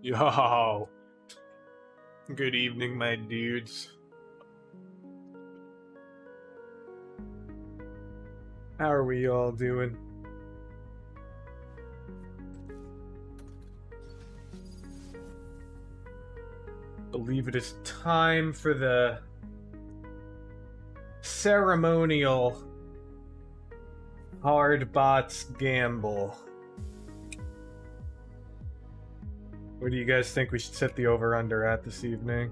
Yo, good evening, my dudes. How are we all doing? Believe it is time for the ceremonial hard bots gamble. What do you guys think we should set the over-under at this evening?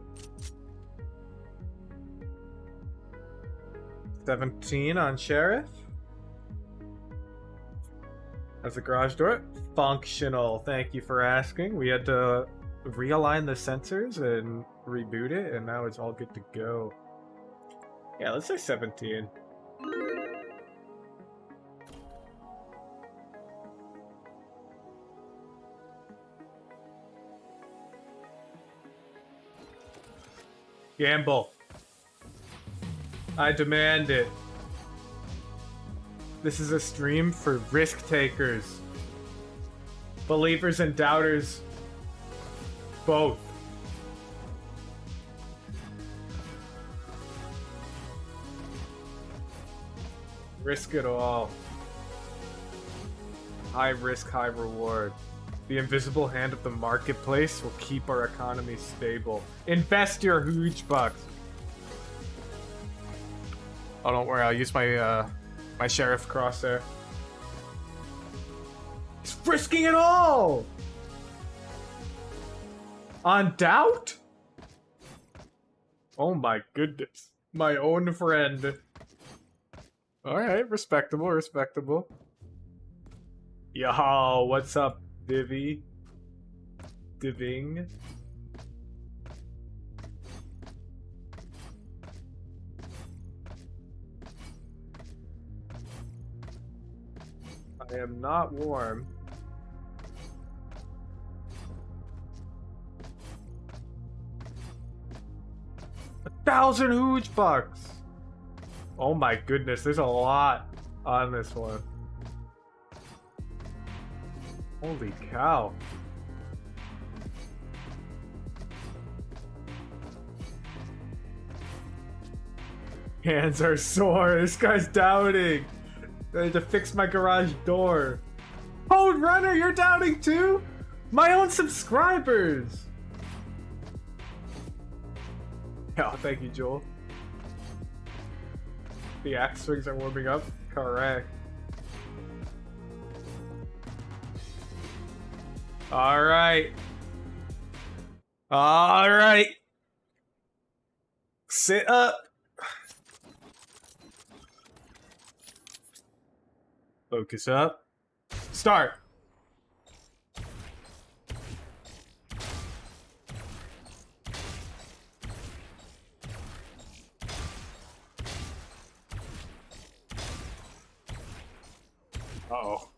17 on Sheriff? As the garage door? Functional. Thank you for asking. We had to realign the sensors and reboot it, and now it's all good to go. Yeah, let's say 17. Gamble. I demand it. This is a stream for risk takers. Believers and doubters. Both. Risk it all. High risk, high reward. The invisible hand of the marketplace will keep our economy stable. Invest your huge bucks. Oh, don't worry. I'll use my my sheriff crosshair. He's risking it all on doubt. Oh my goodness, my own friend. All right, respectable, respectable. Yo, what's up, Divvy? Diving. I am not warm. $1,000 huge bucks. Oh my goodness, there's a lot on this one. Holy cow. Hands are sore. This guy's doubting. I had to fix my garage door. Code Runner, you're doubting too? My own subscribers. Oh, thank you, Joel. The axe swings are warming up. Correct. All right. All right. Sit up. Focus up. Start. Uh-oh.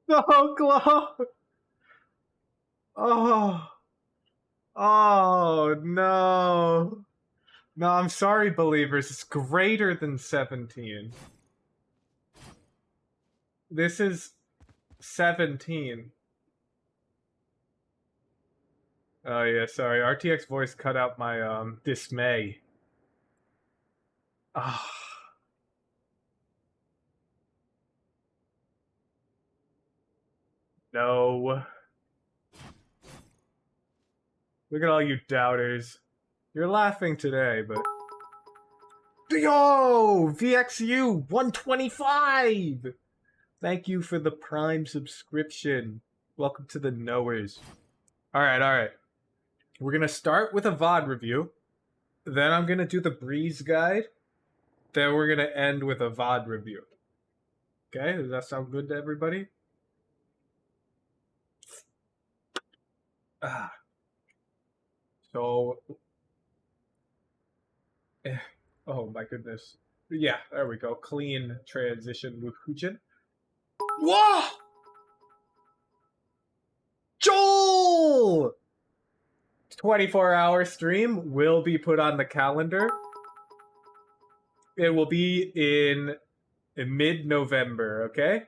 So close. Oh. Oh, no. No, I'm sorry, believers. It's greater than 17. This is 17. Oh, yeah, sorry. RTX voice cut out my, dismay. Ah. No. Look at all you doubters. You're laughing today, but... Yo! VXU 125! Thank you for the Prime subscription. Welcome to the knowers. Alright. We're gonna start with a VOD review. Then I'm gonna do the Breeze guide. Then we're gonna end with a VOD review. Okay, does that sound good to everybody? So... Oh my goodness. Yeah, there we go. Clean transition with Hujin. Whoa! Joel! 24-hour stream will be put on the calendar. It will be in mid-November, okay?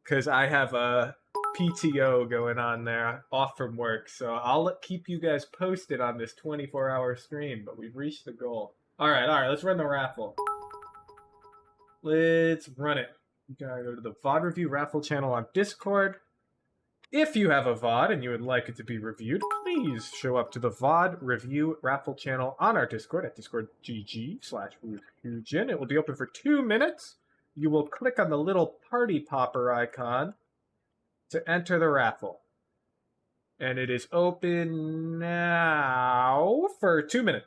Because I have a PTO going on there, off from work. So I'll keep you guys posted on this 24-hour stream, but we've reached the goal. All right, let's run the raffle. Let's run it. You gotta go to the VOD Review raffle channel on Discord. If you have a VOD and you would like it to be reviewed, please show up to the VOD Review raffle channel on our Discord at discord.gg/Ryukyujin. It will be open for 2 minutes. You will click on the little party popper icon to enter the raffle. And it is open now for 2 minutes.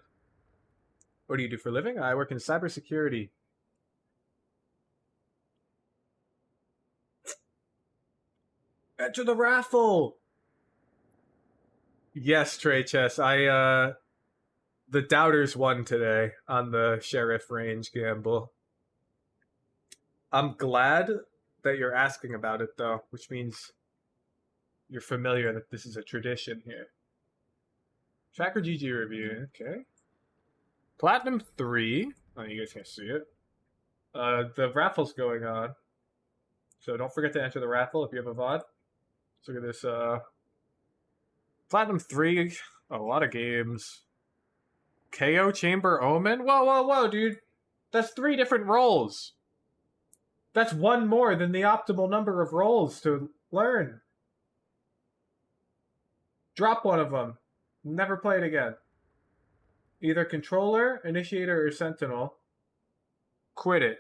What do you do for a living? I work in cybersecurity. Enter the raffle! Yes, Trey Chess. The Doubters won today on the Sheriff Range gamble. I'm glad that you're asking about it, though, which means you're familiar that this is a tradition here. Tracker GG review, okay. Platinum 3. Oh, you guys can't see it. The raffle's going on. So don't forget to enter the raffle if you have a VOD. Let's look at this. Platinum 3. A lot of games. KO Chamber Omen? Whoa, dude. That's 3 different rolls. That's 1 more than the optimal number of rolls to learn. Drop one of them. Never play it again. Either Controller, Initiator, or Sentinel. Quit it.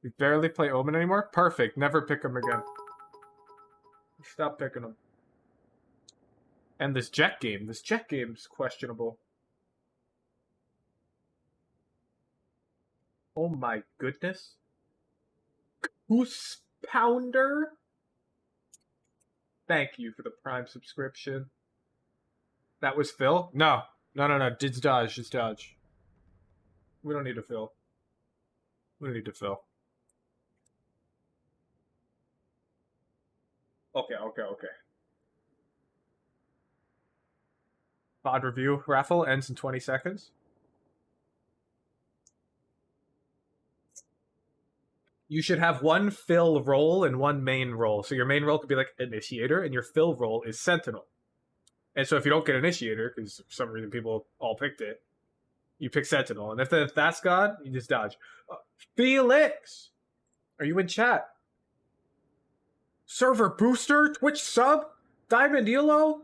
You barely play Omen anymore? Perfect. Never pick them again. Stop picking them. And this Jet game. This Jet game's questionable. Oh my goodness. Goose Pounder? Thank you for the Prime subscription. That was Phil? No. It's Dodge. It's Dodge. We don't need to Phil. We don't need to Phil. Okay. VOD review raffle ends in 20 seconds. You should have 1 fill role and 1 main role. So your main role could be like Initiator, and your fill role is Sentinel. And so if you don't get Initiator, because for some reason people all picked it, you pick Sentinel. And if that's gone, you just dodge. Felix! Are you in chat? Server booster? Twitch sub? Diamond Elo?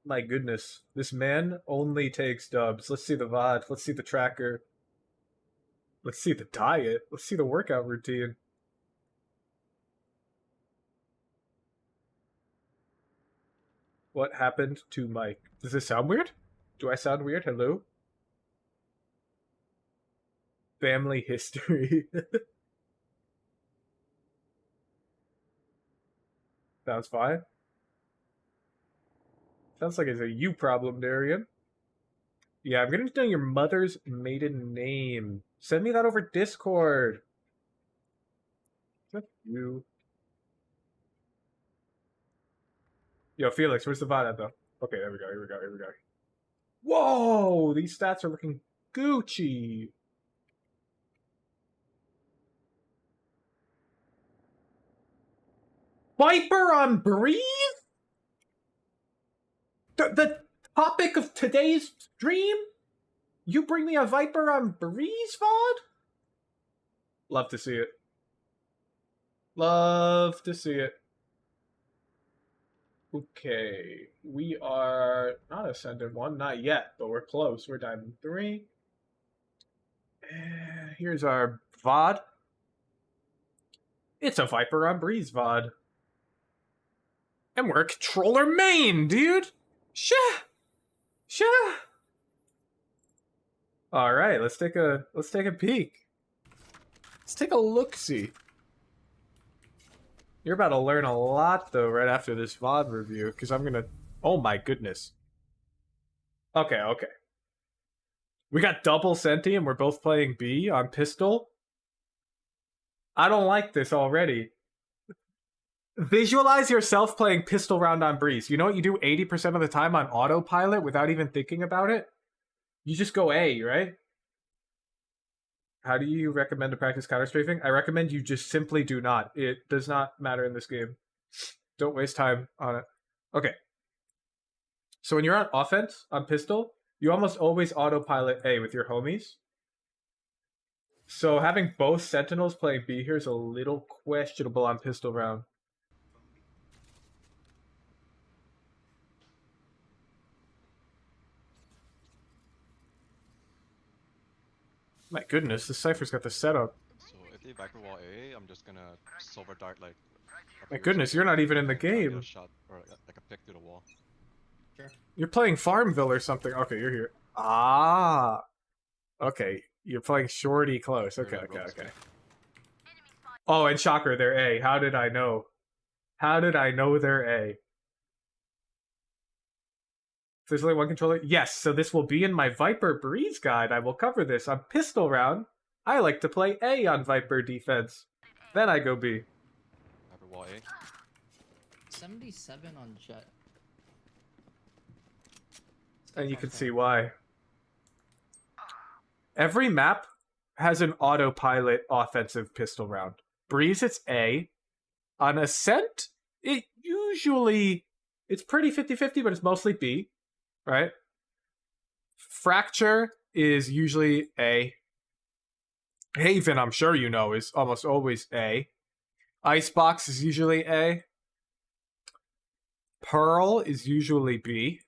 My goodness. This man only takes dubs. Let's see the VOD. Let's see the tracker. Let's see the diet. Let's see the workout routine. What happened to Mike? Does this sound weird? Do I sound weird? Hello? Family history. Sounds fine. Sounds like it's a you problem, Darian. Yeah, I'm gonna know your mother's maiden name. Send me that over Discord. That's you. Yo, Felix, where's the VOD at, though? Okay, there we go, here we go. Whoa! These stats are looking Gucci. Viper on Breeze? The topic of today's stream? You bring me a Viper on Breeze VOD? Love to see it. Love to see it. Okay, we are not Ascendant 1, not yet, but we're close. We're Diamond 3. Here's our VOD. It's a Viper on Breeze VOD. And we're a controller main, dude! Sha! Alright, let's take a peek. Let's take a look-see. You're about to learn a lot, though, right after this VOD review, because I'm gonna... Oh my goodness. Okay. We got double Senti, and we're both playing B on pistol. I don't like this already. Visualize yourself playing pistol round on Breeze. You know what you do 80% of the time on autopilot without even thinking about it? You just go A, right? How do you recommend to practice counter-strafing? I recommend you just simply do not. It does not matter in this game. Don't waste time on it. Okay. So when you're on offense, on pistol, you almost always autopilot A with your homies. So having both Sentinels playing B here is a little questionable on pistol round. My goodness, this Cypher's got the setup. So if they back wall A, I'm just gonna silver dart like. My goodness, you're not even in the game. A shot or like a pick through the wall. Sure. You're playing Farmville or something. Okay, you're here. Ah. Okay, you're playing shorty close. Okay. Oh, and shocker, they're A. How did I know? How did I know they're A? There's only one controller? Yes, so this will be in my Viper Breeze guide. I will cover this on pistol round. I like to play A on Viper defense. Then I go B. Viper wall A. 77 on Jet. And you can see why. Every map has an autopilot offensive pistol round. Breeze, it's A. On Ascent, it's pretty 50-50, but it's mostly B. Right? Fracture is usually A. Haven, I'm sure you know, is almost always A. Icebox is usually A. Pearl is usually B.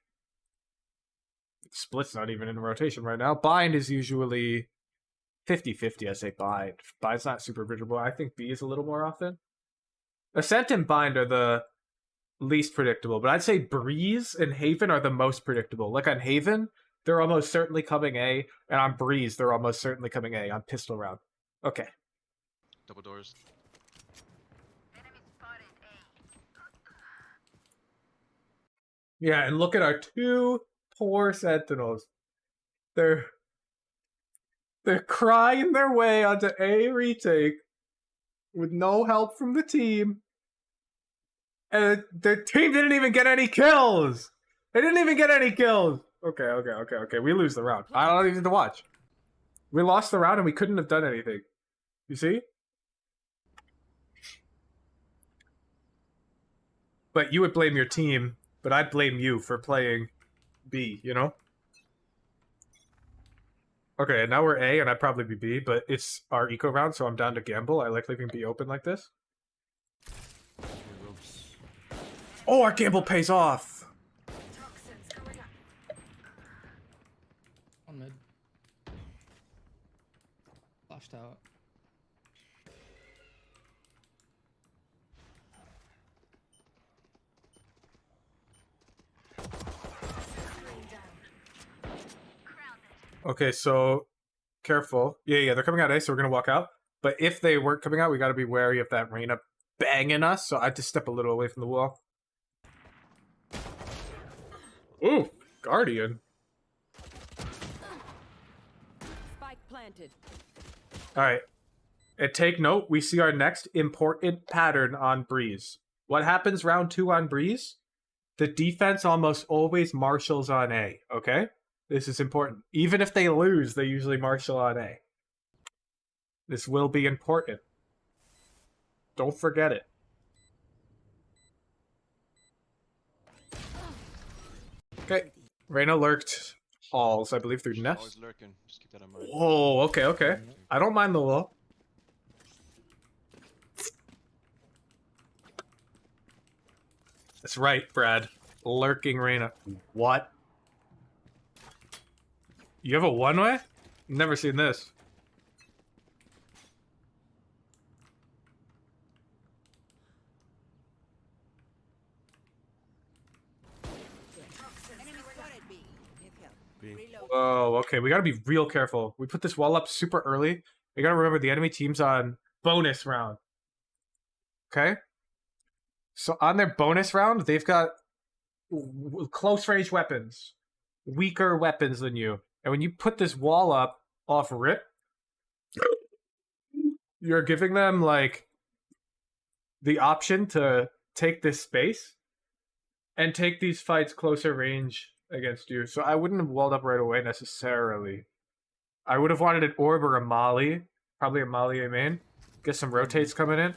Split's not even in rotation right now. Bind is usually 50-50, I say Bind. Bind's not super predictable. I think B is a little more often. Ascent and Bind are the least predictable, but I'd say Breeze and Haven are the most predictable. Like on Haven, they're almost certainly coming A, and on Breeze, they're almost certainly coming A on pistol round. Okay. Double doors. Yeah, and look at our two poor Sentinels. They're crying their way onto A retake with no help from the team. And the team didn't even get any kills. They didn't even get any kills. Okay. We lose the round. I don't even need to watch. We lost the round and we couldn't have done anything. You see? But you would blame your team, but I'd blame you for playing B, you know? Okay, now we're A and I'd probably be B, but it's our eco round, so I'm down to gamble. I like leaving B open like this. Oh, our gamble pays off. On mid. Flashed out. Okay, so careful. Yeah, they're coming out A, so we're gonna walk out. But if they weren't coming out, we gotta be wary of that Reyna banging us, so I had to step a little away from the wall. Ooh, Guardian. Spike planted. Alright. And take note, we see our next important pattern on Breeze. What happens round 2 on Breeze? The defense almost always marshals on A, okay? This is important. Even if they lose, they usually marshal on A. This will be important. Don't forget it. Okay. Reyna lurked halls, I believe, through She's Nest. always lurking. Just keep that in mind. Whoa, okay. I don't mind the wall. That's right, Brad. Lurking Reyna. What? You have a one-way? Never seen this. Oh, okay. We gotta be real careful. We put this wall up super early. We gotta remember the enemy team's on bonus round. Okay? So on their bonus round, they've got close range weapons. Weaker weapons than you. And when you put this wall up off rip, you're giving them like the option to take this space and take these fights closer range against you. So I wouldn't have walled up right away necessarily. I would have wanted an orb or a molly, probably a molly main. Get some rotates coming in.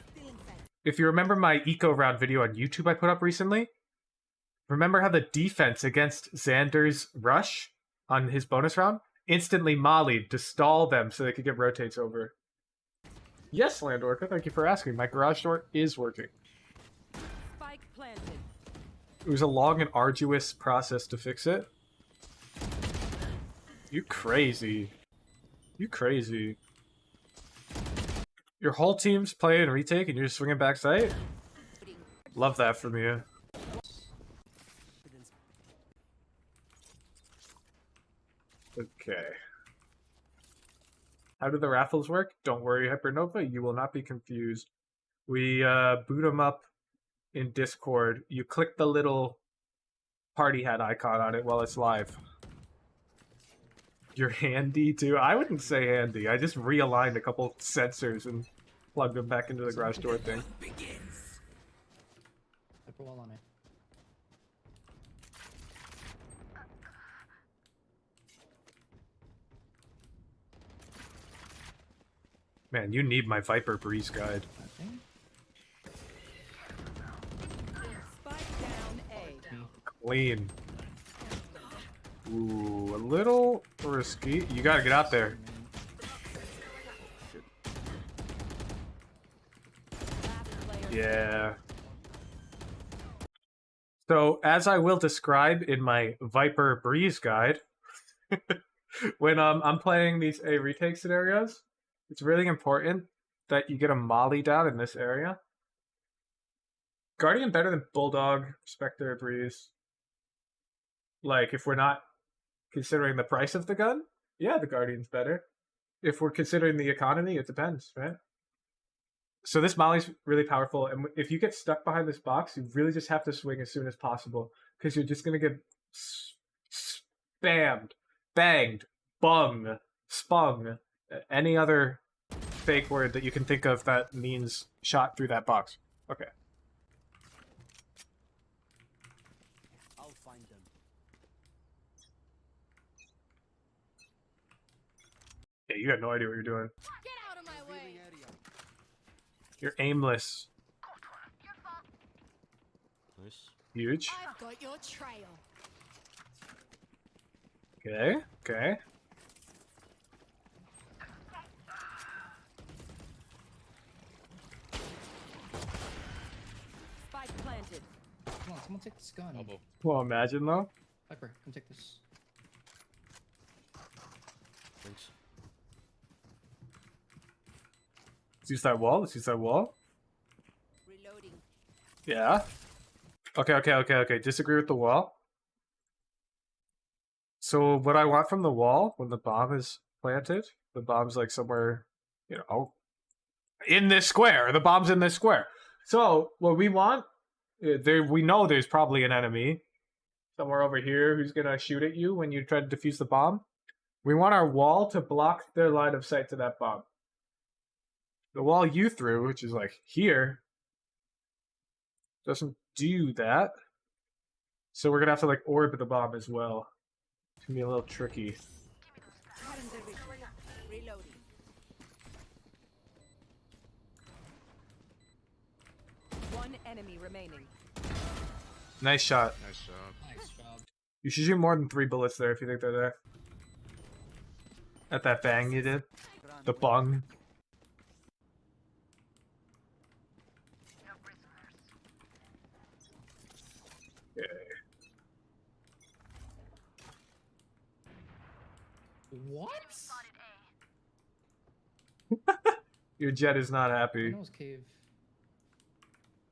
If you remember my eco round video on YouTube I put up recently, remember how the defense against Xander's rush on his bonus round instantly mollied to stall them so they could get rotates over. Yes, Landorca, thank you for asking. My garage door is working. Spike planted. It was a long and arduous process to fix it. You crazy. You crazy. Your whole team's playing retake and you're just swinging backside? Love that from you. Okay. How do the raffles work? Don't worry, Hypernova, you will not be confused. We boot them up in Discord. You click the little party hat icon on it while it's live. You're handy too? I wouldn't say handy. I just realigned a couple sensors and plugged them back into the garage door thing. Hyper wall on it. Man, you need my Viper Breeze guide. I think. Spike down A. Clean. Ooh, a little risky. You gotta get out there. Last player. Yeah. So, as I will describe in my Viper Breeze guide, when I'm playing these A retake scenarios, it's really important that you get a molly down in this area. Guardian better than Bulldog, Spectre, Breeze. Like, if we're not considering the price of the gun, yeah, the Guardian's better. If we're considering the economy, it depends, right? So this molly's really powerful, and if you get stuck behind this box, you really just have to swing as soon as possible, because you're just going to get spammed, banged, bung, spung, any other fake word that you can think of that means shot through that box. Okay. I'll find them. Yeah, you got no idea what you're doing. Get out of my way. Revealing area. You're aimless. Nice. Huge. I've got your trail. Okay, okay. Spike planted. Come on, someone take this gun. Elbow. Well, imagine though. Hyper, come take this. Thanks. Let's use that wall. Let's use that wall. Reloading. Yeah. Okay. Disagree with the wall. So what I want from the wall when the bomb is planted, the bomb's like somewhere, you know, in this square. The bomb's in this square. So what we want, we know there's probably an enemy somewhere over here who's gonna shoot at you when you try to defuse the bomb. We want our wall to block their line of sight to that bomb. The wall you threw, which is like here, doesn't do that. So we're gonna have to like orb the bomb as well. It's gonna be a little tricky. Reloading. One enemy remaining. Nice shot. Nice job. Nice job. You should shoot more than 3 bullets there if you think they're there. At that bang you did. The bung. What? Your jet is not happy. Nose cave.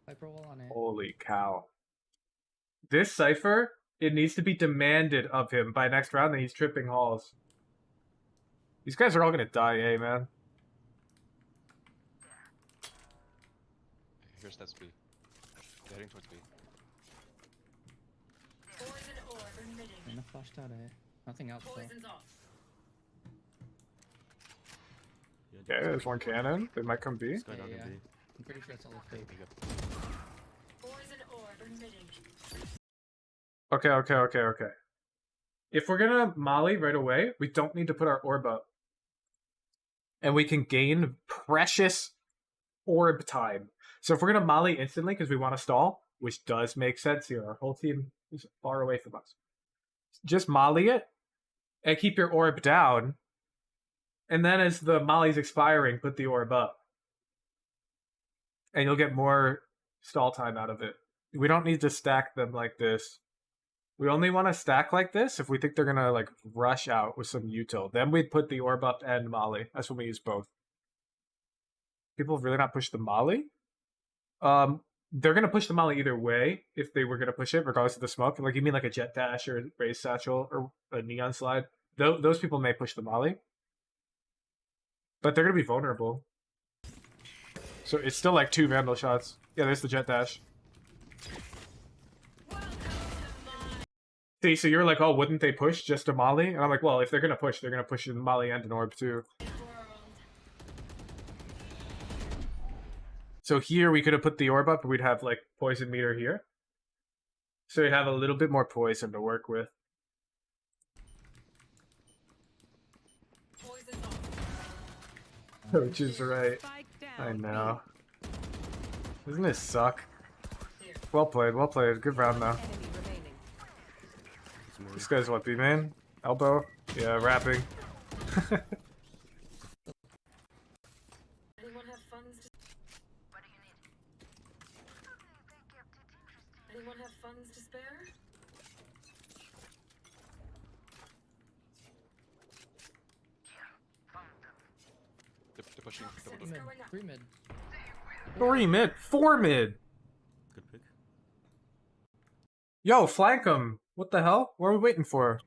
Hyper wall on it. Holy cow. This Cypher, it needs to be demanded of him by next round that he's tripping halls. These guys are all gonna die, eh, man? Here's that speed. Heading towards B. And a flashed out, eh? Nothing else though. Yeah, Okay, there's one cannon. They might come B. Sky dog Yeah, and yeah. B. I'm pretty sure it's all fake. Okay. If we're gonna Molly right away, we don't need to put our orb up. And we can gain precious orb time. So if we're gonna Molly instantly because we want to stall, which does make sense here, our whole team is far away from us. Just Molly it and keep your orb down. And then as the Molly's expiring, put the orb up. And you'll get more stall time out of it. We don't need to stack them like this. We only want to stack like this if we think they're gonna like rush out with some util. Then we'd put the orb up and Molly. That's when we use both. People have really not pushed the Molly. They're gonna push the Molly either way if they were gonna push it, regardless of the smoke. Like you mean like a jet dash or raise satchel or a neon slide. Those people may push the Molly, but they're gonna be vulnerable. So it's still like 2 vandal shots. Yeah, there's the jet dash. See, so you're like, oh, wouldn't they push just a Molly? And I'm like, well, if they're gonna push the Molly and an orb too. So here we could have put the orb up, but we'd have like poison meter here. So we'd have a little bit more poison to work with. Which is right. Spike down. I know. Doesn't this suck? Well played. Good round though. Enemy remaining. It's me. This guy's what, B-main? Elbow? Yeah, rapping. Anyone have funds to Anyone have funds to spare? They're pushing double Mid. door. 3 mid. 3 mid. 4 mid. Good pick. Yo, flank them. What the hell? What are we waiting for?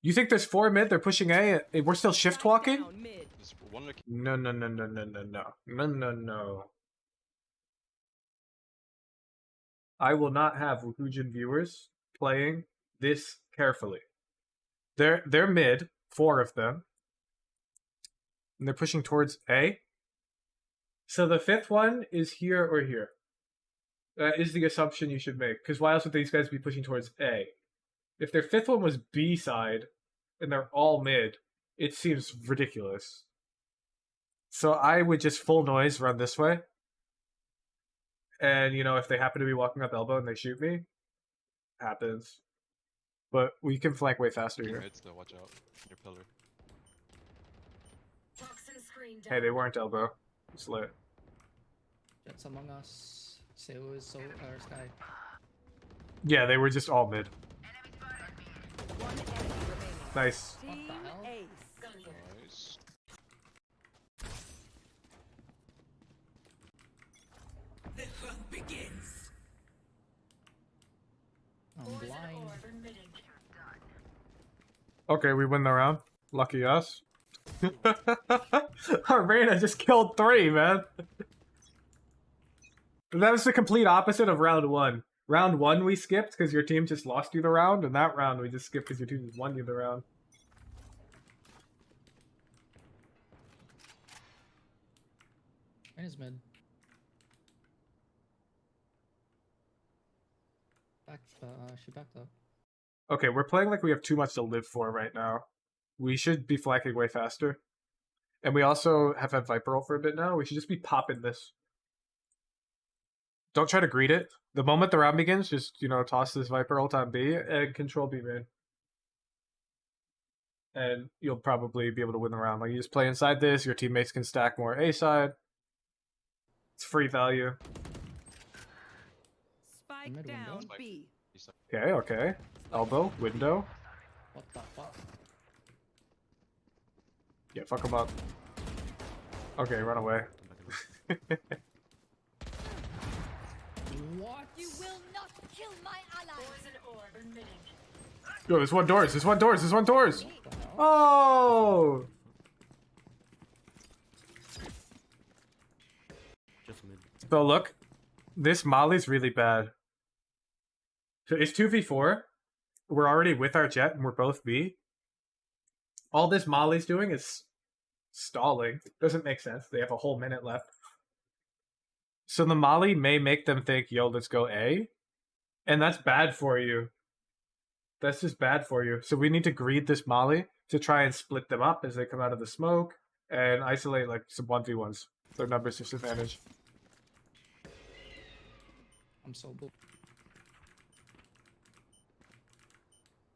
You think there's 4 mid? They're pushing A. We're still shift Spike walking? down mid. There's one look. No. I will not have Wuhujin viewers playing this carefully. They're mid, 4 of them. And they're pushing towards A. So the 5th one is here or here. That is the assumption you should make. Because why else would these guys be pushing towards A? If their 5th one was B side, and they're all mid, it seems ridiculous. So I would just full noise run this way. And, you know, if they happen to be walking up elbow and they shoot me, happens. But we can flank way faster here. Mids though, watch out. Your pillar. Toxin screen down. Hey, they weren't elbow. It's lit. Jets Among Us. Seu is or Sky. Yeah, they were just all mid. One enemy remaining. Nice. What Team the hell? Ace. Gun here. Nice. I'm Poison blind. orb emitting. Okay, we win the round. Lucky us. Arena just killed 3, man. That was the complete opposite of round 1. Round 1 we skipped because your team just lost you the round, and that round we just skipped because your team just won you the round. Rain is mid. Back, she backed up. Okay, we're playing like we have too much to live for right now. We should be flanking way faster. And we also have had Viper roll for a bit now. We should just be popping this. Don't try to greet it. The moment the round begins, just, you know, toss this Viper ult on B and control B main. And you'll probably be able to win the round. Like, you just play inside this, your teammates can stack more A side. It's free value. Spike Mid window. down Spike. B. Okay. Elbow, window. What the fuck? Yeah, fuck him up. Okay, run away. Come back and What? You will not kill my ally. Poison orb emitting. Yo, there's one doors. There's one doors. There's one doors. What the hell? Oh! just mid. So look, this Molly's really bad. So it's 2v4. We're already with our jet and we're both B. All this Molly's doing is stalling. Doesn't make sense. They have a whole minute left. So the molly may make them think, yo, let's go A. And that's bad for you. That's just bad for you. So we need to greed this molly to try and split them up as they come out of the smoke and isolate like some 1v1s. Their numbers disadvantage. I'm so booked.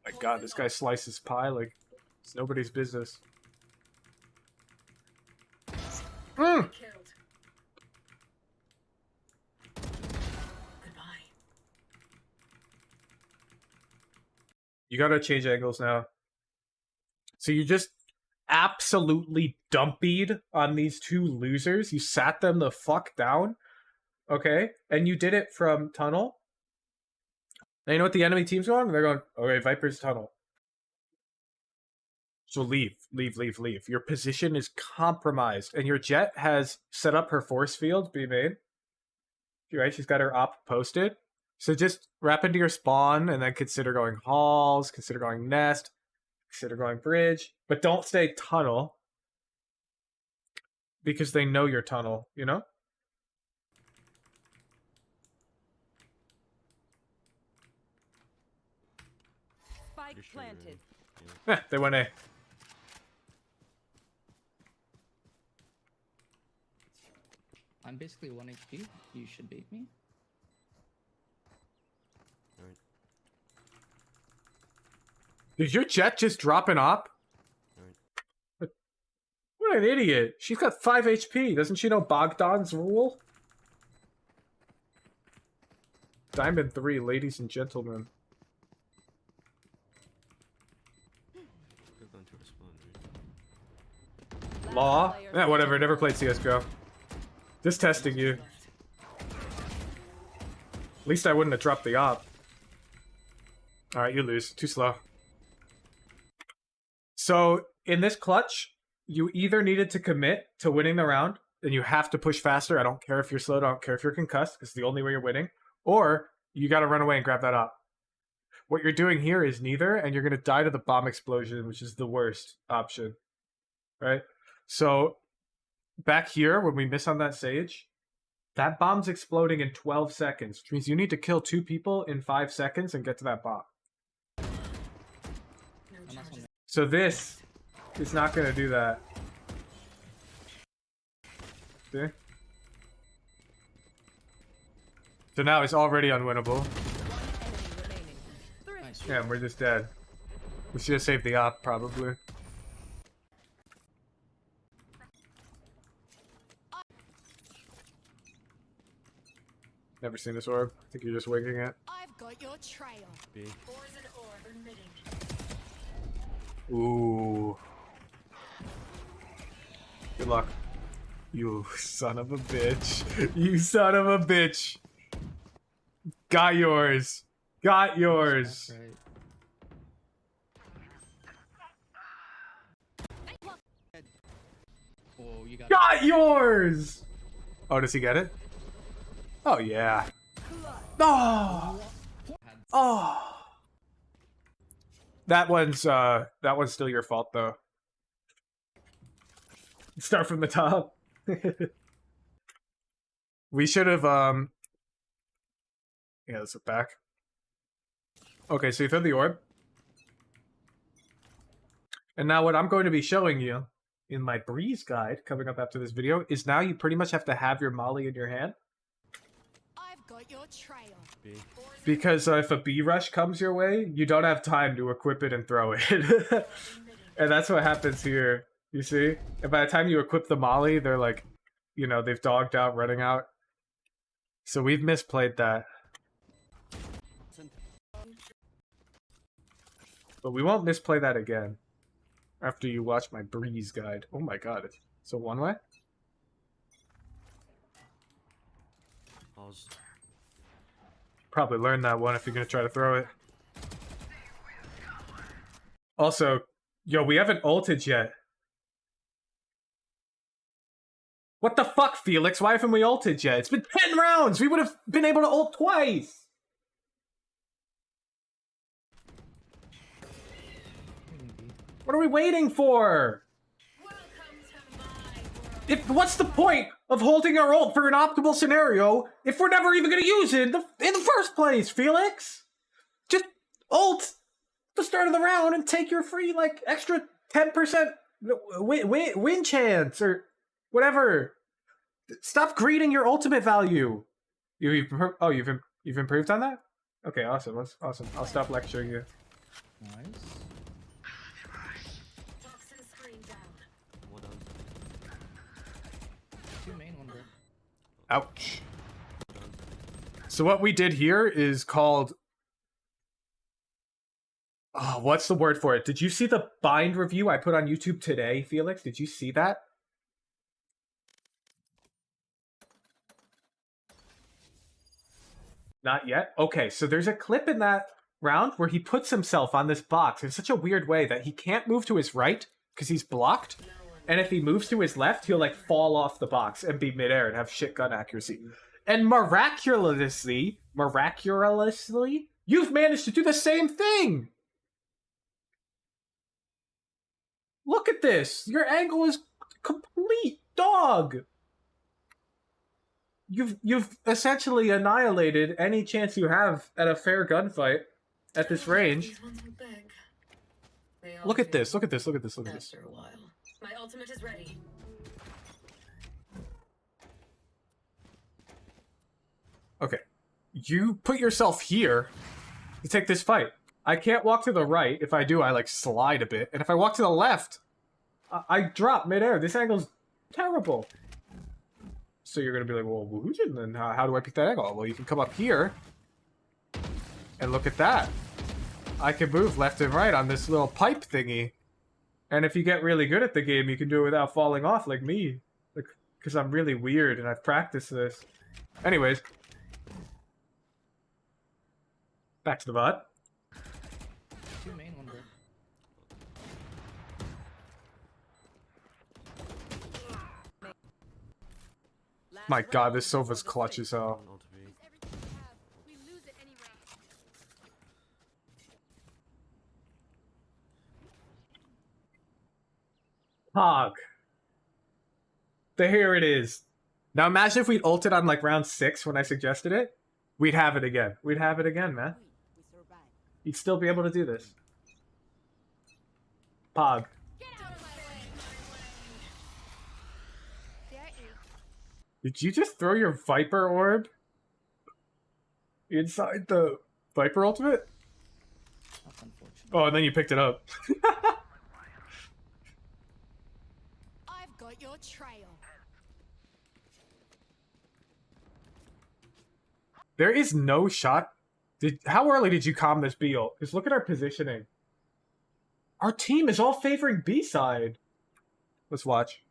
My god, this guy slices pie like it's nobody's business. Mm. Killed. Goodbye. You gotta change angles now. So you just absolutely dumpied on these two losers. You sat them the fuck down. Okay? And you did it from tunnel. Now you know what the enemy team's going? They're going, okay, Viper's tunnel. So leave. Your position is compromised. And your Jet has set up her force field, B main. Right? She's got her op posted. So just wrap into your spawn and then consider going halls, consider going nest, consider going bridge. But don't stay tunnel. Because they know your tunnel, you know? Spike Pretty sure, planted. yeah. They went A. I'm basically 1 HP. You should beat me. Alright. Did your Jet just drop an op? Alright. What an idiot. She's got 5 HP. Doesn't she know Bogdan's rule? Diamond 3, ladies and gentlemen. Go down to our spawn, right? Law? Yeah, whatever. Never played CSGO. Just testing you. At least I wouldn't have dropped the op. Alright, you lose. Too slow. So, in this clutch, you either needed to commit to winning the round, and you have to push faster. I don't care if you're slowed, I don't care if you're concussed, because it's the only way you're winning. Or, you gotta run away and grab that op. What you're doing here is neither, and you're gonna die to the bomb explosion, which is the worst option. Right? So, back here, when we miss on that Sage, that bomb's exploding in 12 seconds, which means you need to kill 2 people in 5 seconds and get to that bomb. No I'm not charges. on So this is not going to do that. See? So now it's already unwinnable. Enemy remaining. Three. Nice. Yeah, and we're just dead. We should have saved the op, probably. Never seen this orb. I think you're just winging it. I've got your trail. B. Poison orb emitting. Ooh. Good luck. You son of a bitch. You son of a bitch. Got yours. Got yours. Right. Oh, you got Got yours. Oh, does he get it? Oh, yeah. Oh. Oh. That one's still your fault, though. Start from the top. We should have, yeah, let's look back. Okay, so you throw the orb. And now what I'm going to be showing you in my breeze guide coming up after this video is now you pretty much have to have your molly in your hand. I've got your trail. B. Because if a B rush comes your way, you don't have time to equip it and throw it. And that's what happens here. You see? And by the time you equip the molly, they're like, you know, they've dogged out, running out. So we've misplayed that. But we won't misplay that again. After you watch my breeze guide. Oh my god. So one way? Pause. Probably learn that one if you're gonna try to throw it. Also, yo, we haven't ulted yet. What the fuck, Felix? Why haven't we ulted yet? It's been 10 rounds! We would have been able to ult twice! What are we waiting for? Welcome to If what's the point of holding our ult for an optimal scenario if we're never even gonna use it in the first place, Felix? Just ult the start of the round and take your free like extra 10% win chance or whatever. Stop greeting your ultimate value. You've improved on that? Okay, awesome. That's awesome. I'll stop lecturing you. Nice. Toxin screen down. Well done. 2 main, 1 bro. Ouch. So what we did here is called... Oh, what's the word for it? Did you see the bind review I put on YouTube today, Felix? Did you see that? Not yet? Okay, so there's a clip in that round where he puts himself on this box in such a weird way that he can't move to his right because he's blocked. And if he moves to his left, he'll like fall off the box and be midair and have shit gun accuracy. And miraculously, you've managed to do the same thing! Look at this! Your angle is complete, dog! You've essentially annihilated any chance you have at a fair gunfight at this range. These ones will beg. They all Look at do. this, look at this, look at this, look at this. After a while. My ultimate is ready. Okay. You put yourself here to take this fight. I can't walk to the right. If I do, I like slide a bit. And if I walk to the left, I drop midair. This angle's terrible. So you're gonna be like, well, who's it then? How do I pick that angle? Well, you can come up here and look at that. I can move left and right on this little pipe thingy. And if you get really good at the game, you can do it without falling off like me. Like, because I'm really weird and I've practiced this. Anyways. Back to the VOD. 2 main, 1 bro. My god, this Sova's clutch as hell. Not to be. Everything we have, we lose it anyway. Hog. Here it is. Now imagine if we'd ulted on like round 6 when I suggested it. We'd have it again. We'd have it again, man. You'd still be able to do this. Pog. Get out of my way. There is. Did you just throw your Viper orb inside the Viper ultimate? That's unfortunate. Oh, and then you picked it up. I've got your trail. There is no shot. How early did you calm this B ult? Because look at our positioning. Our team is all favoring B side. Let's watch.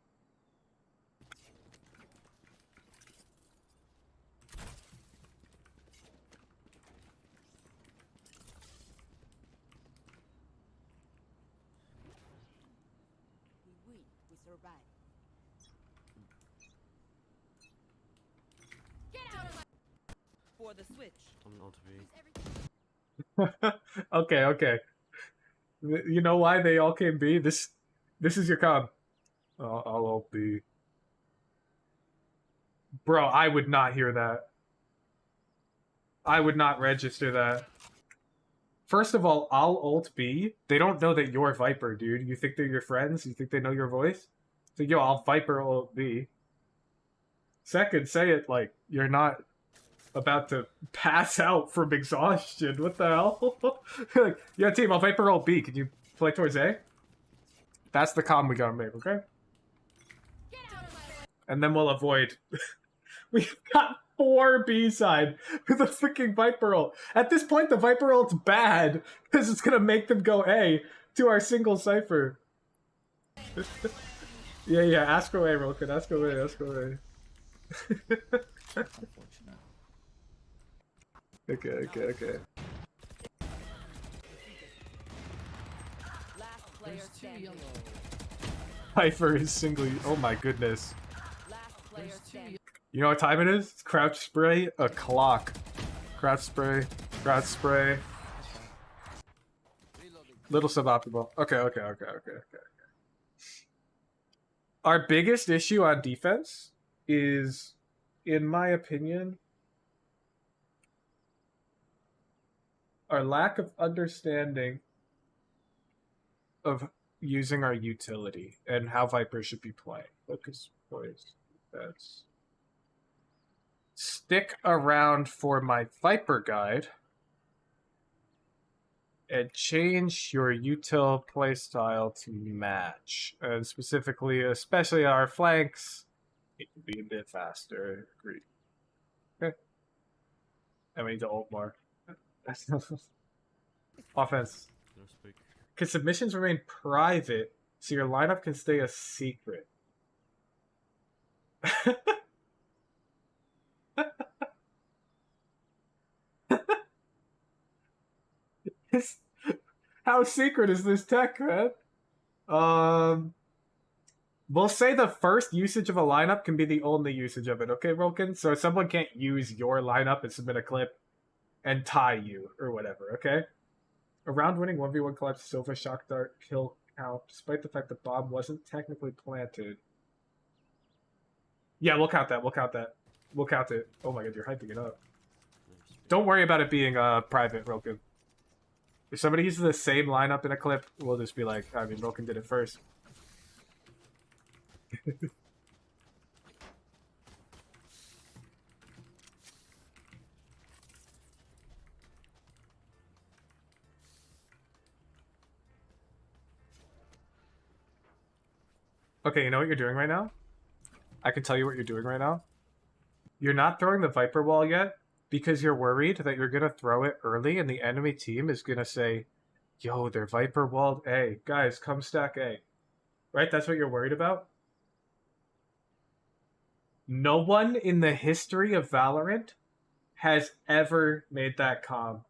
We survive. Get out of my For the switch. Not to be. everything. Okay, okay. You know why they all came B? This is your com. I'll ult B. Bro, I would not hear that. I would not register that. First of all, I'll ult B. They don't know that you're Viper, dude. You think they're your friends? You think they know your voice? So, yo, I'll Viper ult B. Second, say it like you're not about to pass out from exhaustion. What the hell? Like, yeah, team, I'll Viper ult B. Can you play towards A? That's the comm we gotta make, okay? Get out of my way. And then we'll avoid. We've got 4 B side with a freaking Viper ult. At this point, the Viper ult's bad because it's gonna make them go A to our single cipher. Yeah, ask away, Rolkin. Ask away, ask away. Unfortunate. Okay. Last player There's 2 standing. yellow. Viper is singly. Oh my goodness. Last player There's 2 standing. yellow. You know what time it is? It's crouch spray, a clock. Crouch spray, crouch spray. Little suboptimal. Okay. Our biggest issue on defense is, in my opinion, our lack of understanding of using our utility and how Viper should be playing. Focus, poise, defense. Stick around for my Viper guide and change your util playstyle to match. And specifically, especially our flanks, it can be a bit faster. Agreed. Okay. And we need to ult more. Offense. No speak. Can submissions remain private so your lineup can stay a secret? How secret is this tech, man? We'll say the first usage of a lineup can be the only usage of it, okay, Rolkin? So someone can't use your lineup and submit a clip and tie you or whatever, okay? A round-winning 1v1 collapse Silva shock dart kill count, despite the fact the bomb wasn't technically planted. Yeah, we'll count that. We'll count that. We'll count it. Oh my god, you're hyping it up. No speak. Don't worry about it being private, Rolkin. If somebody uses the same lineup in a clip, we'll just be like, I mean, Rolkin did it first. Okay, you know what you're doing right now? I can tell you what you're doing right now. You're not throwing the Viper Wall yet because you're worried that you're going to throw it early and the enemy team is going to say, yo, they're Viper Walled A. Guys, come stack A. Right? That's what you're worried about? No one in the history of Valorant has ever made that calm.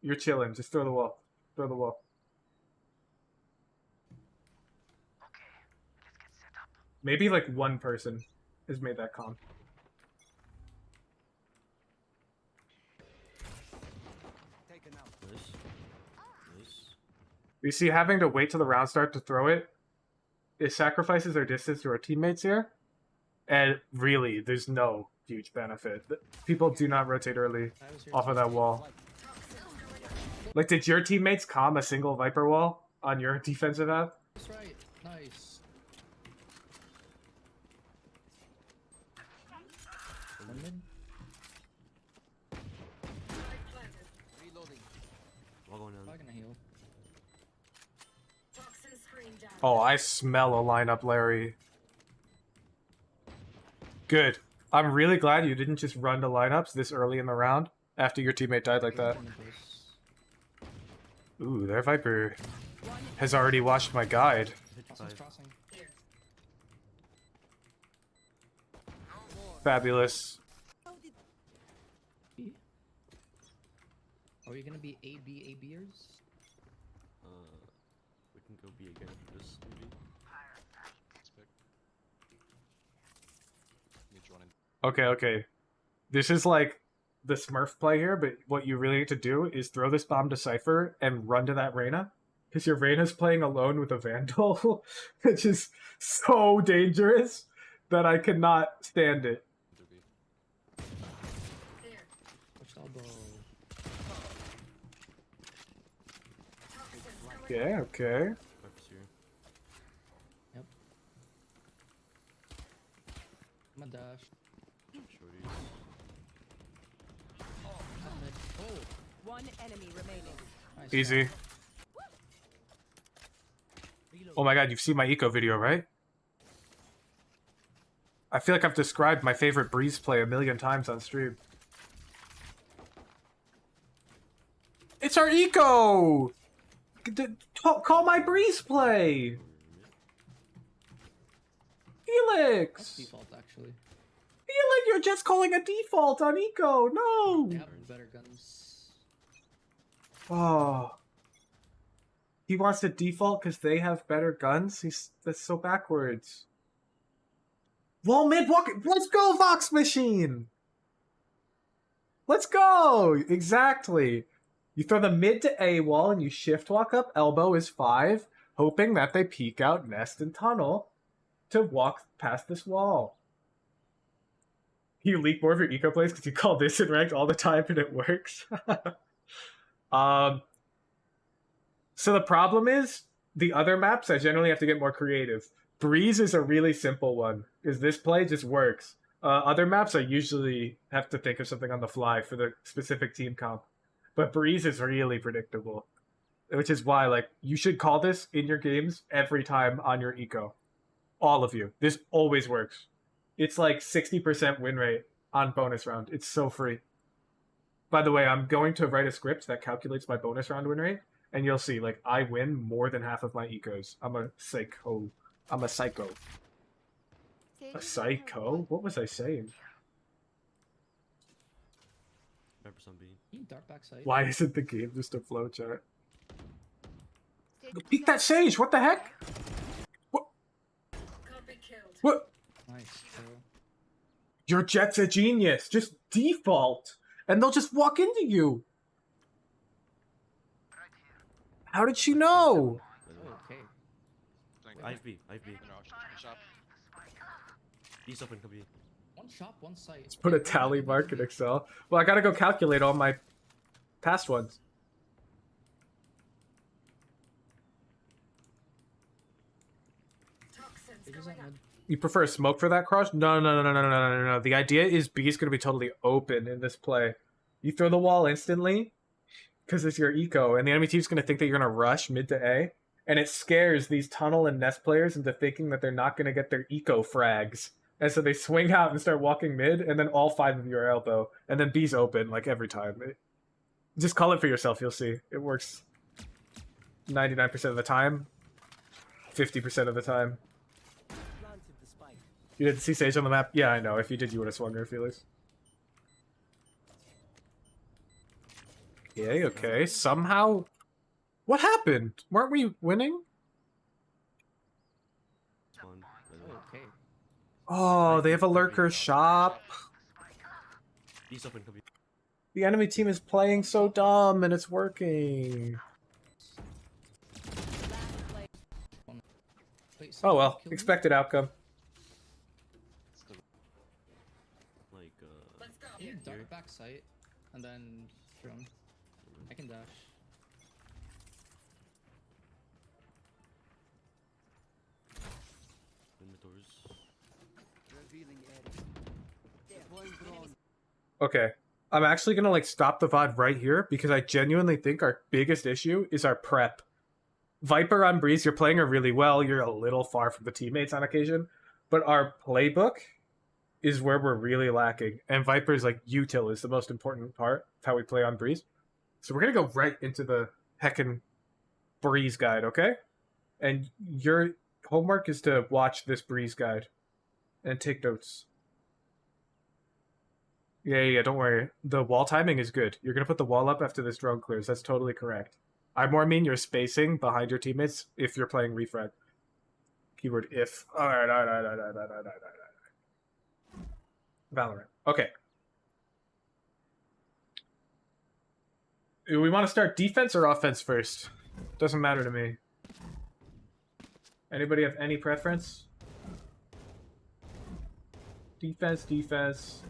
You're chilling. Just throw the wall. Throw the wall. Maybe like one person has made that calm. Nice. Nice. You see, having to wait till the round start to throw it, it sacrifices our distance to our teammates here. And really, there's no huge benefit. People do not rotate early I was here off of too. that wall. Like, did your teammates calm a single Viper wall on your defensive half? That's right. Nice. One mid. Wall going Probably down. gonna heal. Toxin screen down. Oh, I smell a lineup, Larry. Good. I'm really glad you didn't just run to lineups this early in the round after your teammate died like that. On the bus. Ooh, their Viper has already watched my guide. Hit Crossing's 5. crossing. Here. Fabulous. B. Are we gonna be ABers? We can go B again for this, maybe. Speak. Need to run in. Okay. This is like the Smurf play here, but what you really need to do is throw this bomb to Cypher and run to that Reyna. Because your Reyna's playing alone with a Vandal, which is so dangerous that I cannot stand it. Do B. Here. Push elbow. Toxin going Yeah, okay. Viper's here. I'm a dash. Shorties. Top mid. Oh, One enemy remaining. nice. Easy. Oh my god, you've seen my eco video, right? I feel like I've described my favorite Breeze play a million times on stream. It's our eco! Call my Breeze play! That's Helix! default actually. Helix, you're just calling a default on eco! No! They have better guns. Oh. He wants to default because they have better guns? That's so backwards. Wall mid walk. Let's go, Vox Machine! Let's go! Exactly. You throw the mid to A wall and you shift walk up. Elbow is 5. hoping that they peek out, nest, and tunnel to walk past this wall. You leak more of your eco plays because you call this in ranked all the time and it works. So the problem is, the other maps, I generally have to get more creative. Breeze is a really simple one, because this play just works. Other maps, I usually have to think of something on the fly for the specific team comp. But Breeze is really predictable. Which is why, like, you should call this in your games every time on your eco. All of you. This always works. It's like 60% win rate on bonus round. It's so free. By the way, I'm going to write a script that calculates my bonus round win rate, and you'll see, like, I win more than half of my ecos. I'm a psycho. I'm a psycho. A psycho? What was I saying? Remember some B. You dart backside. Why isn't the game just a flowchart? Peek that sage! What the heck? What? Can't be killed. What? Nice, bro. Your Jet's a genius. Just default. And they'll just walk into you. How did she know? By the way. Okay. Thank I have B. I have B. you. Shop. B's open, come B. One shop, one site. Let's put a tally mark in Excel. Well, I gotta go calculate all my past ones. Toxins They just going have up. mid. You prefer a smoke for that, Crush? No. The idea is B is going to be totally open in this play. You throw the wall instantly, because it's your eco, and the enemy team's going to think that you're going to rush mid to A, and it scares these tunnel and nest players into thinking that they're not going to get their eco frags. And so they swing out and start walking mid, and then all 5 of you are elbow, and then B's open, like, every time. Just call it for yourself, you'll see. It works 99% of the time, 50% of the time. You didn't see Sage on the map? Yeah, I know. If you did, you would have swung her, Felix. Okay. Somehow... What happened? Weren't we winning? Spawn, by the way. Okay. Oh, they have a lurker shop. B's open, come B. The enemy team is playing so dumb, and it's working. Wait, Oh well. kill me? Expected outcome. Like, Let's go. You here. dart backside, and then drone. I can dash. in the doors. Okay. I'm actually gonna, like, stop the VOD right here, because I genuinely think our biggest issue is our prep. Viper on Breeze, you're playing her really well. You're a little far from the teammates on occasion. But our playbook is where we're really lacking. And Viper's, like, util is the most important part of how we play on Breeze. So we're going to go right into the heckin' Breeze guide, okay? And your homework is to watch this Breeze guide and take notes. Yeah, don't worry. The wall timing is good. You're going to put the wall up after this drone clears. That's totally correct. I more mean your spacing behind your teammates if you're playing refrag. Keyword if. Alright. Valorant. Okay. Do we want to start defense or offense first? Doesn't matter to me. Anybody have any preference? Defense.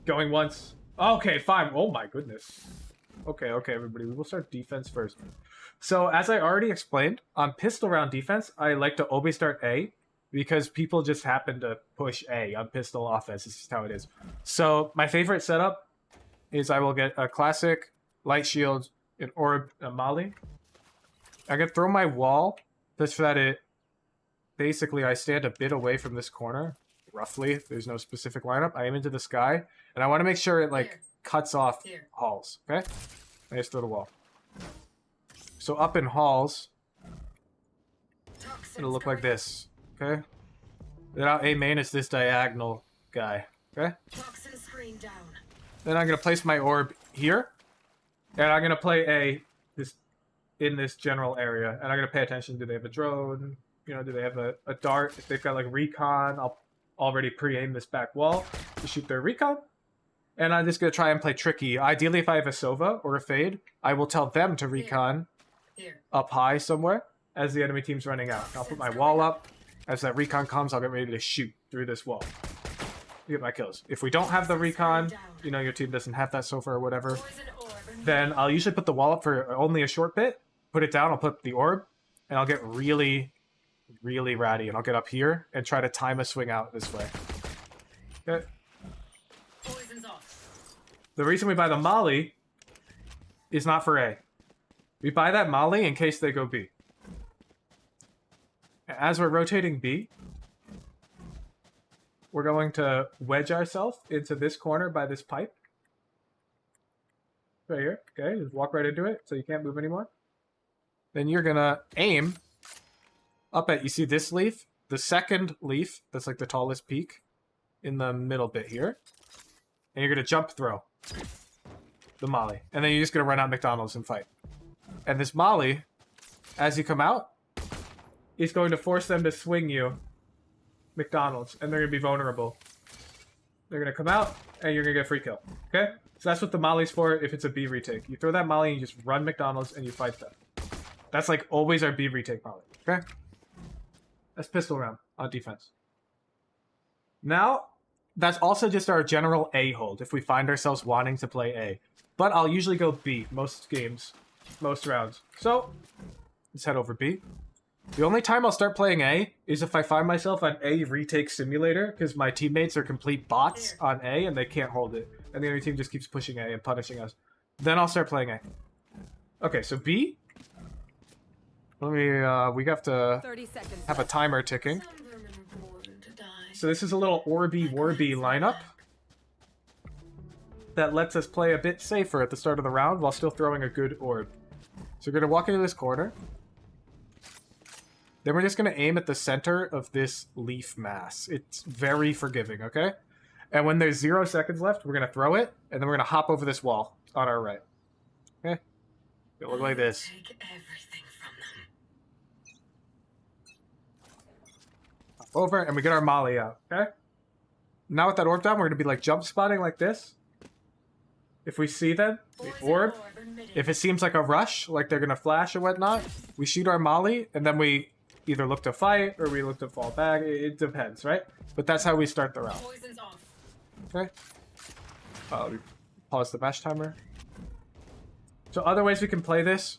Going once. Okay, fine. Oh my goodness. Okay, everybody. We will start defense first. So, as I already explained, on pistol round defense, I like to always start A, because people just happen to push A on pistol offense. This is how it is. So, my favorite setup is I will get a classic, light shield, an orb, a molly. I can throw my wall, just so that it... Basically, I stand a bit away from this corner. Roughly. There's no specific lineup. I aim into the sky. And I want to make sure it, like, Here. cuts off Here. halls. Okay? I just throw the wall. So up in halls, Toxins it'll look like going this. Okay? Then out A main is this diagonal guy. Okay? up. Toxin screen down. Then I'm going to place my orb here. And I'm going to play in this general area. And I'm going to pay attention. Do they have a drone? You know, do they have a dart? If they've got, like, recon, I'll already pre-aim this back wall to shoot their recon. And I'm just going to try and play tricky. Ideally, if I have a Sova or a Fade, I will tell them to recon Here. up high somewhere as the enemy team's running out. I'll put my wall up. As that recon comes, I'll get ready to shoot through this wall. Get my kills. If we don't have the recon, you know, your team doesn't have that Sova or whatever, Poison orb emitted. then I'll usually put the wall up for only a short bit, put it down, I'll put the orb, and I'll get really, really ratty, and I'll get up here and try to time a swing out this way. Okay. Poison's off. The reason we buy the Molly is not for A. We buy that Molly in case they go B. As we're rotating B, we're going to wedge ourselves into this corner by this pipe. Right here. Okay, just walk right into it so you can't move anymore. Then you're going to aim up at, you see this leaf? The second leaf, that's like the tallest peak in the middle bit here. And you're going to jump throw the Molly. And then you're just going to run out McDonald's and fight. And this Molly, as you come out, is going to force them to swing you McDonald's, and they're going to be vulnerable. They're going to come out, and you're going to get a free kill. Okay? So that's what the Molly's for if it's a B retake. You throw that Molly, and you just run McDonald's, and you fight them. That's like always our B retake Molly. Okay? That's pistol round on defense. Now, that's also just our general A hold if we find ourselves wanting to play A. But I'll usually go B most games, most rounds. So, let's head over B. The only time I'll start playing A is if I find myself on A retake simulator because my teammates are complete bots on A and they can't hold it. And the other team just keeps pushing A and punishing us. Then I'll start playing A. Okay, so B. Let me, we have to 30 seconds. have a timer ticking. Some vermin are born to die. So this is a little Orby-Warby lineup that lets us play a bit safer at the start of the round while still throwing a good orb. So we're going to walk into this corner. Then we're just going to aim at the center of this leaf mass. It's very forgiving, okay? And when there's 0 seconds left, we're going to throw it, and then we're going to hop over this wall on our right. Okay? It'll look like this. Take everything from them. Hop over, and we get our Molly out, okay? Now with that orb down, we're going to be like jump spotting like this. If we see them, the Poison orb, emitted. if it seems like a rush, like they're going to flash or whatnot, we shoot our Molly, and then we either look to fight or we look to fall back. It depends, right? But that's how we start the round. Poison's off. Okay. We pause the match timer. So other ways we can play this,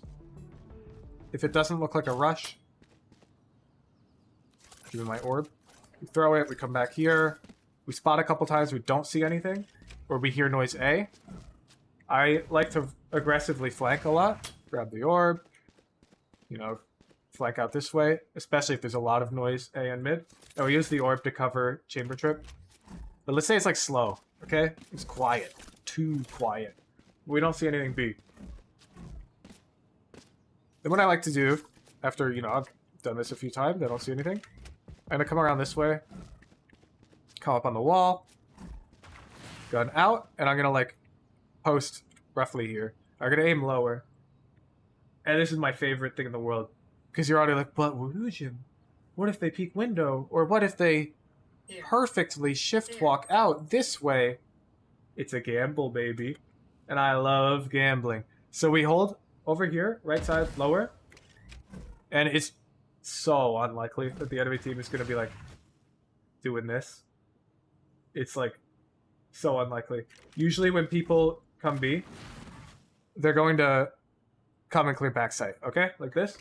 if it doesn't look like a rush, give me my orb. We throw it, we come back here. We spot a couple times, we don't see anything, or we hear noise A. I like to aggressively flank a lot. Grab the orb, you know, flank out this way, especially if there's a lot of noise A and mid. And we use the orb to cover chamber trip. But let's say it's like slow, okay? It's quiet. Too quiet. We don't see anything B. Then what I like to do, after, you know, I've done this a few times, I don't see anything. I'm gonna come around this way. Come up on the wall. Gun out, and I'm gonna like post roughly here. I'm gonna aim lower. And this is my favorite thing in the world. Because you're already like, but Wuujin, what if they peek window? Or what if they Here. perfectly shift walk out this way? It's a gamble, baby. And I love gambling. So we hold over here, right side, lower. And it's so unlikely that the enemy team is going to be like doing this. It's like so unlikely. Usually when people come B, they're going to come and clear backside, okay? Like this.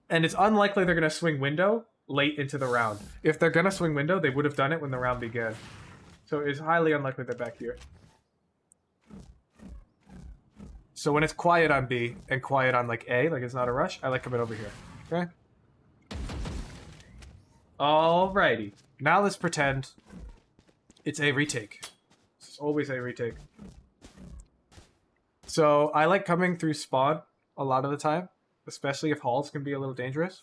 And it's unlikely they're going to swing window late into the round. If they're going to swing window, they would have done it when the round began. So it's highly unlikely they're back here. So when it's quiet on B and quiet on like A, like it's not a rush, I like coming over here. Okay? Alrighty. Now let's pretend it's a retake. It's always a retake. So I like coming through spawn a lot of the time, especially if halls can be a little dangerous.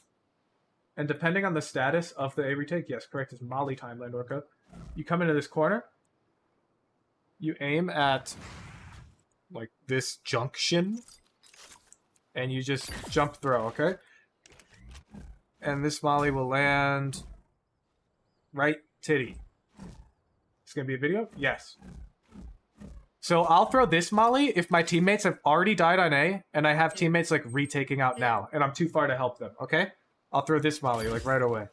And depending on the status of the A retake, yes, correct, it's Molly time, Landorca. You come into this corner, you aim at like this junction, and you just jump throw, okay? And this Molly will land right titty. It's gonna be a video? Yes. So I'll throw this molly if my teammates have already died on A and I have teammates like retaking out now and I'm too far to help them, okay? I'll throw this molly like right away.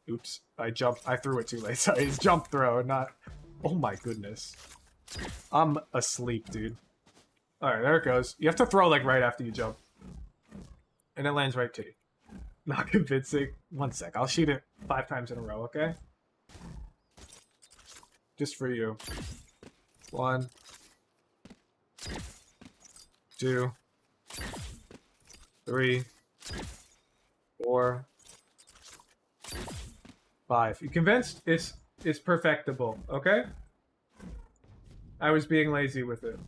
Oops, I threw it too late. Sorry, it's jump throw, not... Oh my goodness. I'm asleep, dude. Alright, there it goes. You have to throw like right after you jump. And it lands right to you. Not convincing. One sec, I'll shoot it 5 times in a row, okay? Just for you. 1, 2, 3, 4, 5. You convinced? It's perfectible, okay? I was being lazy with it.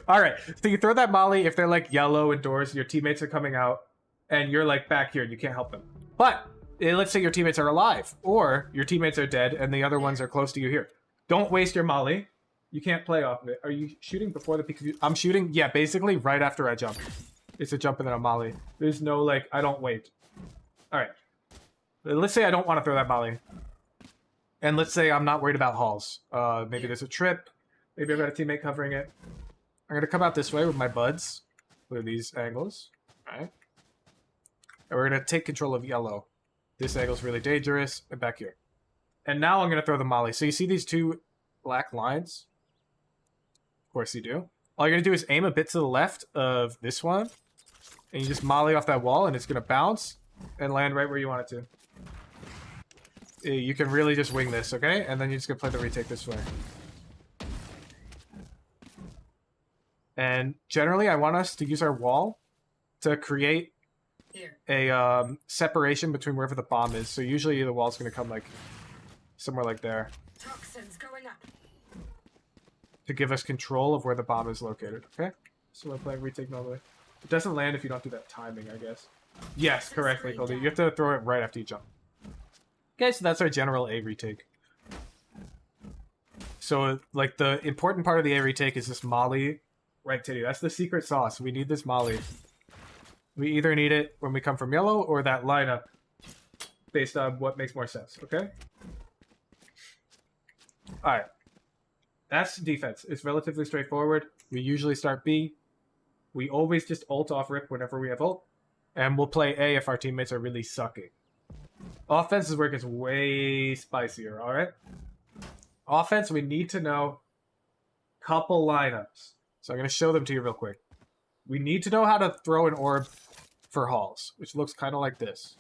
Alright, so you throw that molly if they're like yellow indoors, your teammates are coming out, and you're like back here and you can't help them. But let's say your teammates are alive, or your teammates are dead and the other ones are close to you here. Don't waste your molly. You can't play off of it. Are you shooting before the peak of... I'm shooting, yeah, basically right after I jump. It's a jump and then a molly. There's no, like, I don't wait. Alright. Let's say I don't want to throw that molly. And let's say I'm not worried about halls. Maybe there's a trip. Maybe I've got a teammate covering it. I'm going to come out this way with my buds. With these angles. Alright. And we're going to take control of yellow. This angle's really dangerous. And back here. And now I'm going to throw the molly. So you see these 2 black lines? Of course you do. All you're going to do is aim a bit to the left of this one. And you just molly off that wall and it's going to bounce and land right where you want it to. You can really just wing this, okay? And then you're just going to play the retake this way. And generally I want us to use our wall to create a separation between wherever the bomb is. So usually the wall's going to come like somewhere like there. Toxins going up. To give us control of where the bomb is located, okay? So we're playing retake normally. It doesn't land if you don't do that timing, I guess. Yes, correctly, Cody. You have to throw it right after you jump. Okay, so that's our general A retake. So, like, the important part of the A retake is this molly right to you. That's the secret sauce. We need this molly. We either need it when we come from yellow or that lineup based on what makes more sense, okay? Alright. That's defense. It's relatively straightforward. We usually start B. We always just ult off rip whenever we have ult. And we'll play A if our teammates are really sucking. Offense is where it gets way spicier, alright? Offense, we need to know couple lineups. So I'm going to show them to you real quick. We need to know how to throw an orb for halls, which looks kind of like this.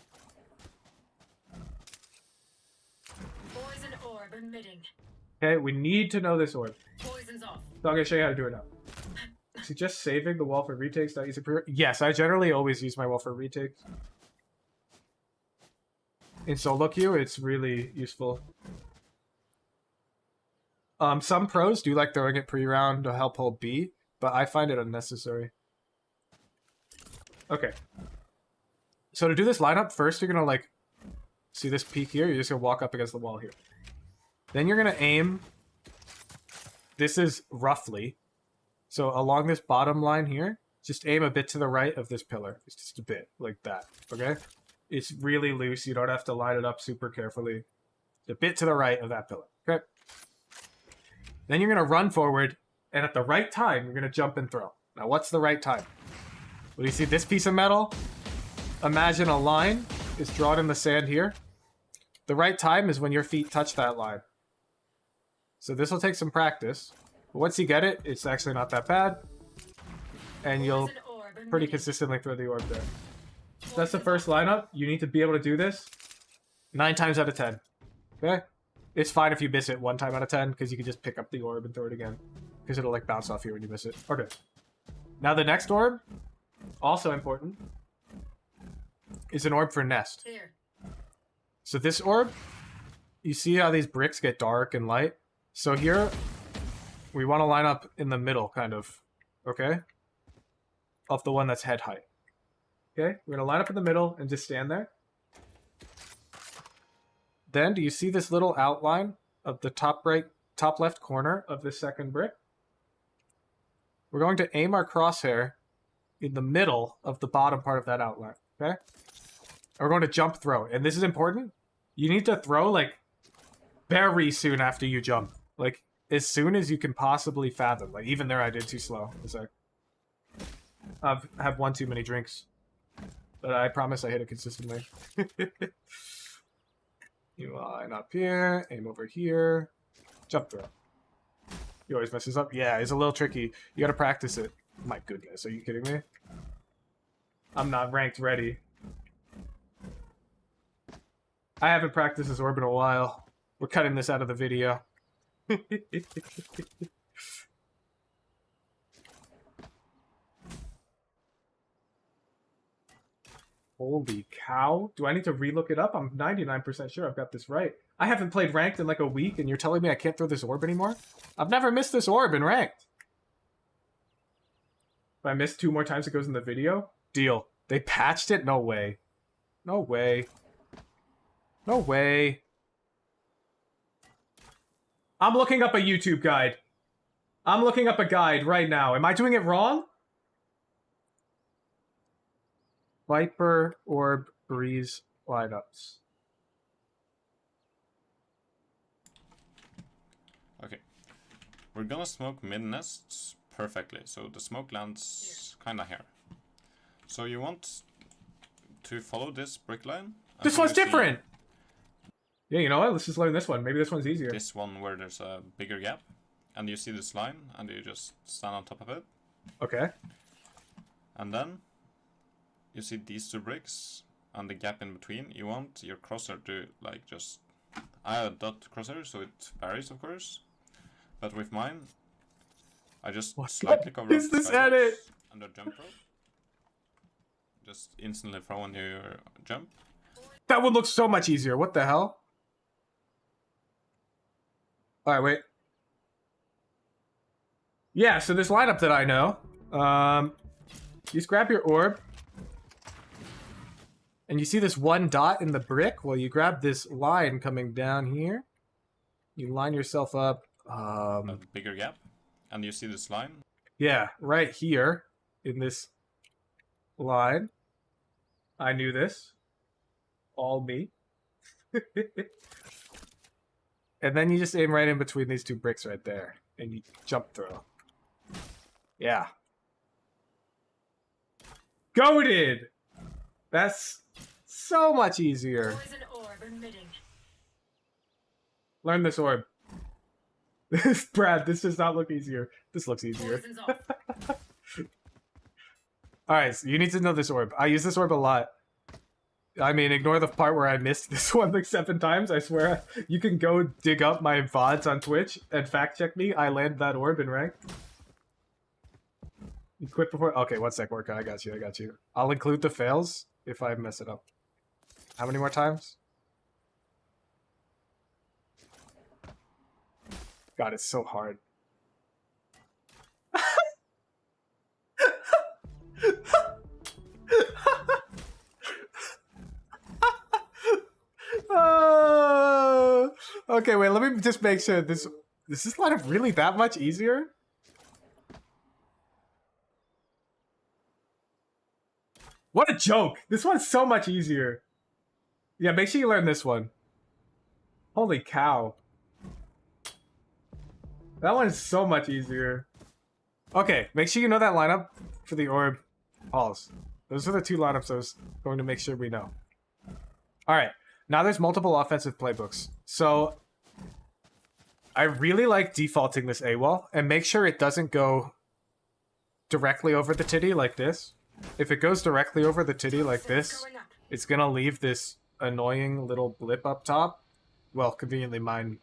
Poison orb emitting. Okay, we need to know this orb. Poison's off. So I'm going to show you how to do it now. Is he just saving the wall for retakes, not using for... Yes, I generally always use my wall for retakes. In solo queue, it's really useful. Some pros do like throwing it pre-round to help hold B, but I find it unnecessary. Okay. So to do this lineup, first you're gonna like see this peak here, you're just gonna walk up against the wall here. Then you're gonna aim. This is roughly. So along this bottom line here, just aim a bit to the right of this pillar. It's just a bit like that. Okay? It's really loose. You don't have to line it up super carefully. A bit to the right of that pillar. Okay? Then you're going to run forward, and at the right time, you're going to jump and throw. Now, what's the right time? Well, you see this piece of metal? Imagine a line is drawn in the sand here. The right time is when your feet touch that line. So this will take some practice. But once you get it, it's actually not that bad. And you'll pretty consistently throw the orb there. So that's the first lineup. You need to be able to do this 9 times out of 10. Okay? It's fine if you miss it 1 time out of 10, because you can just pick up the orb and throw it again. Because it'll like bounce off here when you miss it. Okay. Now the next orb, also important, is an orb for nest. Here. So this orb, you see how these bricks get dark and light? So here, we want to line up in the middle, kind of. Okay? Of the one that's head height. Okay? We're going to line up in the middle and just stand there. Then, do you see this little outline of the top left corner of this second brick? We're going to aim our crosshair in the middle of the bottom part of that outline, okay? And we're going to jump throw. And this is important. You need to throw, like, very soon after you jump. Like, as soon as you can possibly fathom. Like, even there I did too slow. It's like, I've had one too many drinks. But I promise I hit it consistently. You line up here, aim over here, jump throw. He always messes up. Yeah, it's a little tricky. You gotta practice it. My goodness, are you kidding me? I'm not ranked ready. I haven't practiced this orb in a while. We're cutting this out of the video. Holy cow. Do I need to relook it up? I'm 99% sure I've got this right. I haven't played ranked in like a week and you're telling me I can't throw this orb anymore? I've never missed this orb in ranked. If I miss 2 more times it goes in the video? Deal. They patched it? No way. No way. No way. I'm looking up a YouTube guide. I'm looking up a guide right now. Am I doing it wrong? Viper, Orb, Breeze, lineups. Okay. We're gonna smoke mid-nest perfectly, so the smoke lands kinda here. So you want to follow this brick line. This one's different! Yeah, you know what? Let's just learn this one. Maybe this one's easier. This one where there's a bigger gap. And you see this line, and you just stand on top of it. Okay. And then you see these 2 bricks and the gap in between. You want your crosshair to like just... I have a dot crosshair, so it varies of course. But with mine, I just slightly cover is up the this skybox edit? under jump rope. Just instantly throw on your jump. That one looks so much easier. What the hell? Alright, wait. Yeah, so this lineup that I know. You just grab your orb. And you see this 1 dot in the brick? Well, you grab this line coming down here. You line yourself up. A bigger gap. And you see this line. Yeah, right here in this line. I knew this. All me. And then you just aim right in between these 2 bricks right there. And you jump throw. Yeah. Goated! That's so much easier. Poison orb emitting. Learn this orb. This, Brad, this does not look easier. This looks easier. Poison's off. Alright, so you need to know this orb. I use this orb a lot. I mean, ignore the part where I missed this one like 7 times. I swear, you can go dig up my VODs on Twitch and fact check me. I land that orb in rank. You quit before? Okay, 1 sec, Orca. I got you, I got you. I'll include the fails if I mess it up. How many more times? God, it's so hard. Okay, wait, let me just make sure this... Is this lineup really that much easier? What a joke! This one's so much easier. Yeah, make sure you learn this one. Holy cow. That one is so much easier. Okay, make sure you know that lineup for the orb. Pause. Those are the 2 lineups I was going to make sure we know. Alright, now there's multiple offensive playbooks. So, I really like defaulting this AWOL, and make sure it doesn't go directly over the titty like this. If it goes directly over the titty like this, it's gonna leave this annoying little blip up top. Well, conveniently mine,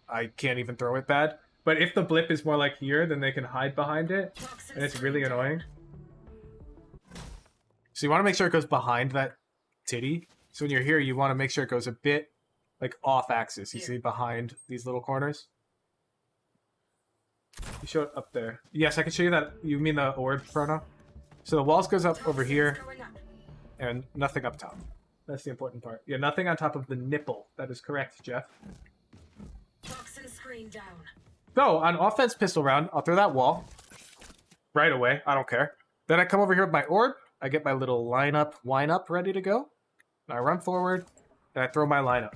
I can't even throw it bad. But if the blip is more like here, then they can hide behind it, and it's really annoying. So you want to make sure it goes behind that titty. So when you're here, you want to make sure it goes a bit like off axis. You see behind these little corners? You show it up there. Yes, I can show you that. You mean the orb, Chrono? So the walls goes up over here, and nothing up top. That's the important part. Yeah, nothing on top of the nipple. That is correct, Jeff. Toxin screen down. So, on offense pistol round, I'll throw that wall. Right away, I don't care. Then I come over here with my orb. I get my little lineup, wind up ready to go. And I run forward, and I throw my lineup.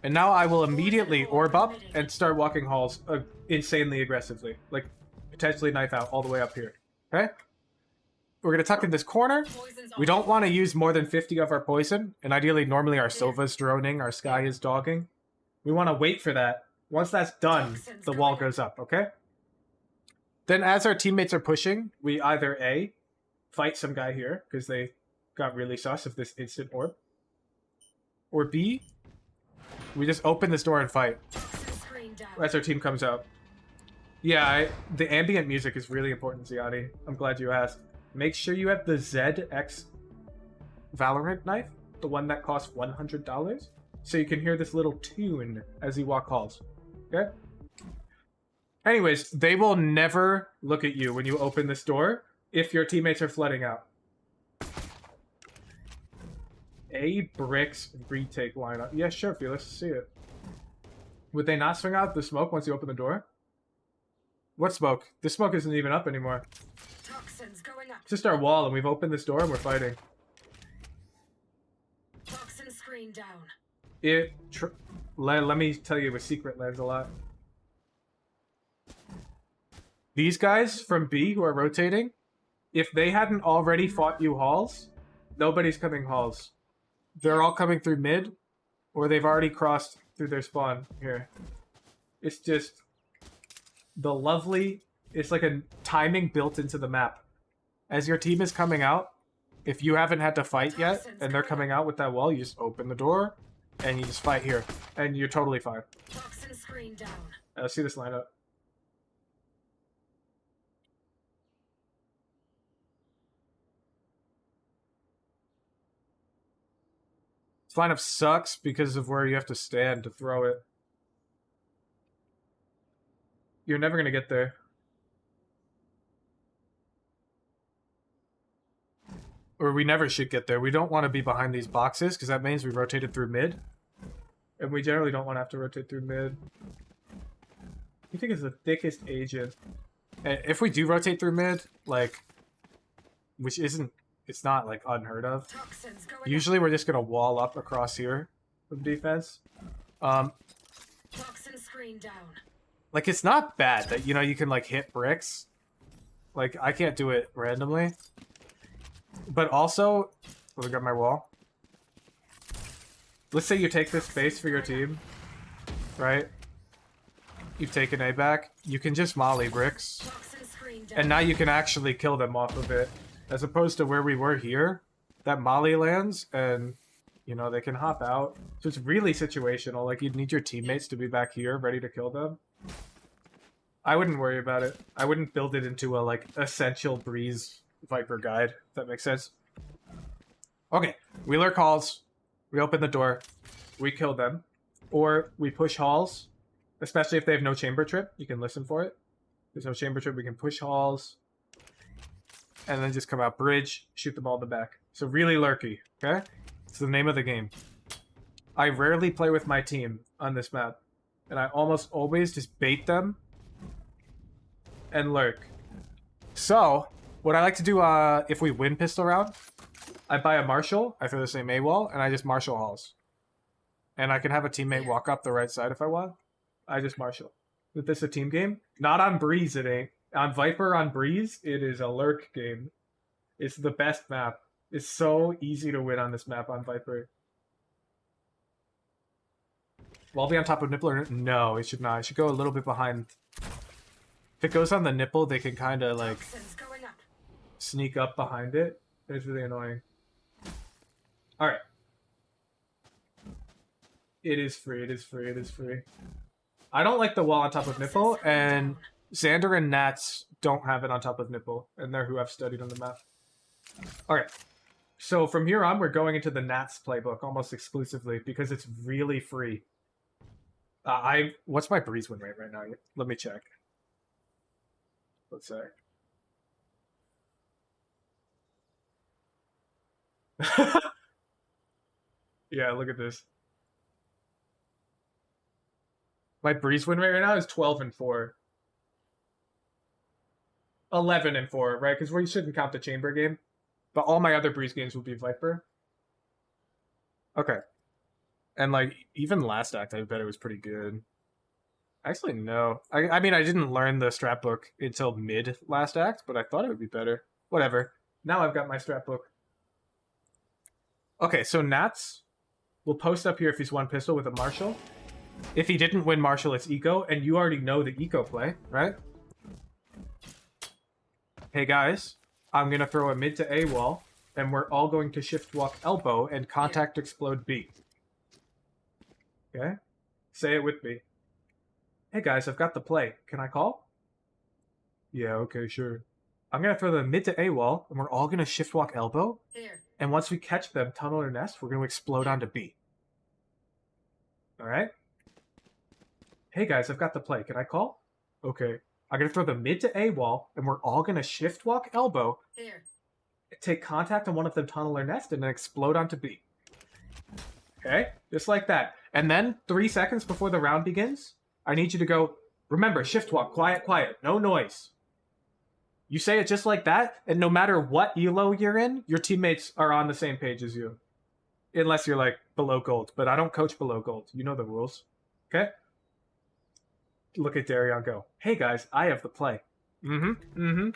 And now I will immediately orb up and start walking halls insanely aggressively. Like, potentially knife out all the way up here. Okay? We're going to tuck in this corner. We don't want to use more than 50 of our poison. And ideally, normally our Sova's droning, our Sky is dogging. We want to wait for that. Once that's done, the wall goes up, okay? Then as our teammates are pushing, we either A, fight some guy here, because they got really sus of this instant orb. Or B, we just open this door and fight as our team comes out. Yeah, the ambient music is really important, Ziani. I'm glad you asked. Make sure you have the ZX Valorant knife, the one that costs $100, so you can hear this little tune as you walk halls. Okay? Anyways, they will never look at you when you open this door if your teammates are flooding out. A bricks retake lineup. Yeah, sure, Felix. See it. Would they not swing out the smoke once you open the door? What smoke? The smoke isn't even up anymore. Toxins going up. It's just our wall, and we've opened this door and we're fighting. Toxin screen down. Let me tell you a secret, lands a lot. These guys from B who are rotating, if they hadn't already fought you halls, nobody's coming halls. They're all coming through mid, or they've already crossed through their spawn here. It's just the lovely, it's like a timing built into the map. As your team is coming out, if you haven't had to fight yet, and they're coming out with that wall, you just open the door, and you just fight here, and you're totally fine. Toxin screen down. Let's see this lineup. This lineup sucks because of where you have to stand to throw it. You're never gonna get there. Or we never should get there. We don't want to be behind these boxes because that means we rotated through mid. And we generally don't want to have to rotate through mid. You think it's the thickest agent. And if we do rotate through mid, like, which isn't, it's not like unheard of. Toxins going Usually we're just going to wall up across here from defense. up. Toxin screen down. Like, it's not bad that, you know, you can, like, hit bricks. Like, I can't do it randomly. But also, let me grab my wall. Let's say you take this space for your team, right? You've taken A back. You can just molly bricks. Toxin screen down. And now you can actually kill them off of it. As opposed to where we were here. That molly lands and, you know, they can hop out. So it's really situational. Like, you'd need your teammates to be back here ready to kill them. I wouldn't worry about it. I wouldn't build it into a, like, essential Breeze Viper guide, if that makes sense. Okay, we lurk halls, we open the door, we kill them, or we push halls, especially if they have no chamber trip, you can listen for it. If there's no chamber trip, we can push halls, and then just come out bridge, shoot them all in the back. So really lurky, okay? It's the name of the game. I rarely play with my team on this map, and I almost always just bait them and lurk. So, what I like to do, if we win pistol round, I buy a Marshall, I throw the same A wall, and I just Marshall halls. And I can have a teammate walk up the right side if I want. I just Marshall. Is this a team game? Not on Breeze, it ain't. On Viper, on Breeze, it is a lurk game. It's the best map. It's so easy to win on this map on Viper. Wall be on top of nipple or no, it should not. It should go a little bit behind. If it goes on the nipple, they can kind of like Toxins going up. sneak up behind it. It's really annoying. Alright. It is free, it is free, it is free. I don't like the wall on top of nipple, and Xander and Nats don't have it on top of nipple, and they're who I've studied on the map. Alright. So from here on, we're going into the Nats playbook almost exclusively because it's really free. What's my Breeze win rate right now? Let me check. Let's say. Yeah, look at this. My Breeze win rate right now is 12-4. 11-4, right? Because we shouldn't count the chamber game. But all my other Breeze games will be Viper. Okay. And like even last act, I bet it was pretty good. Actually, no. I mean, I didn't learn the strat book until mid last act, but I thought it would be better. Whatever. Now I've got my strat book. Okay, so Nats will post up here if he's won pistol with a Marshall. If he didn't win Marshall, it's eco, and you already know the eco play, right? Hey guys, I'm gonna throw a mid to A wall, and we're all going to shift walk elbow and contact explode B. Okay? Say it with me. Hey guys, I've got the play. Can I call? Yeah, okay, sure. I'm gonna throw the mid to A wall, and we're all gonna shift walk elbow. Here. And once we catch them, tunnel or nest, we're gonna explode onto B. Alright? Hey guys, I've got the play. Can I call? Okay. I'm gonna throw the mid to A wall, and we're all gonna shift walk elbow, Here. take contact on one of them, tunnel or nest, and then explode onto B. Okay? Just like that. And then 3 seconds before the round begins, I need you to go, remember, shift walk, quiet, quiet, no noise. You say it just like that, and no matter what elo you're in, your teammates are on the same page as you. Unless you're like below gold, but I don't coach below gold. You know the rules. Okay? Look at Darion go. Hey guys, I have the play. Mm-hmm.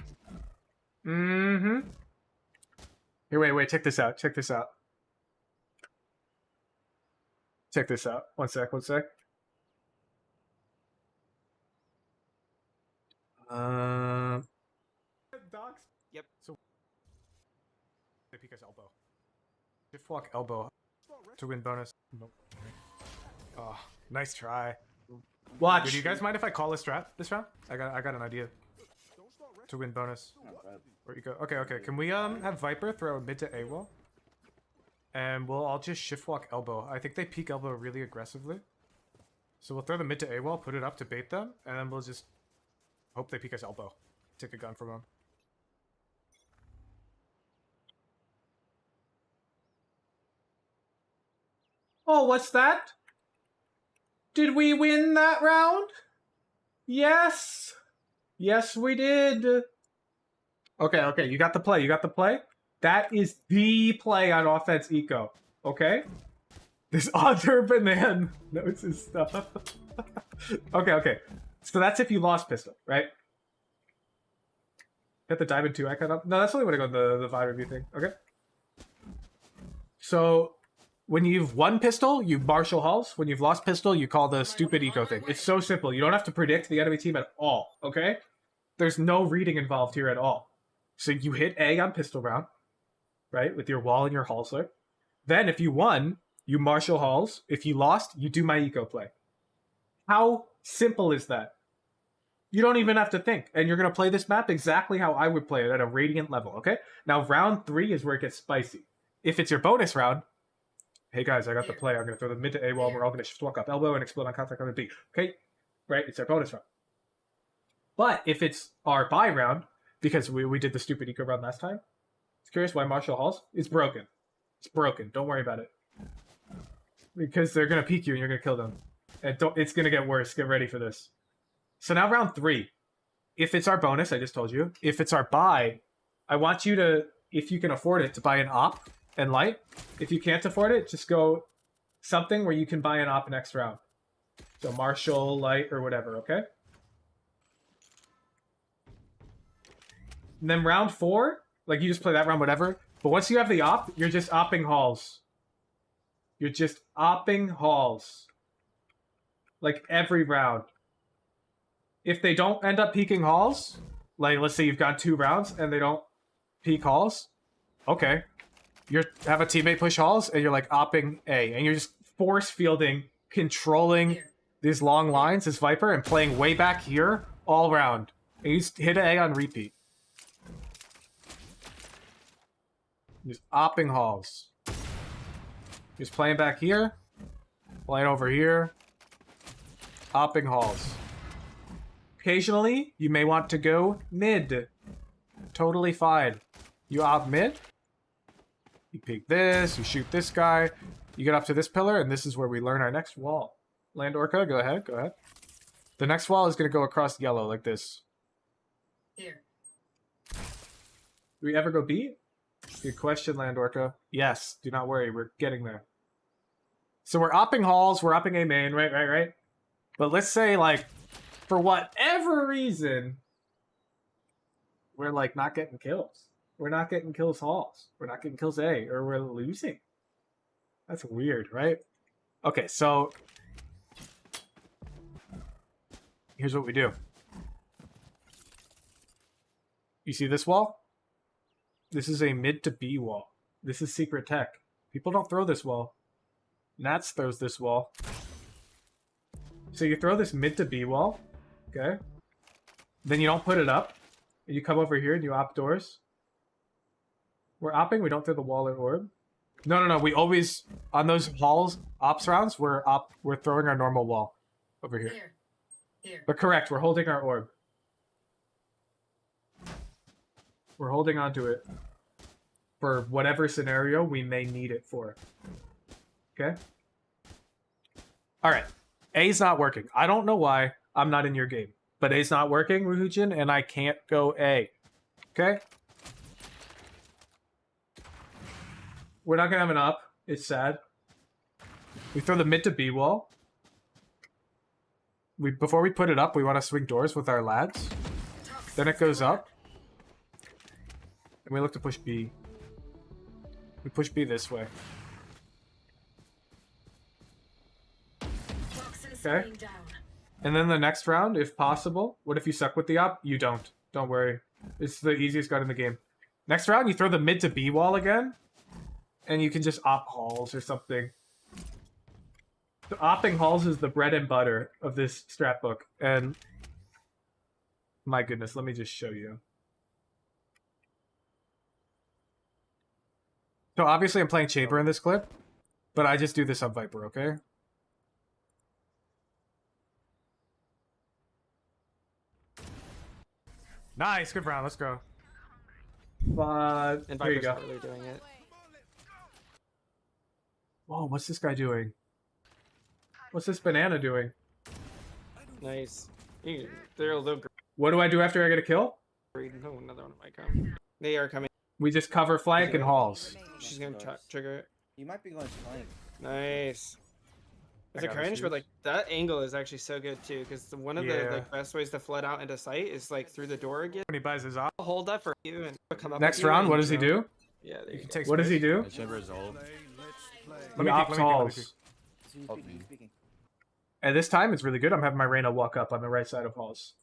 Here, wait, check this out. Check this out. Check this out. One sec. Dogs? Yep. So they peek us elbow. Shift walk elbow to win bonus. Nope. Oh, nice try. Watch. Do you guys mind if I call a strat this round? I got an idea. To win bonus. Where you go? Okay. Can we have Viper throw mid to A wall? And we'll all just shift walk elbow. I think they peek elbow really aggressively. So we'll throw the mid to A wall, put it up to bait them, and then we'll just hope they peek us elbow. Take a gun from them. Oh, what's that? Did we win that round? Yes. Yes, we did. Okay, you got the play. That is the play on offense eco. Okay? This other banana knows his stuff. Okay. So that's if you lost pistol, right? Get the diamond 2 icon up. No, that's only when I go the VOD review thing. Okay. So when you've won pistol, you marshal halls. When you've lost pistol, you call the stupid eco thing. It's so simple. You don't have to predict the enemy team at all. Okay? There's no reading involved here at all. So you hit A on pistol round, right? With your wall and your halls there. Then if you won, you marshal halls. If you lost, you do my eco play. How simple is that? You don't even have to think. And you're going to play this map exactly how I would play it at a radiant level, okay? Now, round 3 is where it gets spicy. If it's your bonus round, hey guys, I got the play. I'm going to throw the mid to A wall. We're all going to shift walk up elbow and explode on contact on the B. Okay? Right? It's our bonus round. But if it's our buy round, because we did the stupid eco round last time, it's curious why Marshall Halls? It's broken. It's broken. Don't worry about it. Because they're going to peek you and you're going to kill them. And it's going to get worse. Get ready for this. So now round 3. If it's our bonus, I just told you. If it's our buy, I want you to, if you can afford it, to buy an op and light. If you can't afford it, just go something where you can buy an op next round. So Marshall, light, or whatever, okay? And then round 4, like you just play that round, whatever. But once you have the op, you're just opping halls. You're just opping halls. Like every round. If they don't end up peeking halls, like let's say you've got 2 rounds and they don't peek halls, okay. You have a teammate push halls and you're like opping A. And you're just force fielding, controlling these long lines as Viper and playing way back here all round. And you just hit an A on repeat. Just opping halls. Just playing back here. Playing over here. Opping halls. Occasionally, you may want to go mid. Totally fine. You op mid. You peek this. You shoot this guy. You get up to this pillar, and this is where we learn our next wall. Land Orca, go ahead. The next wall is going to go across yellow like this. Here. Do we ever go B? Good question, Land Orca. Yes, do not worry, we're getting there. So we're opping halls, we're opping A main, right. But let's say, like, for whatever reason, we're, like, not getting kills. We're not getting kills halls. We're not getting kills A, or we're losing. That's weird, right? Okay, so here's what we do. You see this wall? This is a mid to B wall. This is secret tech. People don't throw this wall. Nats throws this wall. So you throw this mid to B wall, okay? Then you don't put it up. And you come over here and you op doors. We're opping, we don't throw the wall or orb. No. We always, on those halls, ops rounds, we're throwing our normal wall over here. Here. But correct, we're holding our orb. We're holding onto it for whatever scenario we may need it for. Okay? Alright. A's not working. I don't know why. I'm not in your game. But A's not working, Ruhujin, and I can't go A. Okay? We're not gonna have an up. It's sad. We throw the mid to B wall. Before we put it up, we want to swing doors with our lads. Then it goes up. And we look to push B. We push B this way. Okay. And then the next round, if possible, what if you suck with the op? You don't. Don't worry. It's the easiest gun in the game. Next round, you throw the mid to B wall again. And you can just op halls or something. The opping halls is the bread and butter of this strat book. And my goodness, let me just show you. So obviously I'm playing Chamber in this clip, but I just do this on Viper, okay? Nice, good round, let's go. And There you Viper's go. not really doing it. Whoa, what's this guy doing? What's this banana doing? Nice. They're a little What do I do after I get a kill? green. Oh, another one might come. They are coming. We just cover flank and halls. She's gonna trigger it. You might be going flank. Nice. It's I a got cringe, issues. but like that angle is actually so good too, because one of the like best ways to flood out into sight is like through the door again. When he buys his op. I'll hold that for you and come up. Next with you round, and, what does he do? Yeah, there you go. What does he do? Chamber is all. He ops halls. Speaking. And this time it's really good. I'm having my Reyna walk up on the right side of halls.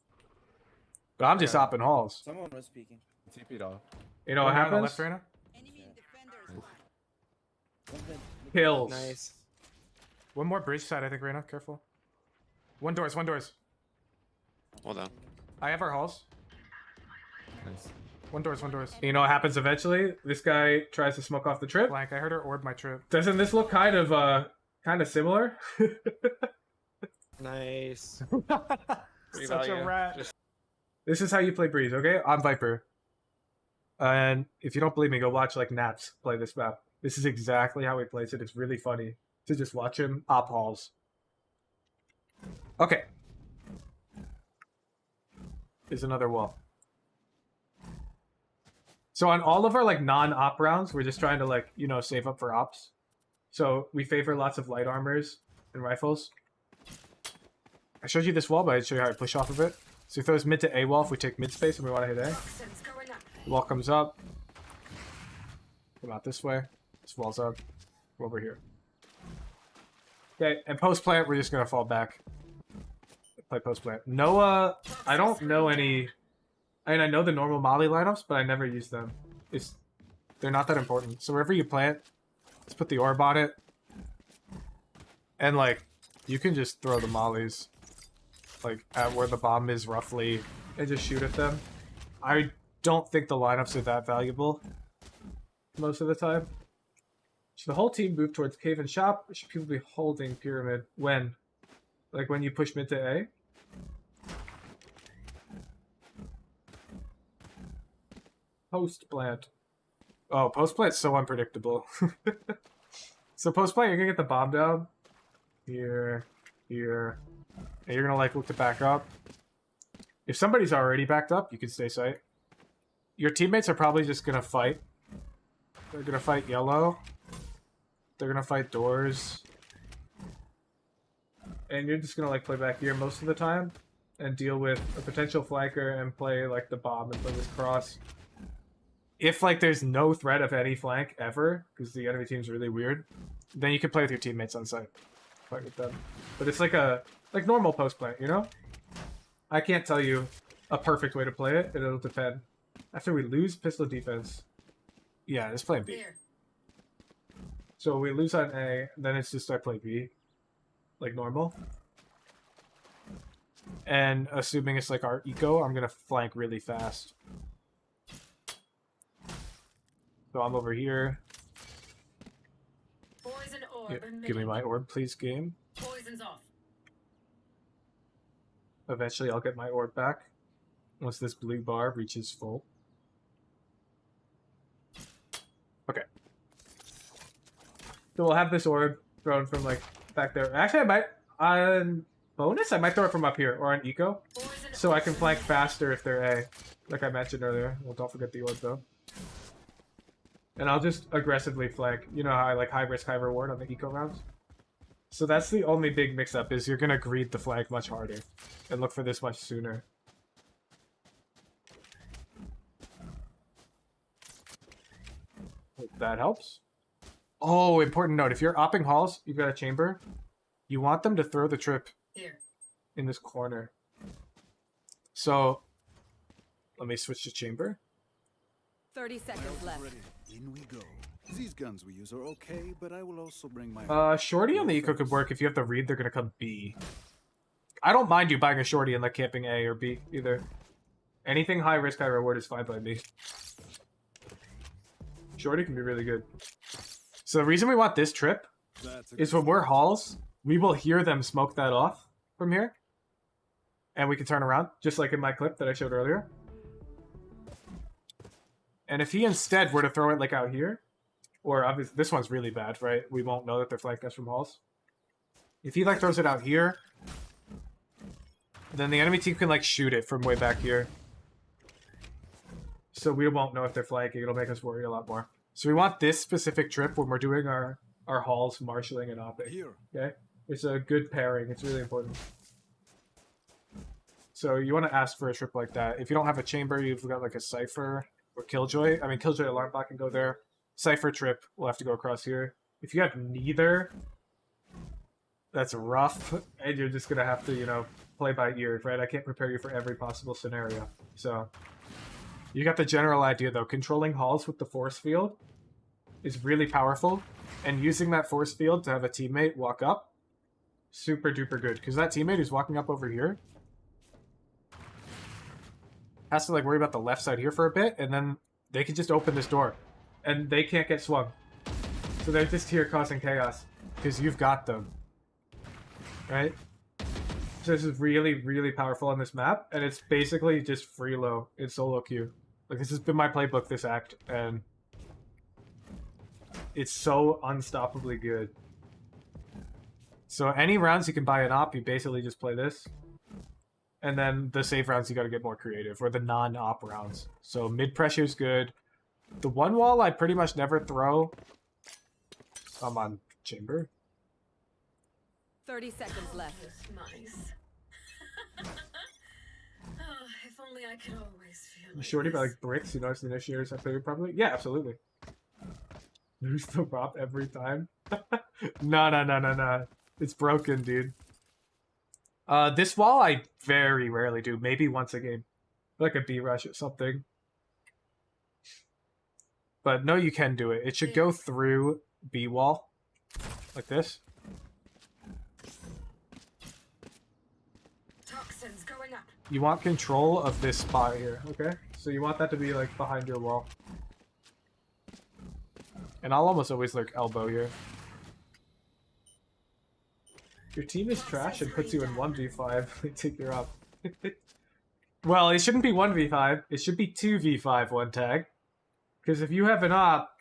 But I'm just opping halls. Someone was speaking. TP'd off. You know what happens? Left, Reyna? Kills. Nice. One more bridge side, I think, Reyna. Careful. One doors. Hold on. I have our halls. Nice. One doors. You know what happens eventually? This guy tries to smoke off the trip. Blank, I heard her orb my trip. Doesn't this look kind of similar? Nice. Such a Revalue. rat. Just- This is how you play Breeze, okay? I'm Viper. And if you don't believe me, go watch like Naps play this map. This is exactly how he plays it. It's really funny to just watch him op halls. Okay. Here's another wall. So on all of our like non-op rounds, we're just trying to like, you know, save up for ops. So we favor lots of light armors and rifles. I showed you this wall, but I'd show you how to push off of it. So he throws mid to A wall if we take mid space and we want to hit A. The wall comes up. Come out this way. This wall's up. We're over here. Okay, and post plant, we're just gonna fall back. Play post plant. Noah, I don't know any. I mean, I know the normal Molly lineups, but I never use them. They're not that important. So wherever you plant, just put the orb on it, and like, you can just throw the mollies, like at where the bomb is roughly, and just shoot at them. I don't think the lineups are that valuable most of the time. Should the whole team move towards cave and shop, or should people be holding pyramid? When? Like when you push mid to A? Post plant. Oh, post plant's so unpredictable. So post plant, you're gonna get the bomb down. Here. And you're gonna like look to back up. If somebody's already backed up, you can stay sight. Your teammates are probably just gonna fight. They're gonna fight yellow. They're gonna fight doors. and you're just gonna like play back here most of the time and deal with a potential flanker and play like the bomb and play this cross. If like there's no threat of any flank ever, because the enemy team's really weird, then you can play with your teammates on site. Fight with them. But it's like a normal post plant, you know? I can't tell you a perfect way to play it, it'll depend. After we lose pistol defense, yeah, just play B. Here. So we lose on A, then it's just start play B, like normal. And assuming it's like our eco, I'm gonna flank really fast. So I'm over here. Poison orb. Yeah, emitting. give me my orb, please, game. Poison's off. Eventually I'll get my orb back once this blue bar reaches full. Okay. So we'll have this orb thrown from like back there. Actually, I might, on bonus, I might throw it from up here or on eco. Poison So I orb can flank emitting. faster if they're A, like I mentioned earlier. Well, don't forget the orb though. And I'll just aggressively flank. You know how I like high risk, high reward on the eco rounds? So that's the only big mix up is you're gonna greed the flank much harder and look for this much sooner. Hope that helps. Oh, important note. If you're opping halls, you've got a chamber, you want them to throw the trip Here. in this corner. So let me switch to chamber. 30 seconds left. In we go. These guns we use are okay, but I will also bring my Shorty on the eco could work. If you have the read, they're gonna come B. I don't mind you buying a shorty and like camping A or B either. Anything high risk, high reward is fine by me. Shorty can be really good. So the reason we want this trip is when we're halls, we will hear them smoke that off from here. And we can turn around, just like in my clip that I showed earlier. And if he instead were to throw it like out here, or obviously this one's really bad, right? We won't know that they're flanking us from halls. If he like throws it out here, then the enemy team can like shoot it from way back here. So we won't know if they're flanking. It'll make us worry a lot more. So we want this specific trip when we're doing our halls, marshalling, and opping. Here. Okay? It's a good pairing. It's really important. So you want to ask for a trip like that. If you don't have a chamber, you've got like a Cypher or Killjoy. I mean, Killjoy Alarm Bot can go there. Cypher trip will have to go across here. If you have neither, that's rough. And you're just going to have to, you know, play by ear, right? I can't prepare you for every possible scenario. So you got the general idea, though. Controlling halls with the force field is really powerful. And using that force field to have a teammate walk up, super duper good. Because that teammate who's walking up over here has to like worry about the left side here for a bit, and then they can just open this door. And they can't get swung. So they're just here causing chaos. Because you've got them. Right? So this is really, really powerful on this map. And it's basically just free low in solo queue. Like, this has been my playbook, this act. And it's so unstoppably good. So any rounds you can buy an op, you basically just play this. And then the save rounds, you got to get more creative. Or the non-op rounds. So mid-pressure is good. The one wall I pretty much never throw. I'm on chamber. 30 seconds left. Nice. Oh, if only I could always feel like Shorty by this. like bricks, you notice the initiators have played probably? Yeah, absolutely. Lose the prop every time? No. It's broken, dude. This wall I very rarely do. Maybe once a game. Like a B rush or something. But no, you can do it. It should go through B wall. Like this. Toxins going up. You want control of this spot here, okay? So you want that to be like behind your wall. And I'll almost always like elbow here. Your team is trash and puts you in 1v5. They take your up. Well, it shouldn't be 1v5. It should be 2v5 one tag. Because if you have an op,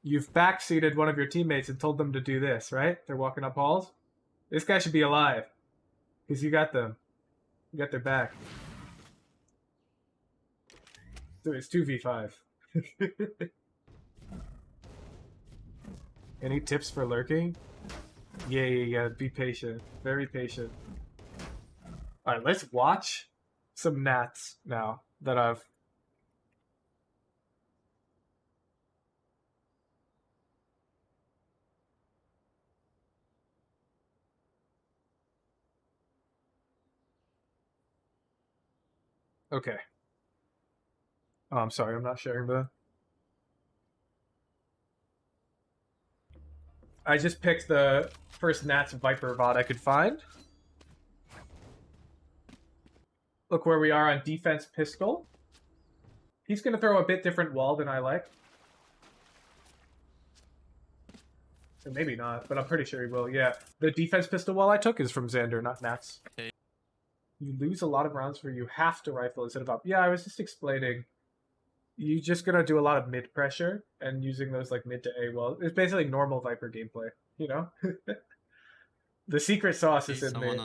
you've backseated one of your teammates and told them to do this, right? They're walking up halls. This guy should be alive. Because you got them. You got their back. So it's 2v5. Any tips for lurking? Yeah. Be patient. Very patient. Alright, let's watch some Nats now that I've... Okay. Oh, I'm sorry, I'm not sharing the... I just picked the first Nats Viper VOD I could find. Look where we are on defense pistol. He's going to throw a bit different wall than I like. Or maybe not, but I'm pretty sure he will. Yeah, the defense pistol wall I took is from Xander, not Nats. Okay. You lose a lot of rounds where you have to rifle instead of up. Yeah, I was just explaining. You're just going to do a lot of mid pressure and using those like mid to A wall. It's basically normal Viper gameplay, you know? The secret sauce is in there.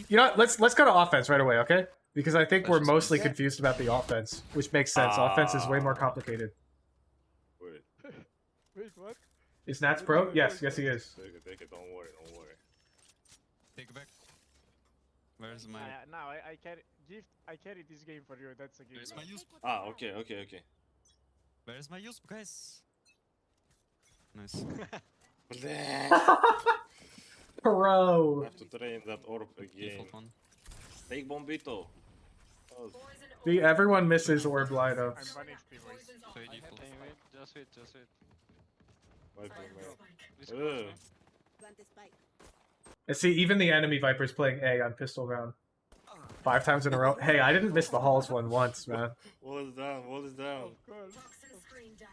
You know what? Let's go to offense right away, okay? Because I think we're mostly confused about the offense, which makes sense. Offense is way more complicated. Wait. Wait, what? Is Nats pro? Yes, he is. Take it. Don't worry. Take back. Where's my... No, I carry this game for you. That's a game. Where's my use? Okay. Where's my use, guys? Nice. Pro. I have to train that orb again. Default one. Take Bombito. Oh. See, everyone misses orb lineups. I'm 1 HP, boys. So you default. Just wait. Wait. Plant the spike. And see, even the enemy Viper's playing A on pistol round. 5 times in a row. Hey, I didn't miss the halls one once, man. Wall is down. Toxin screen down.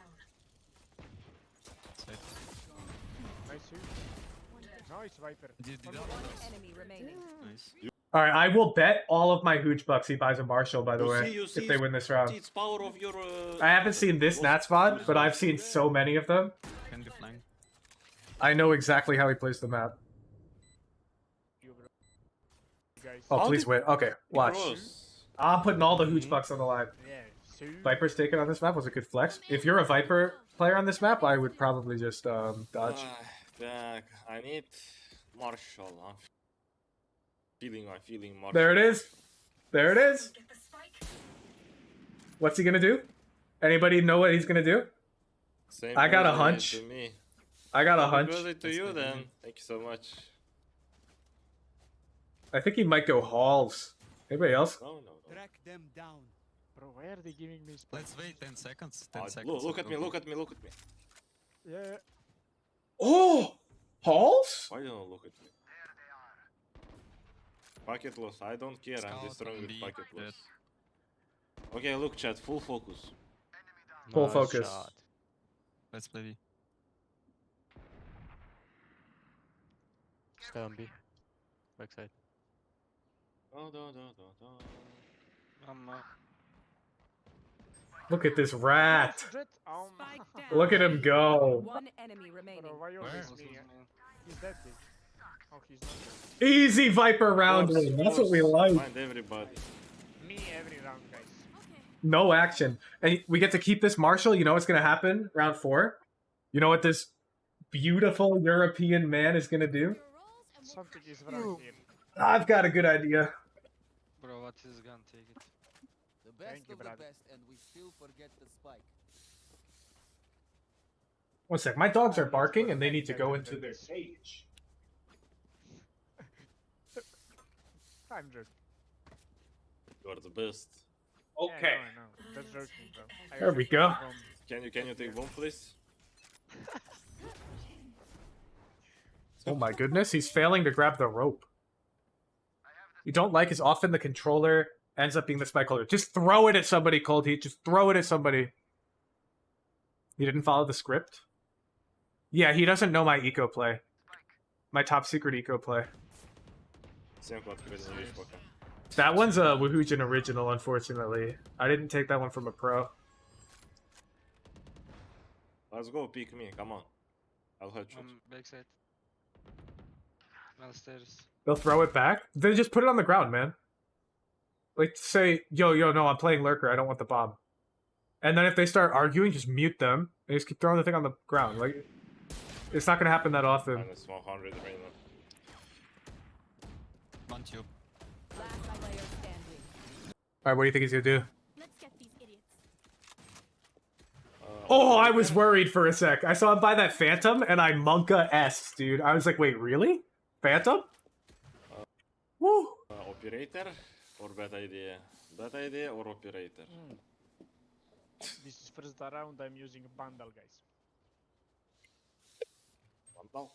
Nice shoot. Nice, Viper. One enemy remaining. Nice. Alright, I will bet all of my hooch bucks he buys a Marshall, by the way, You see, if they win this round. It's power of your. I haven't seen this Nats VOD, but I've seen so many of them. Can be flying. I know exactly how he plays the map. Guys. Oh, How please did- wait. Okay, watch. Cross. I'm putting all the hooch bucks on the line. Yeah, shoot. Viper's taken on this map was a good flex. If you're a Viper player on this map, I would probably just dodge. Back. I need Marshall. I'm feeling Marshall. There it is. There it is. Get the spike. What's he gonna do? Anybody know what he's gonna do? Same I got a birthday hunch. To me. I got a Happy hunch. birthday to you then. Thank you so much. I think he might go halls. Anybody else? No. Track them down. Bro, why are they giving me spike? Let's wait 10 seconds. 10 seconds. Look at me. Yeah. Oh, halls? Why you don't look at me? Packet loss. I don't care. I'm Scout destroying on with B, packet dead. loss. Okay, look, chat. Full focus. Full focus. Let's play B. Sky on B. Backside. Look at this rat. Jet. Spike down. Look at him go. One enemy remaining. Bro, why you Where? always me? He's dead, dude. Oh, he's not dead. Easy Viper rounding. That's what we like. Find everybody. Me every round, guys. No action. And we get to keep this Marshall. You know what's going to happen? Round 4. You know what this beautiful European man is going to do? Something is wrong here. I've got a good idea. Bro, what is gun? Take it. The best Thank you, of the brother. best, and we still forget the spike. One sec. My dogs are barking and they need to go into their cage. I'm joking. You're the best. Okay. Yeah, I know. That's joking, bro. I There we was go. from- Can you take bomb, please? Oh my goodness, he's failing to grab the rope. You don't like is often the controller ends up being the spike holder. Just throw it at somebody, Cold Heat. Just throw it at somebody. He didn't follow the script? Yeah, he doesn't know my eco play. My top secret eco play. That one's a Woohoojin original, unfortunately. I didn't take that one from a pro. Let's go, pick me, come on. I'll headshot. Backside. Downstairs. They'll throw it back? Then just put it on the ground, man. Like, say, yo, no, I'm playing Lurker, I don't want the bomb. And then if they start arguing, just mute them. And just keep throwing the thing on the ground. Like, it's not gonna happen that often. Minus 100 right now. tube. Last player standing. All right, what do you think he's gonna do? Let's get these idiots. Oh, I was worried for a sec. I saw him buy that Phantom, and I Monka S, dude. I was like, wait, really? Phantom? Woo! Operator or bad idea? Bad idea or operator? This is first round. I'm using a bundle, guys. Vandal?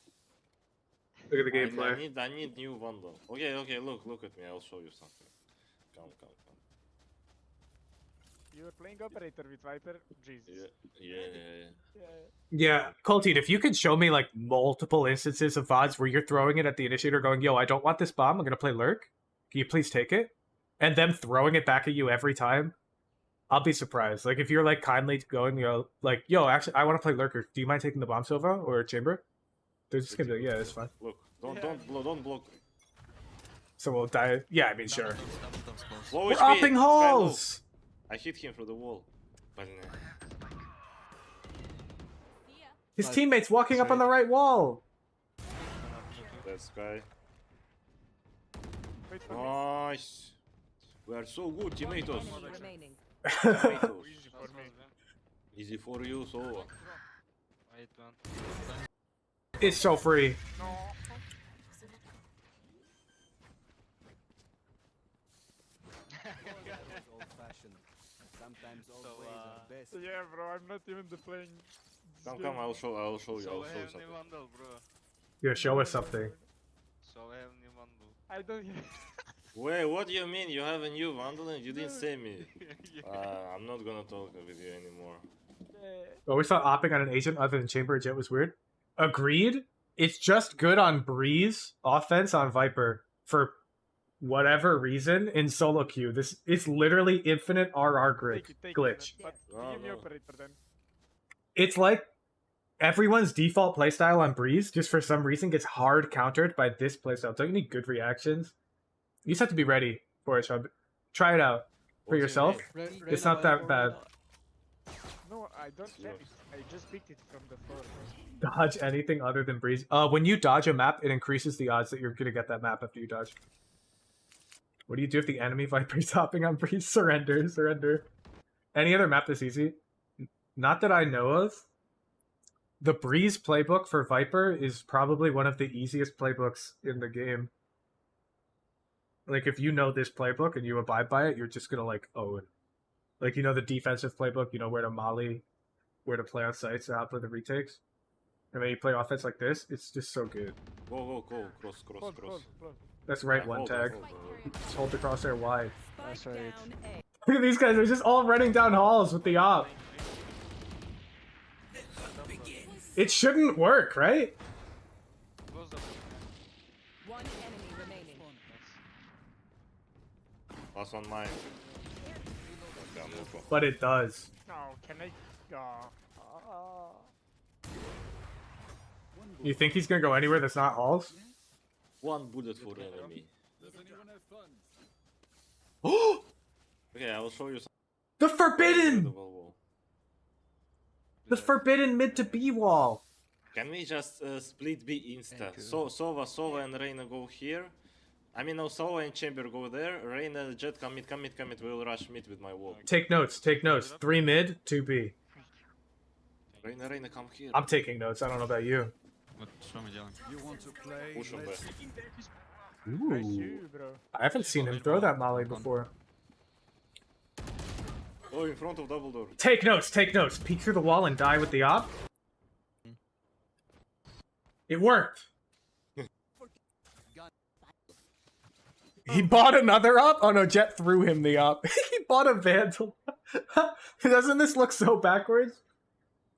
Look at the I gameplay. need new Vandal. Okay, look at me. I'll show you something. Come. You were playing operator with Viper. Jesus. Yeah. Yeah, Coltine, if you could show me like multiple instances of VODs where you're throwing it at the initiator going, yo, I don't want this bomb, I'm gonna play Lurk. Can you please take it? And them throwing it back at you every time, I'll be surprised. Like if you're like kindly going, you know, like, yo, actually I want to play Lurker. Do you mind taking the bomb Sova or chamber? They're just gonna be like, yeah, it's fine. Look, don't block. So we'll die. Yeah, I mean, sure. Low We're HP, upping Sky holes! low. I hit him through the wall. But See ya. His teammate's walking up on the right wall. that Sky. Wait for me. Nice. We are so good, teammates. Enemy remaining. Tomatoes. Easy for me. Easy for you, so. Wait, man. It's so free. No. Old-fashioned. Sometimes old ways are best. Yeah, bro. I'm not even playing. this Come, game. I'll show you something. Vandal, bro. Yeah, show us something. So I have new Vandal. I don't. Wait, what do you mean? You have a new Vandal and you didn't No. say me? Yeah. I'm not gonna talk with you anymore. But we thought opping on an agent other than Chamber or Jet was weird. Agreed. It's just good on Breeze offense on Viper for whatever reason in solo queue. This it's literally infinite RR glitch. But No, give me no. operator then. It's like everyone's default playstyle on Breeze just for some reason gets hard countered by this playstyle. Don't you need good reactions? You just have to be ready for it, Sean. Try it out for What's your yourself. name? It's not that bad. No, I don't have it. I just picked it from the floor. Dodge anything other than Breeze. When you dodge a map, it increases the odds that you're gonna get that map after you dodge. What do you do if the enemy Viper's hopping on Breeze? Surrender. Any other map this easy? Not that I know of. The Breeze playbook for Viper is probably one of the easiest playbooks in the game. Like, if you know this playbook and you abide by it, you're just gonna, like, own. Like, you know the defensive playbook, you know where to molly, where to play on sites, and how to play the retakes. And then you play offense like this, it's just so good. Go, cross. Close. That's right, I one hold, tag. I hold. Just hold the crosshair wide. That's right. Down A. Look at these guys, they're just all running down halls with the op. It shouldn't work, right? Close up. One enemy remaining. Pass on mine. Okay, I'm local. But it does. No, can I go? You think he's gonna go anywhere that's not halls? One bullet for enemy. Does anyone have funds? Oh! Okay, I will show you The something. forbidden! The forbidden mid to B wall! Can we just split B insta? So Sova and Reina go here. I mean, no, Sova and Chamber go there. Reina, Jet, come mid. We'll rush mid with my wall. Take notes. 3 mid, 2 B. Reina, come here. I'm taking notes, I don't know about you. You want to play? Push on Let's back. Nice Ooh. you, bro. I haven't seen him throw that molly before. Oh, in front of double door. Take notes. Peek through the wall and die with the op. It worked. He bought another op? Oh no, Jet threw him the op. He bought a Vandal. Doesn't this look so backwards?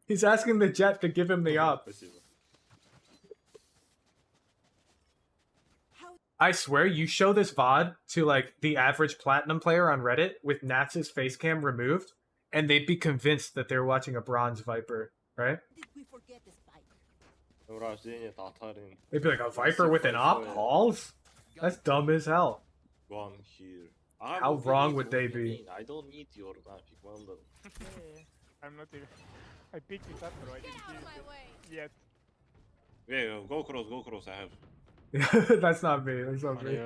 He's asking the Jet to give him the op. I swear, you show this VOD to like the average platinum player on Reddit with Nats's face cam removed, and they'd be convinced that they're watching a bronze Viper, right? Did we forget the spike? They'd be like, a Viper with an op? Halls? That's dumb as hell. One here. How wrong would they be? I don't need your Nafik Vandal. I'm not even. I picked it up, bro. I Get didn't out of use my it way. yet. Yeah, go cross, I have. That's not me. That's not me.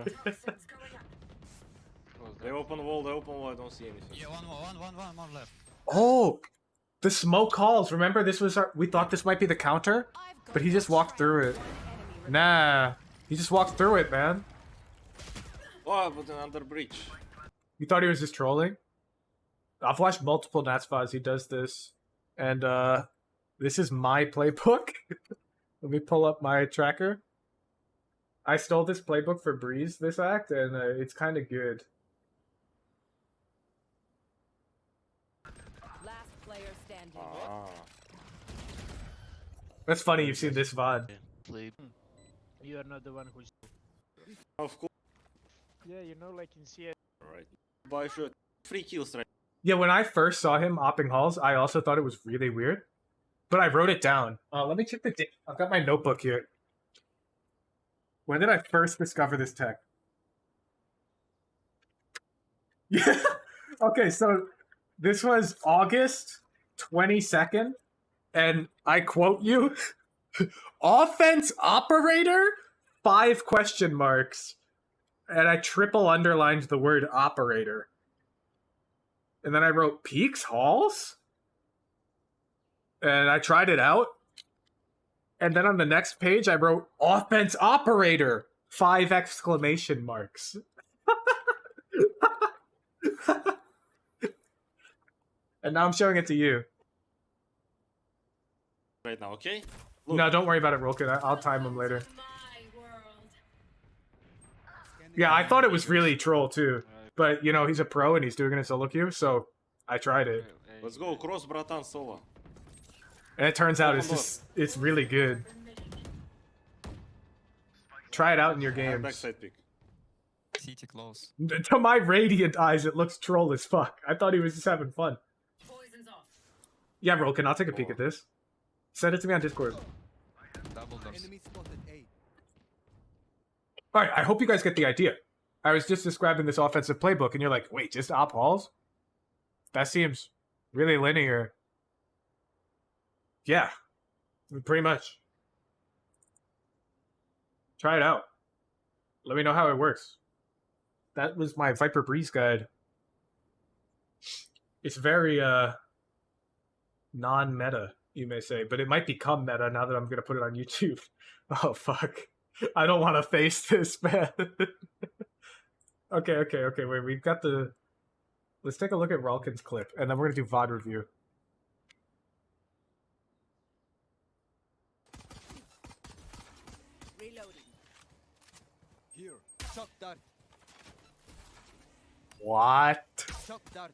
They open wall, I don't see anything. Yeah, one left. Oh, the smoke calls. Remember, this was our. We thought this might be the counter, but he just walked through it. Nah, he just walked through it, man. Oh, but an under breach. You thought he was just trolling? I've watched multiple Natspas. He does this, and this is my playbook. Let me pull up my tracker. I stole this playbook for Breeze this act, and it's kind of good. Last player standing. That's funny. You've seen this VOD. You are not the one who's. Of course. Yeah, you know, like in CS. Alright. Buy shot. 3 kills right. Yeah, when I first saw him opping halls, I also thought it was really weird. But I wrote it down. Let me check the date. I've got my notebook here. When did I first discover this tech? Yeah. Okay, so this was August 22nd, and I quote you, offense operator, 5 question marks. And I triple underlined the word operator. And then I wrote Peaks Halls? And I tried it out. And then on the next page, I wrote offense operator, 5 exclamation marks. And now I'm showing it to you. Right now, okay? Look. No, don't worry about it, Rolkin. I'll time him later. Yeah, I thought it was really troll too. But, you know, he's a pro and he's doing it in solo queue, so I tried it. Let's go, cross bratan solo. And it turns out it's really good. Try it out in your games. Backside pick. CT close. To my radiant eyes, it looks troll as fuck. I thought he was just having fun. Yeah, Rolkin, I'll take a peek at this. Send it to me on Discord. Double doors. Enemy spotted A. Alright, I hope you guys get the idea. I was just describing this offensive playbook, and you're like, wait, just op halls? That seems really linear. Yeah, pretty much. Try it out. Let me know how it works. That was my Viper Breeze guide. It's very, non-meta, you may say, but it might become meta now that I'm going to put it on YouTube. Oh, fuck. I don't want to face this, man. Okay, wait, we've got the... Let's take a look at Ralkin's clip, and then we're going to do VOD review. Reloading. Here. Shock dart. What? Shock dart.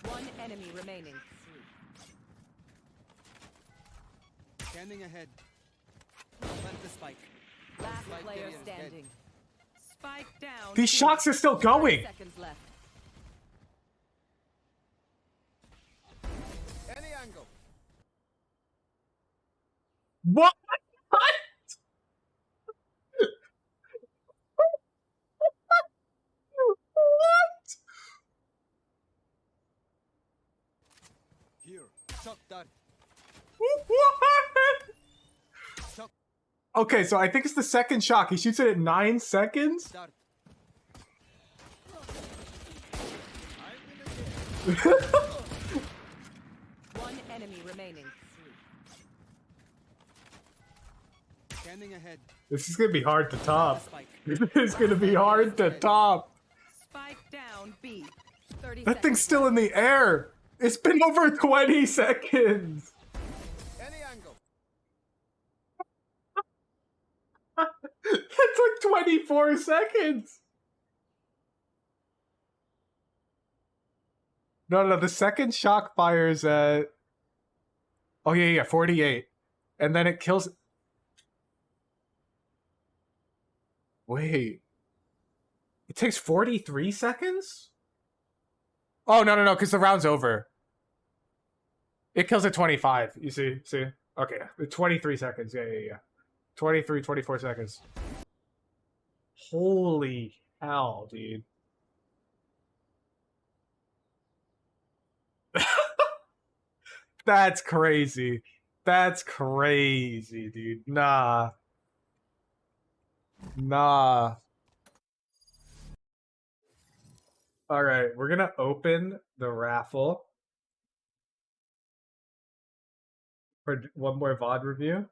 One enemy remaining. Scanning ahead. Plant the spike. Last Spike player carrier is dead. standing. Spike down. These shots are still going! 30 seconds left. Any angle. What? What? Here. Shock dart. Shock Okay, so I think it's the second shock. He shoots it at 9 seconds? dart. One enemy remaining. Scanning ahead. This is gonna be hard to top. Spike. This is gonna be hard to top. Spike down B. 30 That thing's still in the air. It's been over 20 seconds. Any angle. It's like 24 seconds. No, the second shock fires at... Oh, yeah, 48. And then it kills... Wait. It takes 43 seconds? Oh, no, because the round's over. It kills at 25, you see? See? Okay, 23 seconds. Yeah. 23, 24 seconds. Holy hell, dude. That's crazy. That's crazy, dude. Nah. Nah. All right, we're gonna open the raffle for one more VOD review.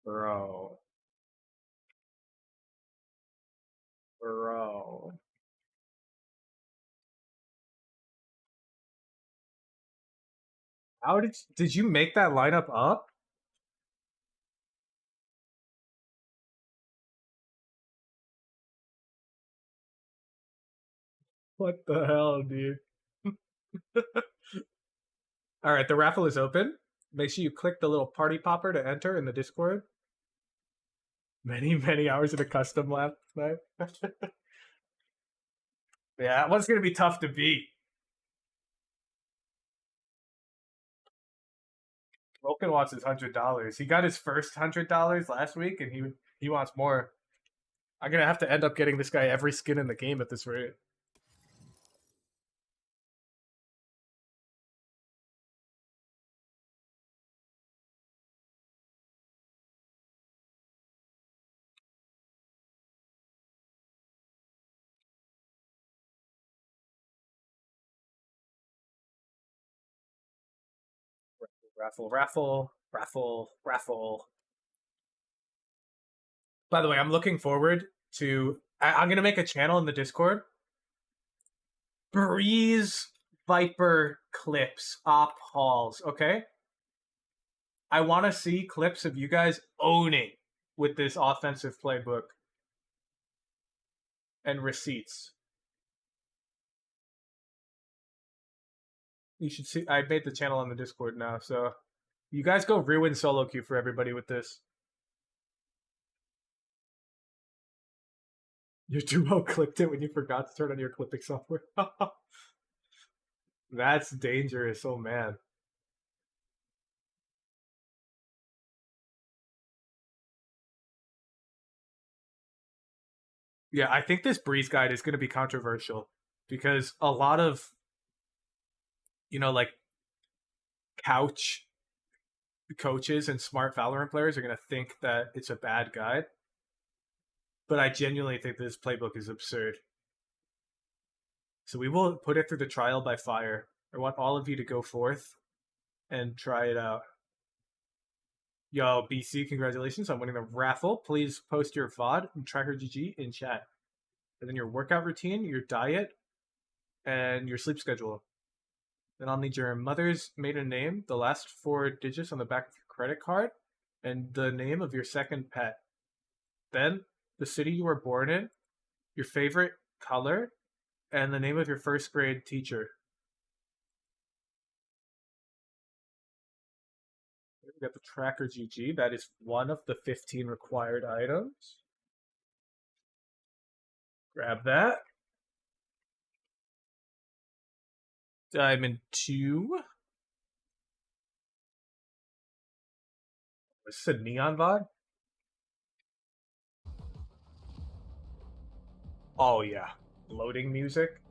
Bro. Bro. How did you make that lineup up? What the hell, dude? All right, the raffle is open. Make sure you click the little party popper to enter in the Discord. Many hours in a custom last night. Yeah, that one's gonna be tough to beat. Broken wants his $100. He got his first $100 last week, and he wants more. I'm gonna have to end up getting this guy every skin in the game at this rate. Raffle. By the way, I'm looking forward to. I'm gonna make a channel in the Discord. Breeze Viper clips, op hauls. Okay, I want to see clips of you guys owning with this offensive playbook and receipts. You should see. I made the channel on the Discord now, so you guys go ruin solo queue for everybody with this. Your duo clipped it when you forgot to turn on your clipping software. That's dangerous. Oh man. Yeah, I think this Breeze guide is going to be controversial because a lot of, like couch coaches and smart Valorant players are going to think that it's a bad guide. But I genuinely think this playbook is absurd. So we will put it through the trial by fire. I want all of you to go forth and try it out. Yo, BC, congratulations on winning the raffle. Please post your VOD and Tracker GG in chat. And then your workout routine, your diet, and your sleep schedule. Then I'll need your mother's maiden name, the last 4 digits on the back of your credit card, and the name of your second pet. Then the city you were born in, your favorite color, and the name of your first grade teacher. We got the Tracker GG. That is one of the 15 required items. Grab that. Diamond 2. This is a neon VOD? Oh yeah. Loading music.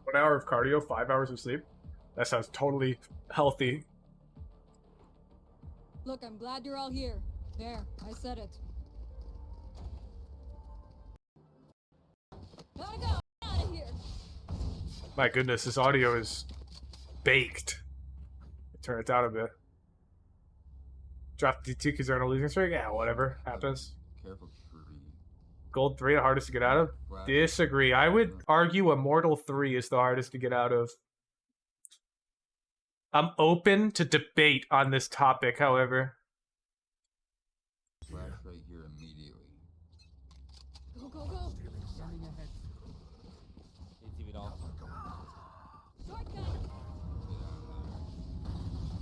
One hour of cardio, 5 hours of sleep. That sounds totally healthy. Look, I'm glad you're all here. There, I said it. Gotta go! Out of here! My goodness, this audio is baked. Turn it down a bit. Drop D2 because they're on a losing streak? Yeah, whatever. Happens. Careful. Gold 3, the hardest to get out of? Disagree. I would argue Immortal 3 is the hardest to get out of. I'm open to debate on this topic, however. Flash right here immediately. Go, go, go!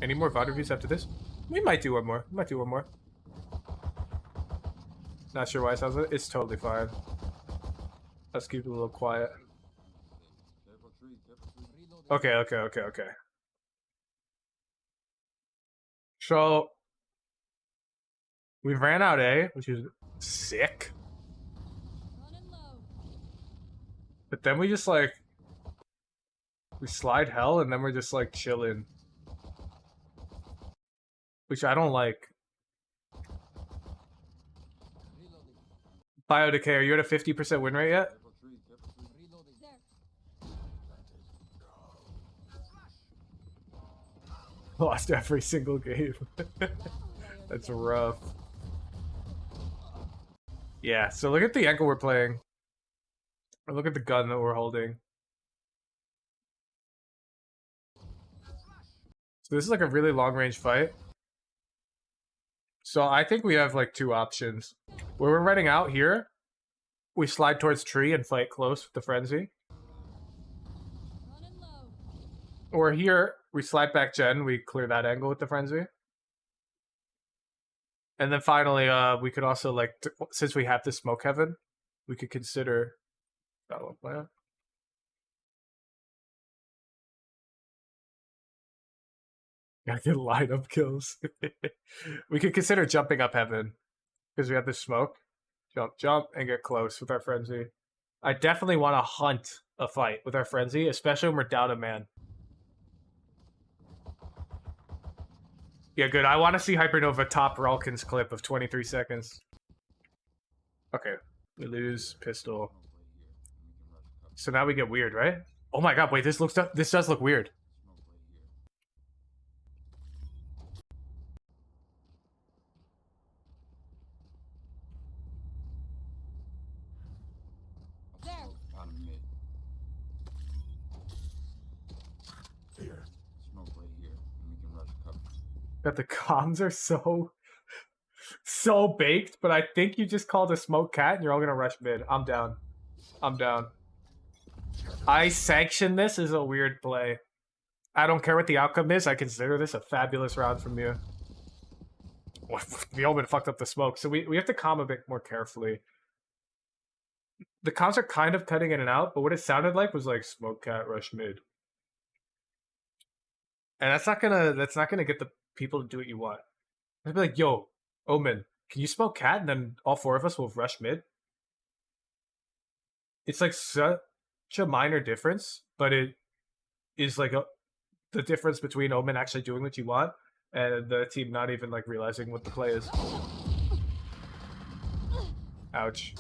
Any more VOD reviews after this? We might do one more. Not sure why it sounds like it. It's totally fine. Let's keep it a little quiet. Okay. So we ran out A, which is sick. Running low. But then we just like we slide hell and then we're just like chilling. Which I don't like. Biodecay, are you at a 50% win rate yet? Lost every single game. That's rough. Yeah, so look at the angle we're playing. Or look at the gun that we're holding. So this is like a really long range fight. So I think we have like two options. Where we're running out here, we slide towards tree and fight close with the frenzy. Or here, we slide back gen, we clear that angle with the frenzy. And then finally, we could also like, since we have the smoke heaven, we could consider battle plan. Gotta get lineup kills. We could consider jumping up heaven because we have the smoke. Jump, and get close with our frenzy. I definitely want to hunt a fight with our frenzy, especially when we're down a man. Yeah, good. I want to see Hypernova top Ralkin's clip of 23 seconds. Okay, we lose pistol. So now we get weird, right? Oh my god, wait, this does look weird. That the comms are so baked, but I think you just called a smoke cat and you're all gonna rush mid. I'm down. I'm down. I sanction this as a weird play. I don't care what the outcome is. I consider this a fabulous round from you. The Omen fucked up the smoke, so we have to calm a bit more carefully. The comms are kind of cutting in and out, but what it sounded like was like smoke cat rush mid. And that's not gonna get the people to do what you want. I'd be like, yo, Omen, can you smoke cat? And then all four of us will rush mid. It's like such a minor difference, but it is like the difference between Omen actually doing what you want and the team not even like realizing what the play is. Ouch.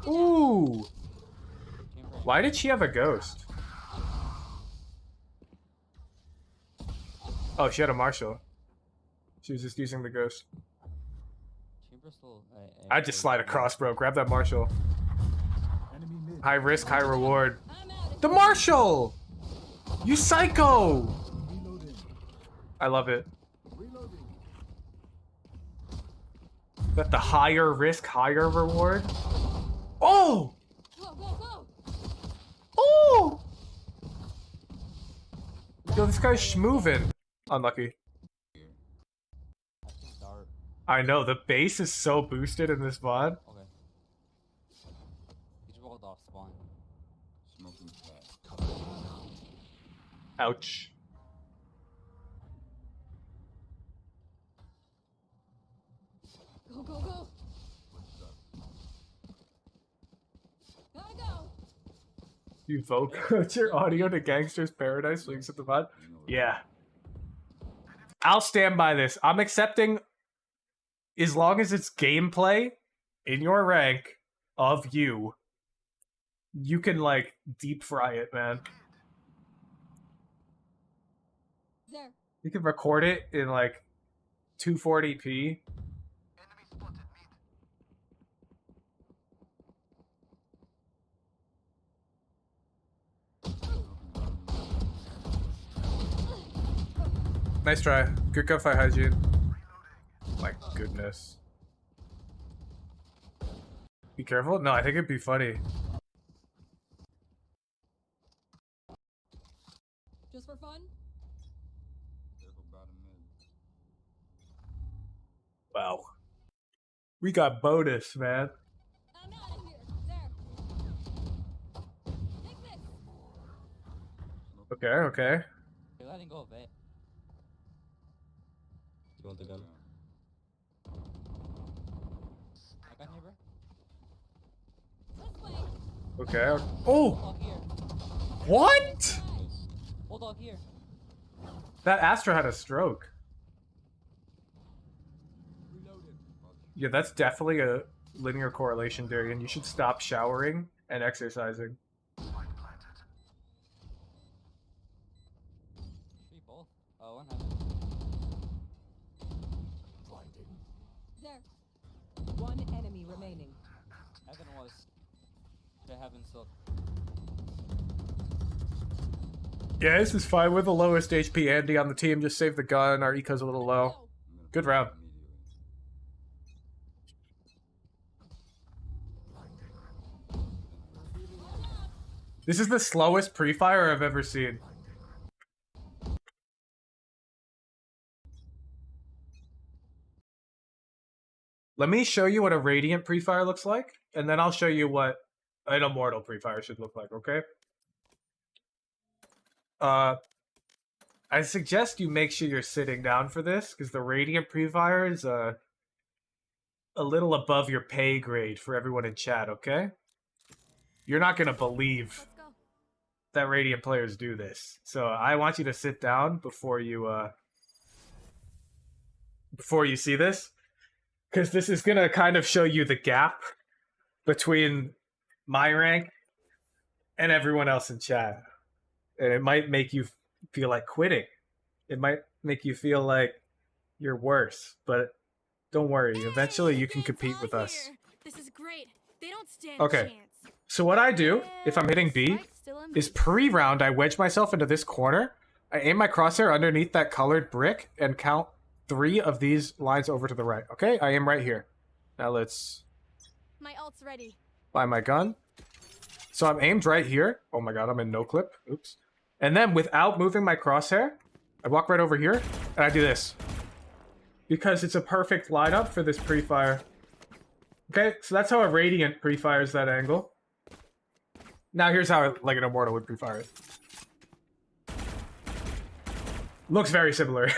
Ooh! Why did she have a ghost? Oh, she had a Marshall. She was just using the ghost. I'd just slide across, bro. Grab that Marshall. High risk, high reward. The Marshall! You psycho! I love it. Got the higher risk, higher reward. Oh! Oh! Yo, this guy's schmoovin'. Unlucky. I know, the base is so boosted in this VOD. Okay. He just rolled off spawn. Smoking cat. Ouch. Go, go, go! Gotta go! You vote coach your audio to Gangster's Paradise links at the VOD? Yeah. I'll stand by this. I'm accepting, as long as it's gameplay in your rank of you can like deep fry it, man. There. You can record it in like 240p. Nice try. Good gunfight hygiene. My goodness. Be careful? No, I think it'd be funny. Just for fun? Wow. We got bonus, man. I'm out of here. There. Take this. Okay, okay. You're letting go of it. You want the gun? Okay. Oh! What? Bulldog here. That Astra had a stroke. Yeah, that's definitely a linear correlation, Darian. You should stop showering and exercising. People. Oh, one heaven. There. One enemy remaining. Heaven was. The heaven still. Yeah, this is fine. We're the lowest HP Andy on the team. Just save the gun. Our eco's a little low. Good round. This is the slowest pre-fire I've ever seen. Let me show you what a Radiant pre-fire looks like, and then I'll show you what an Immortal pre-fire should look like, okay? I suggest you make sure you're sitting down for this, because the Radiant pre-fire is a little above your pay grade for everyone in chat, okay? You're not gonna believe that Radiant players do this. So I want you to sit down before you see this, because this is gonna kind of show you the gap between my rank and everyone else in chat. And it might make you feel like quitting. It might make you feel like you're worse, but don't worry. Eventually you can compete with us. This is great. They don't stand Okay. a chance. So what I do, if I'm hitting B, is pre-round I wedge myself into this corner. I aim my crosshair underneath that colored brick and count 3 of these lines over to the right. Okay, I aim right here. Now let's My ult's ready. find my gun. So I'm aimed right here. Oh my god, I'm in no clip. Oops. And then without moving my crosshair, I walk right over here and I do this. Because it's a perfect lineup for this pre-fire. Okay, so that's how a Radiant pre-fires that angle. Now here's how like an Immortal would pre-fire it. Looks very similar.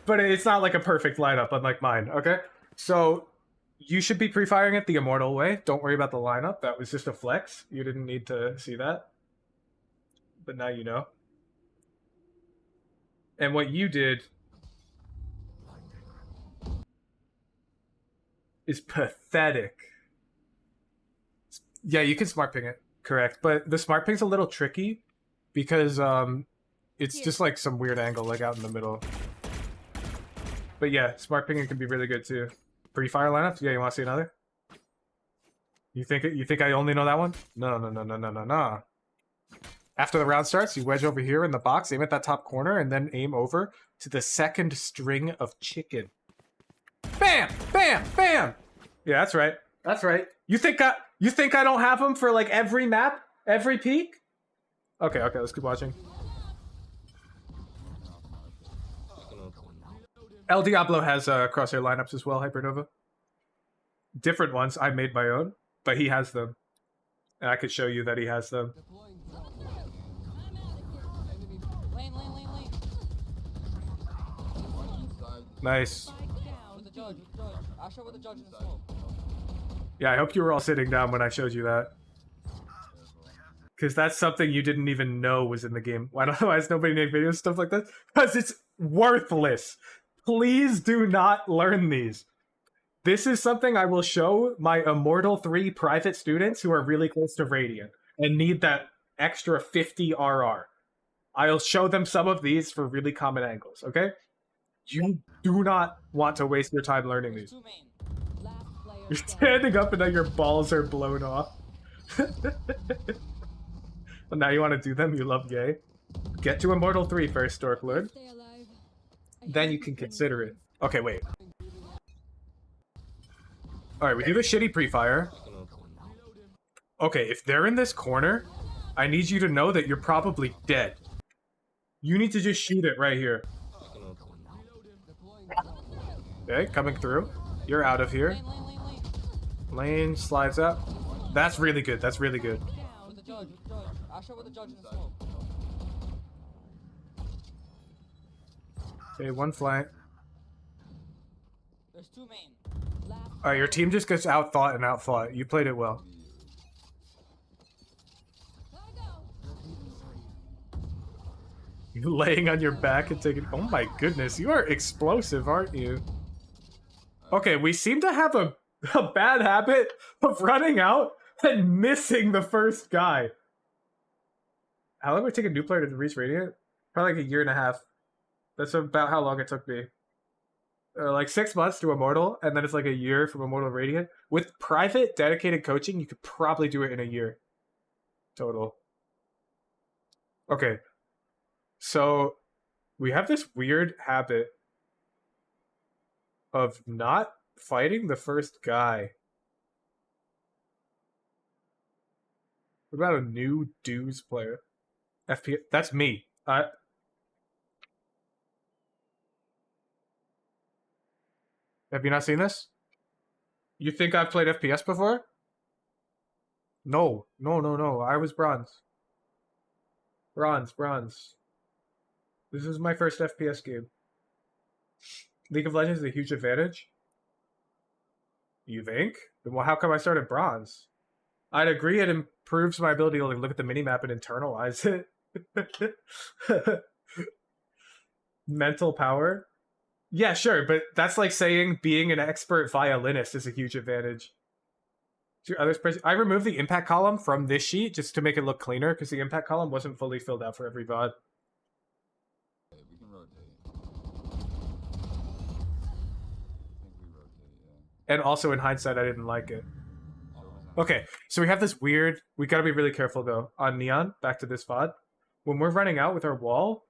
But it's not like a perfect lineup, unlike mine, okay? So you should be pre-firing it the Immortal way. Don't worry about the lineup. That was just a flex. You didn't need to see that. But now you know. And what you did is pathetic. Yeah, you can smart ping it. Correct. But the smart ping's a little tricky because it's just like some weird angle like out in the middle. But yeah, smart pinging can be really good too. Pre-fire lineups? Yeah, you want to see another? You think I only know that one? No. After the round starts, you wedge over here in the box, aim at that top corner, and then aim over to the second string of chicken. Bam! Bam! Bam! Yeah, that's right. That's right. You think I don't have them for like every map? Every peak? Okay, let's keep watching. El Diablo has crosshair lineups as well, Hypernova. Different ones. I made my own, but he has them. And I could show you that he has them. Nice. Yeah, I hope you were all sitting down when I showed you that. Because that's something you didn't even know was in the game. Why is nobody making videos stuff like that? Because it's worthless. Please do not learn these. This is something I will show my Immortal 3 private students who are really close to Radiant and need that extra 50 RR. I'll show them some of these for really common angles, okay? You do not want to waste your time learning these. You're standing up and now your balls are blown off. Well, now you want to do them? You love gay? Get to Immortal 3 first, Storklord. Then you can consider it. Okay, wait. Alright, we do the shitty pre-fire. Okay, if they're in this corner, I need you to know that you're probably dead. You need to just shoot it right here. Okay, coming through. You're out of here. Lane slides up. That's really good. That's really good. Okay, one flank. There's 2 main. Alright, your team just gets outthought and outfought. You played it well. Laying on your back and taking... Oh my goodness, you are explosive, aren't you? Okay, we seem to have a bad habit of running out and missing the first guy. How long would it take a new player to reach Radiant? Probably like a year and a half. That's about how long it took me. Like 6 months to Immortal, and then it's like a year from Immortal to Radiant. With private, dedicated coaching, you could probably do it in a year. Total. Okay. So, we have this weird habit of not fighting the first guy. What about a new dues player? FPS. That's me. Have you not seen this? You think I've played FPS before? No. I was bronze. Bronze. This is my first FPS game. League of Legends is a huge advantage. You think? Well, how come I started bronze? I'd agree it improves my ability to like, look at the minimap and internalize it. Mental power? Yeah, sure, but that's like saying being an expert violinist is a huge advantage. I removed the impact column from this sheet just to make it look cleaner because the impact column wasn't fully filled out for every VOD. We can rotate. And also in hindsight, I didn't like it. Okay, so we have this weird... We gotta be really careful though. On Neon, back to this VOD. When we're running out with our wall,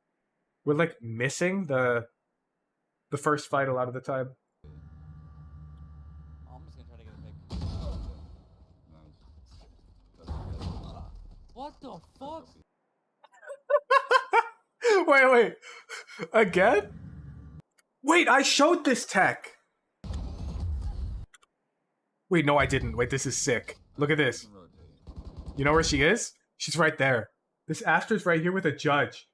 we're like missing the first fight a lot of the time. I'm just gonna try to get a pick. What the fuck? Wait. Again? Wait, I showed this tech! Wait, no I didn't. Wait, this is sick. Look at this. You know where she is? She's right there. This Astra's right here with a judge.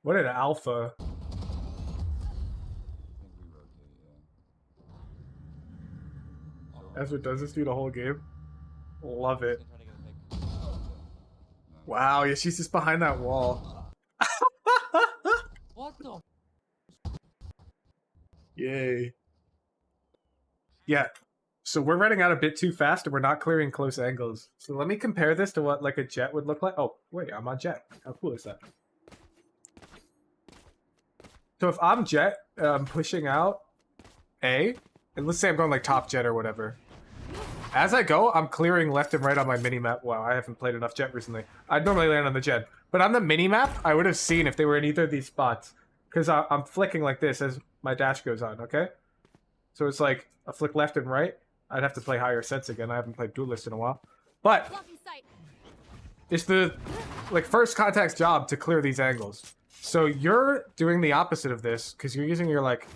What an alpha. Ezra does this through the whole game. Love it. Wow, yeah, she's just behind that wall. What the? Yay. Yeah, so we're running out a bit too fast and we're not clearing close angles. So let me compare this to what like a jet would look like. Oh, wait, I'm on jet. How cool is that? So if I'm jet, I'm pushing out A, and let's say I'm going like top jet or whatever. As I go, I'm clearing left and right on my mini-map. Wow, I haven't played enough jet recently. I'd normally land on the jet. But on the mini-map, I would have seen if they were in either of these spots. Because I'm flicking like this as my dash goes on, okay? So it's like a flick left and right. I'd have to play higher sets again. I haven't played Duelist in a while. But it's the like first contact's job to clear these angles. So you're doing the opposite of this because you're using your like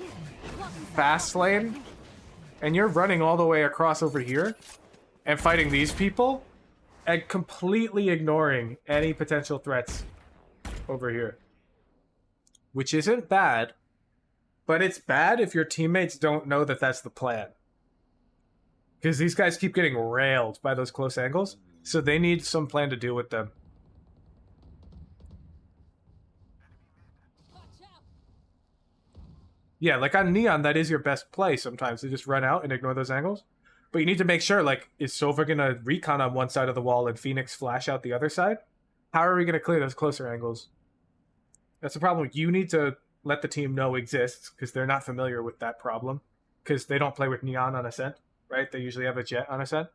fast lane and you're running all the way across over here and fighting these people and completely ignoring any potential threats over here. Which isn't bad, but it's bad if your teammates don't know that that's the plan. Because these guys keep getting railed by those close angles, so they need some plan to deal with them. Yeah, like on Neon, that is your best play sometimes, to just run out and ignore those angles. But you need to make sure, like, is Sova gonna recon on one side of the wall and Phoenix flash out the other side? How are we gonna clear those closer angles? That's a problem you need to let the team know exists, because they're not familiar with that problem. Because they don't play with Neon on Ascent, right? They usually have a Jet on Ascent.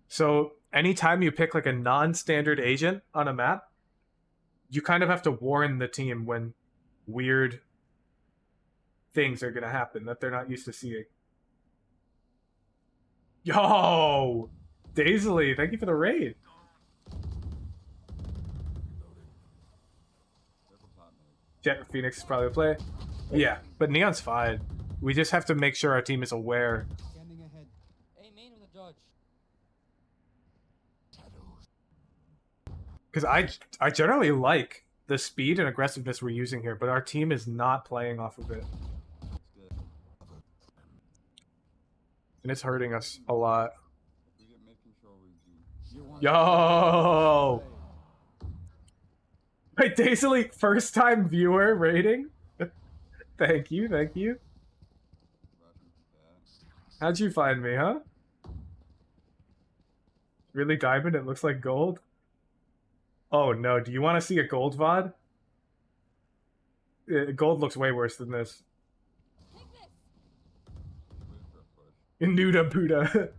So anytime you pick like a non-standard agent on a map, you kind of have to warn the team when weird things are going to happen that they're not used to seeing. Yo! Dazily, thank you for the raid. Jet Phoenix is probably a play. Yeah, but Neon's fine. We just have to make sure our team is aware. Standing ahead. Hey, main with the judge. Because I generally like the speed and aggressiveness we're using here, but our team is not playing off of it. And it's hurting us a lot. Yo! Wait, Daisy, first time viewer rating? Thank you, thank you. How'd you find me, huh? Really diamond? It looks like gold? Oh no, do you want to see a gold VOD? Gold looks way worse than this. Nuda Buddha.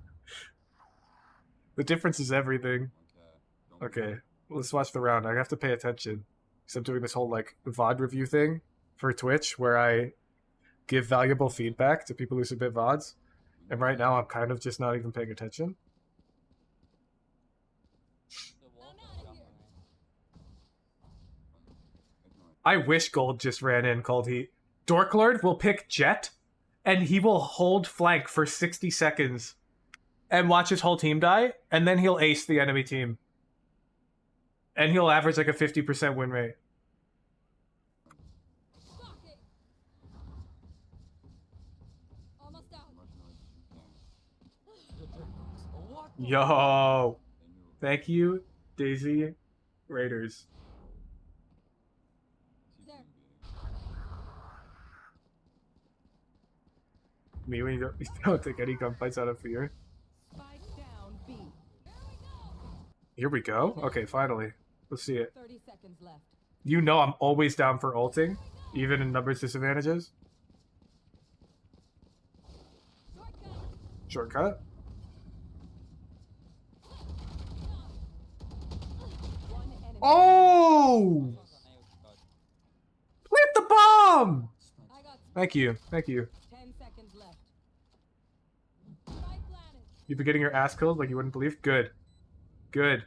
The difference is everything. Okay, let's watch the round. I have to pay attention. Because I'm doing this whole, like, VOD review thing for Twitch where I give valuable feedback to people who submit VODs. And right now I'm kind of just not even paying attention. I wish Gold just ran in Cold Heat. Dorklord will pick Jet, and he will hold flank for 60 seconds and watch his whole team die, and then he'll ace the enemy team. And he'll average like a 50% win rate. Yo! Thank you, Daisy Raiders. Me when you don't take any gunfights out of fear. Here we go. Okay, finally. Let's see it. 30 seconds left. You know I'm always down for ulting, even in numbers disadvantages. Shortcut. Oh! Plant the bomb! Thank you. Thank you. 10 seconds left. You've been getting your ass killed like you wouldn't believe? Good. Good.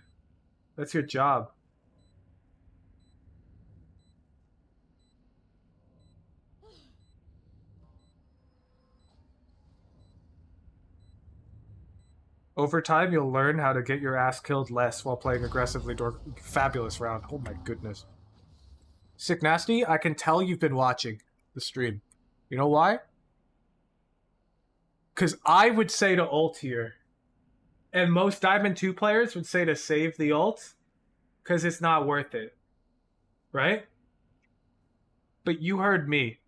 That's your job. Over time, you'll learn how to get your ass killed less while playing aggressively. Fabulous round. Oh my goodness. Sick Nasty, I can tell you've been watching the stream. You know why? Because I would say to ult here. And most Diamond 2 players would say to save the ult. Because it's not worth it. Right? But you heard me.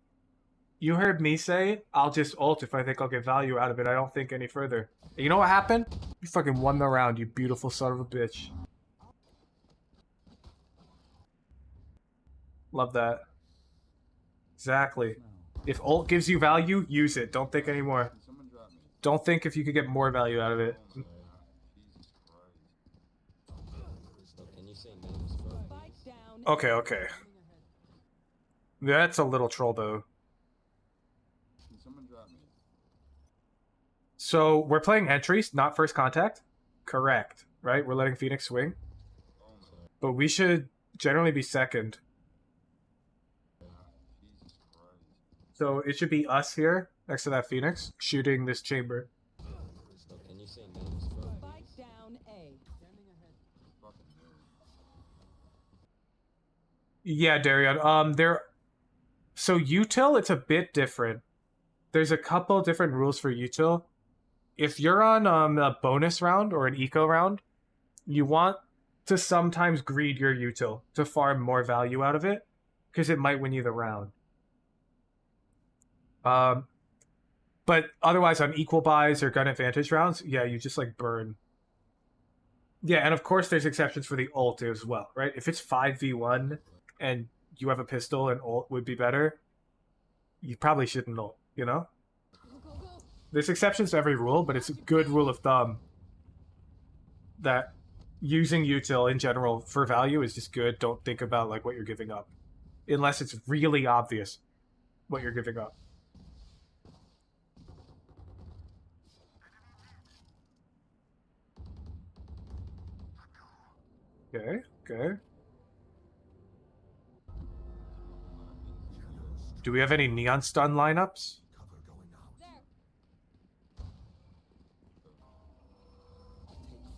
You heard me say, I'll just ult if I think I'll get value out of it. I don't think any further. And you know what happened? You fucking won the round, you beautiful son of a bitch. Love that. Exactly. If ult gives you value, use it. Don't think anymore. Don't think if you could get more value out of it. Okay, okay. That's a little troll, though. So, we're playing entries, not first contact? Correct, right? We're letting Phoenix swing. But we should generally be second. So, it should be us here, next to that Phoenix, shooting this chamber. Yeah, Darion. So util, it's a bit different. There's a couple different rules for util. If you're on a bonus round or an eco round, you want to sometimes greed your util to farm more value out of it, because it might win you the round. But otherwise on equal buys or gun advantage rounds, yeah, you just like burn. Yeah, and of course there's exceptions for the ult as well, right? If it's 5v1 and you have a pistol and ult would be better, you probably shouldn't ult, you know? There's exceptions to every rule, but it's a good rule of thumb that using util in general for value is just good. Don't think about like what you're giving up. Unless it's really obvious what you're giving up. Okay, okay. Do we have any neon stun lineups?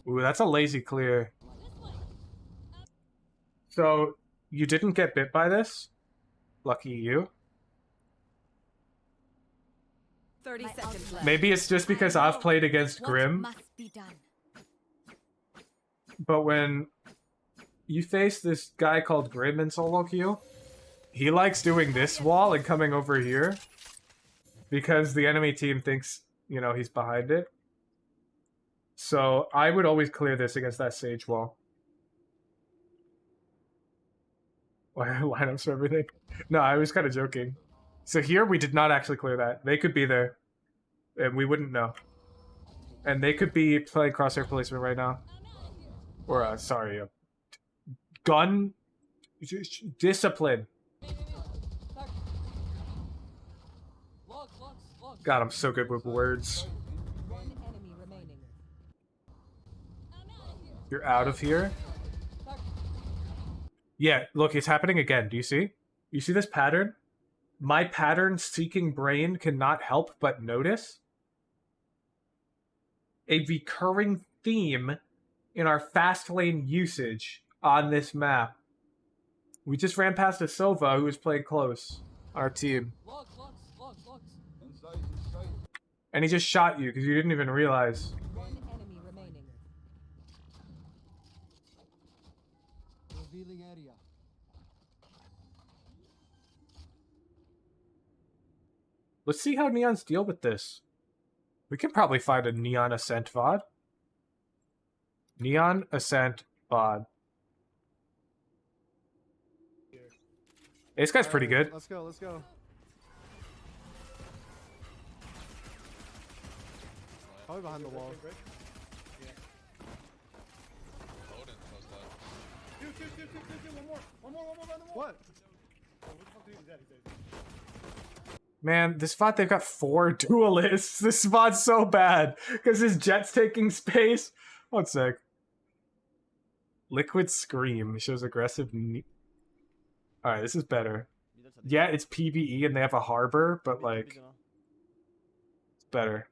Ooh, that's a lazy clear. So, you didn't get bit by this? Lucky you. 30 seconds left. Maybe it's just because I've played against Grim. Must be done. But when you face this guy called Grim in solo queue. He likes doing this wall and coming over here because the enemy team thinks, you know, he's behind it. So I would always clear this against that Sage wall. Lineups for everything. No, I was kind of joking. So here we did not actually clear that. They could be there, and we wouldn't know. And they could be playing crosshair placement right now. Or, sorry, gun discipline. God, I'm so good with words. One enemy remaining. You're out of here? Yeah, look, it's happening again. Do you see? You see this pattern? My pattern-seeking brain cannot help but notice a recurring theme in our fast lane usage on this map. We just ran past a Sova who was playing close on our team. And he just shot you because you didn't even realize. One enemy remaining. Revealing area. Let's see how Neons deal with this. We can probably find a Neon Ascent VOD. Neon Ascent VOD. This guy's pretty good. Let's go, let's go. Probably behind the wall. What? Man, this VOD, they've got 4 duelists. This VOD's so bad because his jet's taking space. One sec. Liquid Scream shows aggressive. Alright, this is better. Yeah, it's PvE and they have a harbor, but like, it's better.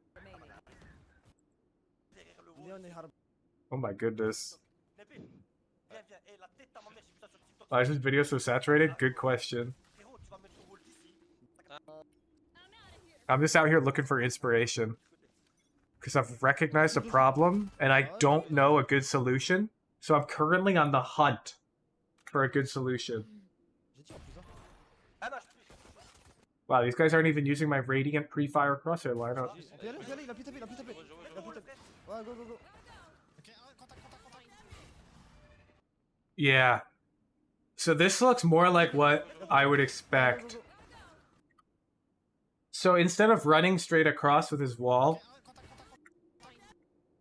Oh my goodness. Why is this video so saturated? Good question. I'm just out here looking for inspiration. Because I've recognized a problem, and I don't know a good solution. So I'm currently on the hunt for a good solution. Wow, these guys aren't even using my Radiant pre-fire crosshair lineup. Yeah. So this looks more like what I would expect. So instead of running straight across with his wall,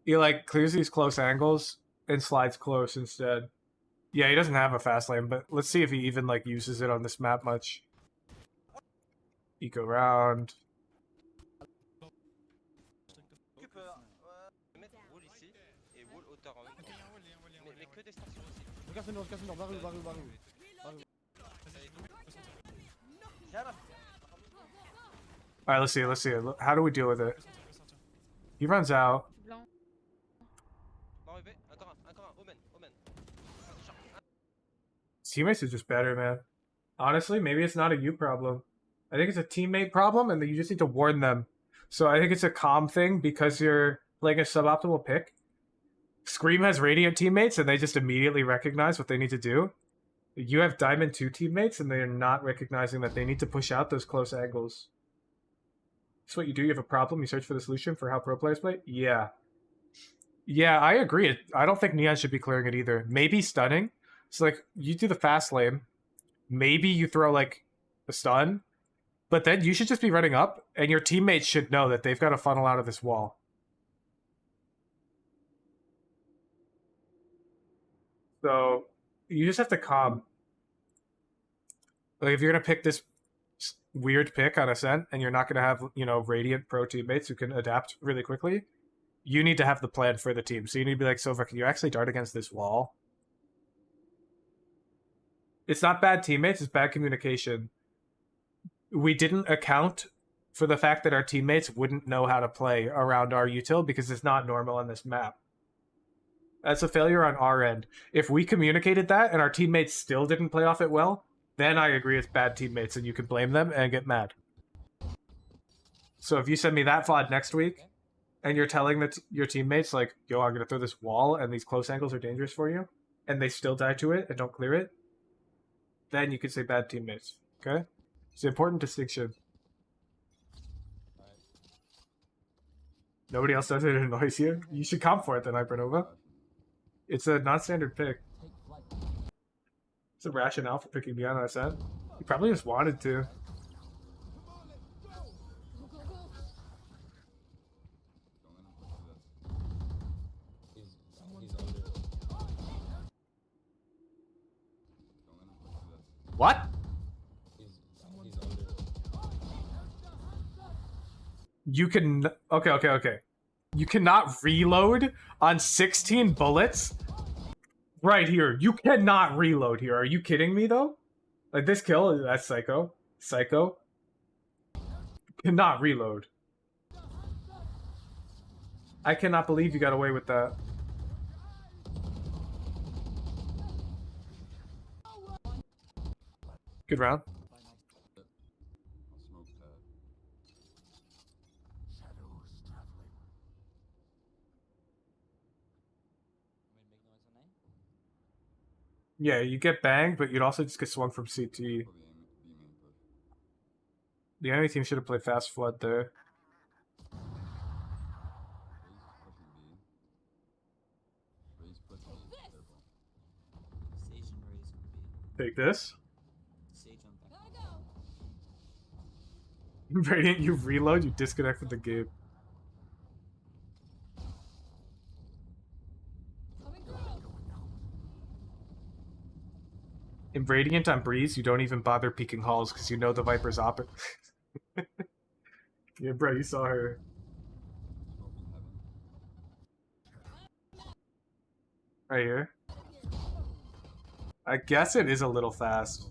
he like clears these close angles and slides close instead. Yeah, he doesn't have a fast lane, but let's see if he even like uses it on this map much. Eco round. Alright, let's see, let's see. How do we deal with it? He runs out. His teammates are just better, man. Honestly, maybe it's not a you problem. I think it's a teammate problem, and you just need to warn them. So I think it's a calm thing because you're playing a suboptimal pick. Scream has Radiant teammates, and they just immediately recognize what they need to do. You have Diamond 2 teammates, and they're not recognizing that they need to push out those close angles. That's what you do. You have a problem, you search for the solution for how pro players play? Yeah. Yeah, I agree. I don't think Neon should be clearing it either. Maybe stunning. So, like, you do the fast lane. Maybe you throw, like, a stun. But then you should just be running up, and your teammates should know that they've got to funnel out of this wall. So, you just have to calm. Like, if you're going to pick this weird pick on Ascent, and you're not going to have, you know, Radiant pro teammates who can adapt really quickly, you need to have the plan for the team. So you need to be like, Sova, can you actually dart against this wall? It's not bad teammates, it's bad communication. We didn't account for the fact that our teammates wouldn't know how to play around our util because it's not normal on this map. That's a failure on our end. If we communicated that and our teammates still didn't play off it well, then I agree it's bad teammates and you can blame them and get mad. So if you send me that VOD next week and you're telling your teammates like, yo, I'm going to throw this wall and these close angles are dangerous for you, and they still die to it and don't clear it, then you could say bad teammates. Okay? It's an important distinction. Nobody else does it, it annoys you? You should comp for it then, Hypernova. It's a non-standard pick. It's a rationale for picking me on Ascent. You probably just wanted to. What? You can... Okay. You cannot reload on 16 bullets? Right here. You cannot reload here. Are you kidding me, though? Like, this kill, that's psycho. Psycho. Cannot reload. I cannot believe you got away with that. Good round. Yeah, you get banged, but you'd also just get swung from CT. The enemy team should have played Fast Flood there. Take this. Radiant, you reload, you disconnect from the game. In Radiant on Breeze, you don't even bother peeking halls because you know the Viper's op. Yeah, bro, you saw her. Right here. I guess it is a little fast.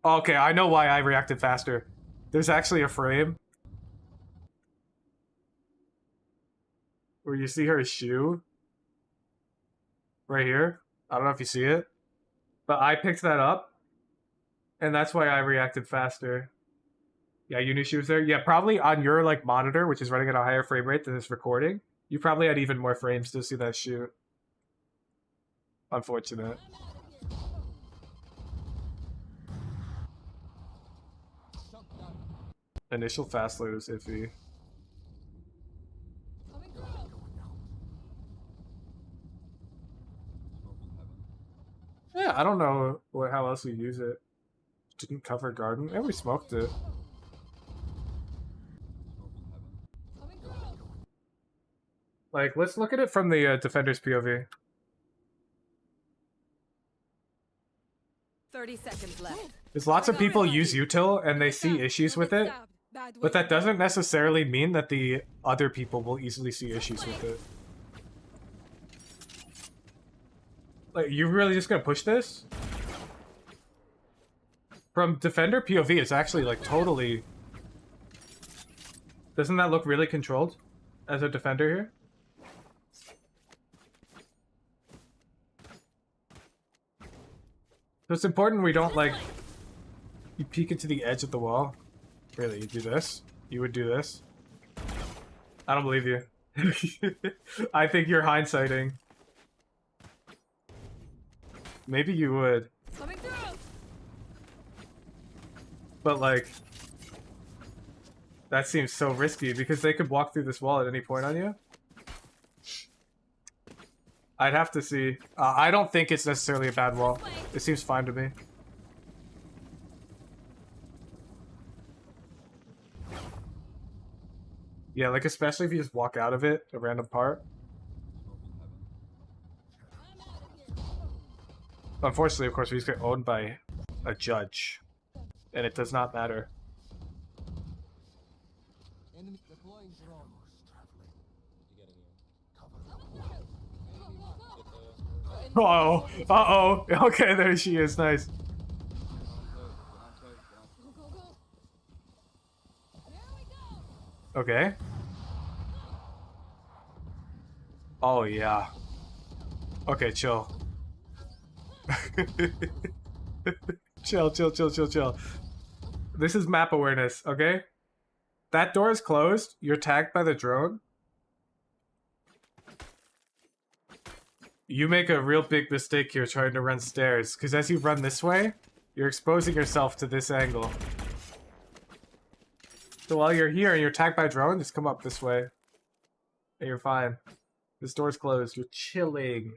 Okay, I know why I reacted faster. There's actually a frame where you see her shoe. Right here. I don't know if you see it. But I picked that up. And that's why I reacted faster. Yeah, you knew she was there? Yeah, probably on your like monitor, which is running at a higher frame rate than this recording. You probably had even more frames to see that shoot. Unfortunate. Initial fast load is iffy. Yeah, I don't know how else we use it. Didn't cover garden. Yeah, we smoked it. Like, let's look at it from the defender's POV. 30 seconds left. There's lots of people use util and they see issues with it, but that doesn't necessarily mean that the other people will easily see issues with it. Like, you really just gonna push this? From defender POV, it's actually like totally... Doesn't that look really controlled as a defender here? So it's important we don't like... You peek into the edge of the wall. Really, you do this? You would do this? I don't believe you. I think you're hindsighting. Maybe you would. But like... That seems so risky because they could walk through this wall at any point on you. I'd have to see. I don't think it's necessarily a bad wall. It seems fine to me. Yeah, like especially if you just walk out of it, a random part. Unfortunately, of course, we just get owned by a judge. And it does not matter. Uh-oh. Uh-oh. Okay, there she is. Nice. Okay. Oh, yeah. Okay, chill. Chill. This is map awareness, okay? That door is closed. You're tagged by the drone. You make a real big mistake here trying to run stairs, because as you run this way, you're exposing yourself to this angle. So while you're here and you're attacked by a drone, just come up this way. And you're fine. This door's closed. You're chilling.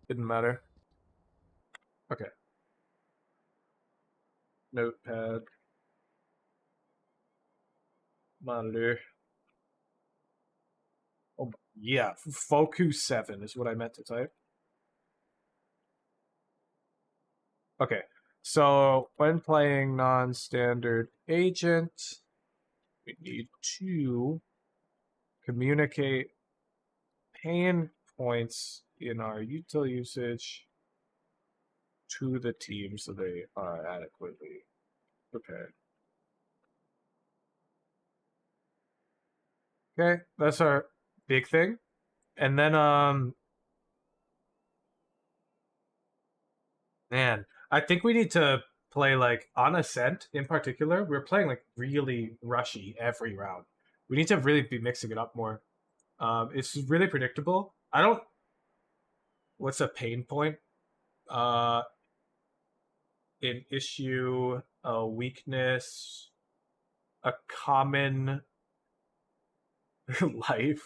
Didn't matter. Okay. Notepad. Monitor. Oh, yeah. Focus 7 is what I meant to type. Okay. So, when playing non-standard agent, we need to communicate pain points in our util usage to the team so they are adequately prepared. Okay, that's our big thing. And then, man, I think we need to play, like, on Ascent in particular. We're playing, like, really rushy every round. We need to really be mixing it up more. It's really predictable. I don't... What's a pain point? An issue, a weakness, a common life.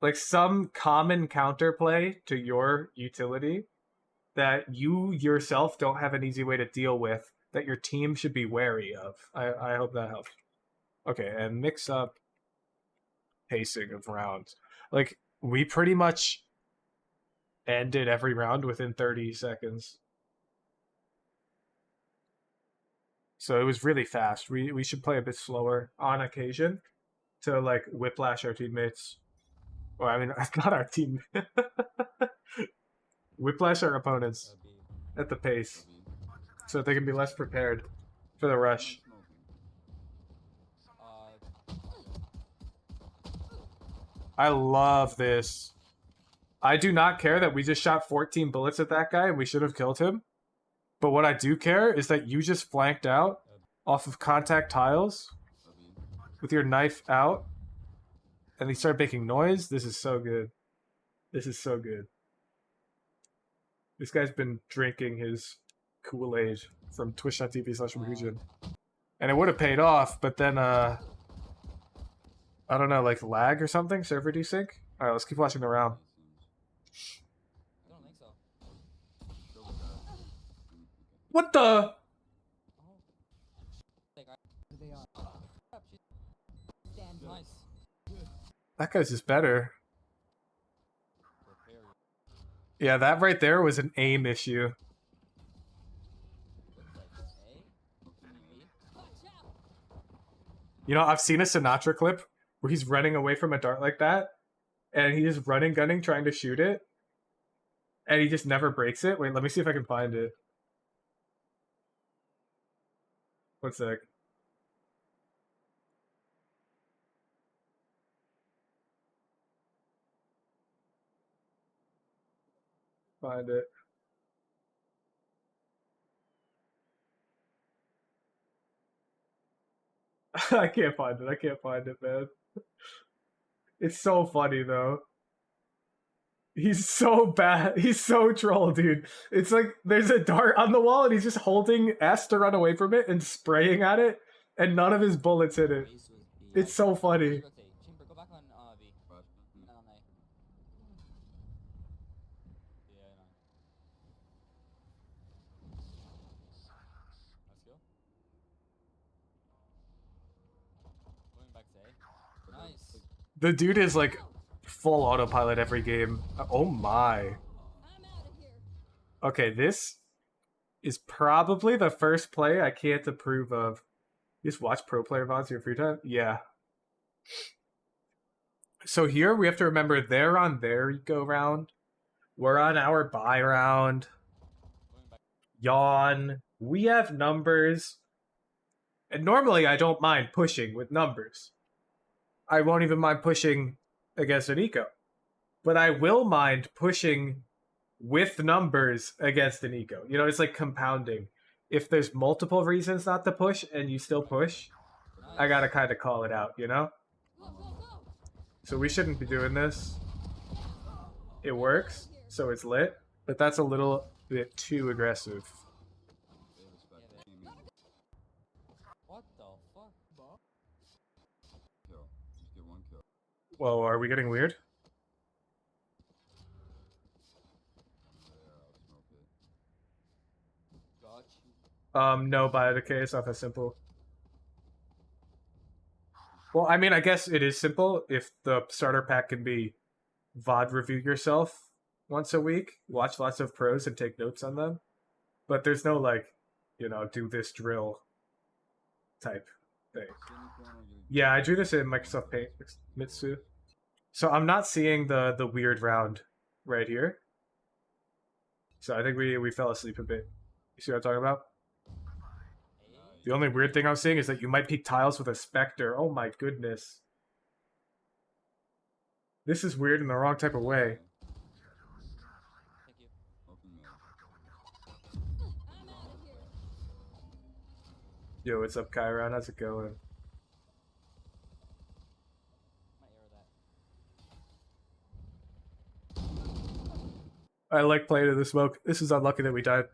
Like some common counterplay to your utility that you yourself don't have an easy way to deal with that your team should be wary of. I hope that helps. Okay, and mix up pacing of rounds. Like, we pretty much ended every round within 30 seconds. So it was really fast. We should play a bit slower on occasion to, like, whiplash our teammates. Well, I mean, not our team. Whiplash our opponents at the pace so that they can be less prepared for the rush. I love this. I do not care that we just shot 14 bullets at that guy and we should have killed him. But what I do care is that you just flanked out off of contact tiles with your knife out and he started making noise. This is so good. This is so good. This guy's been drinking his Kool-Aid from twitch.tv/Mahujan. And it would have paid off, but then, I don't know, like lag or something? Server desync? Alright, let's keep watching the round. I don't think so. What the? Nice. That guy's just better. Yeah, that right there was an aim issue. You know, I've seen a Sinatra clip where he's running away from a dart like that, and he's running, gunning, trying to shoot it, and he just never breaks it. Wait, let me see if I can find it. One sec. Find it. I can't find it. I can't find it, man. It's so funny, though. He's so bad. He's so troll, dude. It's like there's a dart on the wall and he's just holding S to run away from it and spraying at it, and none of his bullets hit it. It's so funny. The dude is like full autopilot every game. Oh my. Okay, this is probably the first play I can't approve of. You just watch pro player VODs in your free time? Yeah. So here we have to remember they're on their go round. We're on our buy round. Yawn. We have numbers. And normally I don't mind pushing with numbers. I won't even mind pushing against an eco. But I will mind pushing with numbers against an eco. You know, it's like compounding. if there's multiple reasons not to push and you still push, I gotta kind of call it out, you know? So we shouldn't be doing this. It works, so it's lit, but that's a little bit too aggressive. What the fuck, bro? Whoa, are we getting weird? Got you. No, by the case, it's not that simple. Well, I mean, I guess it is simple if the starter pack can be VOD review yourself once a week, watch lots of pros and take notes on them. But there's no, like, you know, do this drill type thing. Yeah, I drew this in Microsoft Paint, Mitsu. So I'm not seeing the weird round right here. So I think we fell asleep a bit. You see what I'm talking about? The only weird thing I'm seeing is that you might peek tiles with a Spectre. Oh my goodness. This is weird in the wrong type of way. Thank you. Yo, what's up, Chiron? How's it going? My arrow that. I like playing in the smoke. This is unlucky that we died.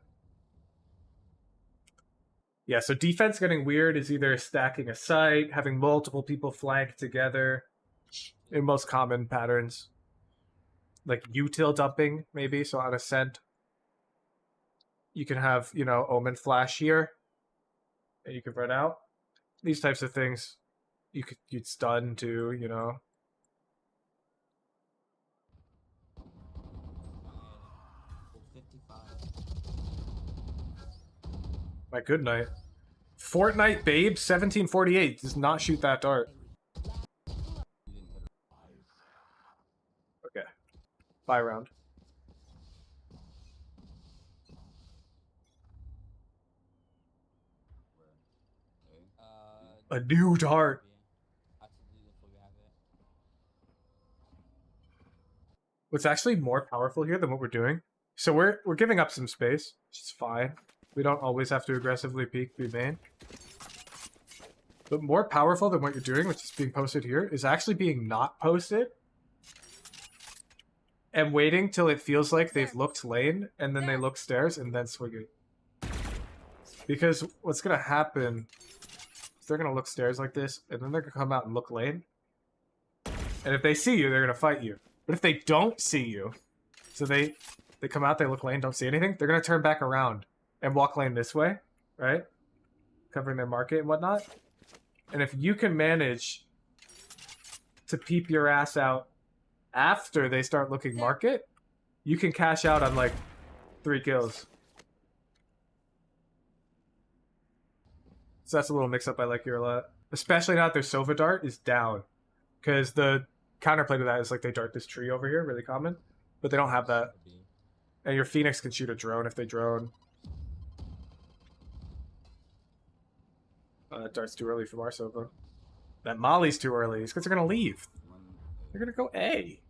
Yeah, so defense getting weird is either stacking a site, having multiple people flank together, in most common patterns. Like util dumping, maybe, so on Ascent. You can have, you know, Omen flash here, and you can run out. These types of things. You'd stun too, you know. My good night. Fortnite Babe 1748 does not shoot that dart. Okay. Bye round. A new dart. What's actually more powerful here than what we're doing? So we're giving up some space, which is fine. We don't always have to aggressively peek B main. But more powerful than what you're doing, which is being posted here, is actually being not posted. And waiting till it feels like they've looked lane, and then they look stairs, and then swing it. Because what's going to happen is they're going to look stairs like this, and then they're going to come out and look lane. And if they see you, they're going to fight you. But if they don't see you, so they come out, they look lane, don't see anything, they're going to turn back around and walk lane this way, right? Covering their market and whatnot. And if you can manage to peep your ass out after they start looking market, you can cash out on like 3 kills. So that's a little mix-up I like here a lot. Especially now that their Sova dart is down. Because the counterplay to that is like they dart this tree over here, really common. But they don't have that. And your Phoenix can shoot a drone if they drone. Dart's too early from our Sova. That Molly's too early. These guys are going to leave. They're going to go A.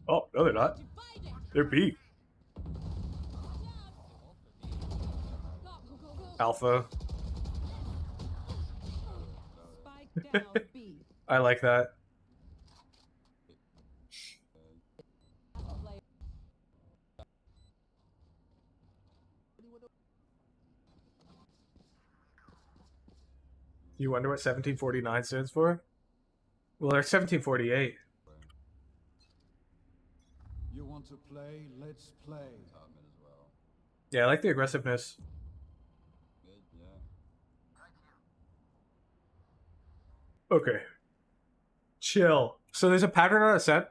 Oh, no they're not. They're B. Alpha. I like that. You wonder what 1749 stands for? Well, they're 1748. You want to play? Let's play. Yeah, I like the aggressiveness. Okay. Chill. So there's a pattern on Ascent.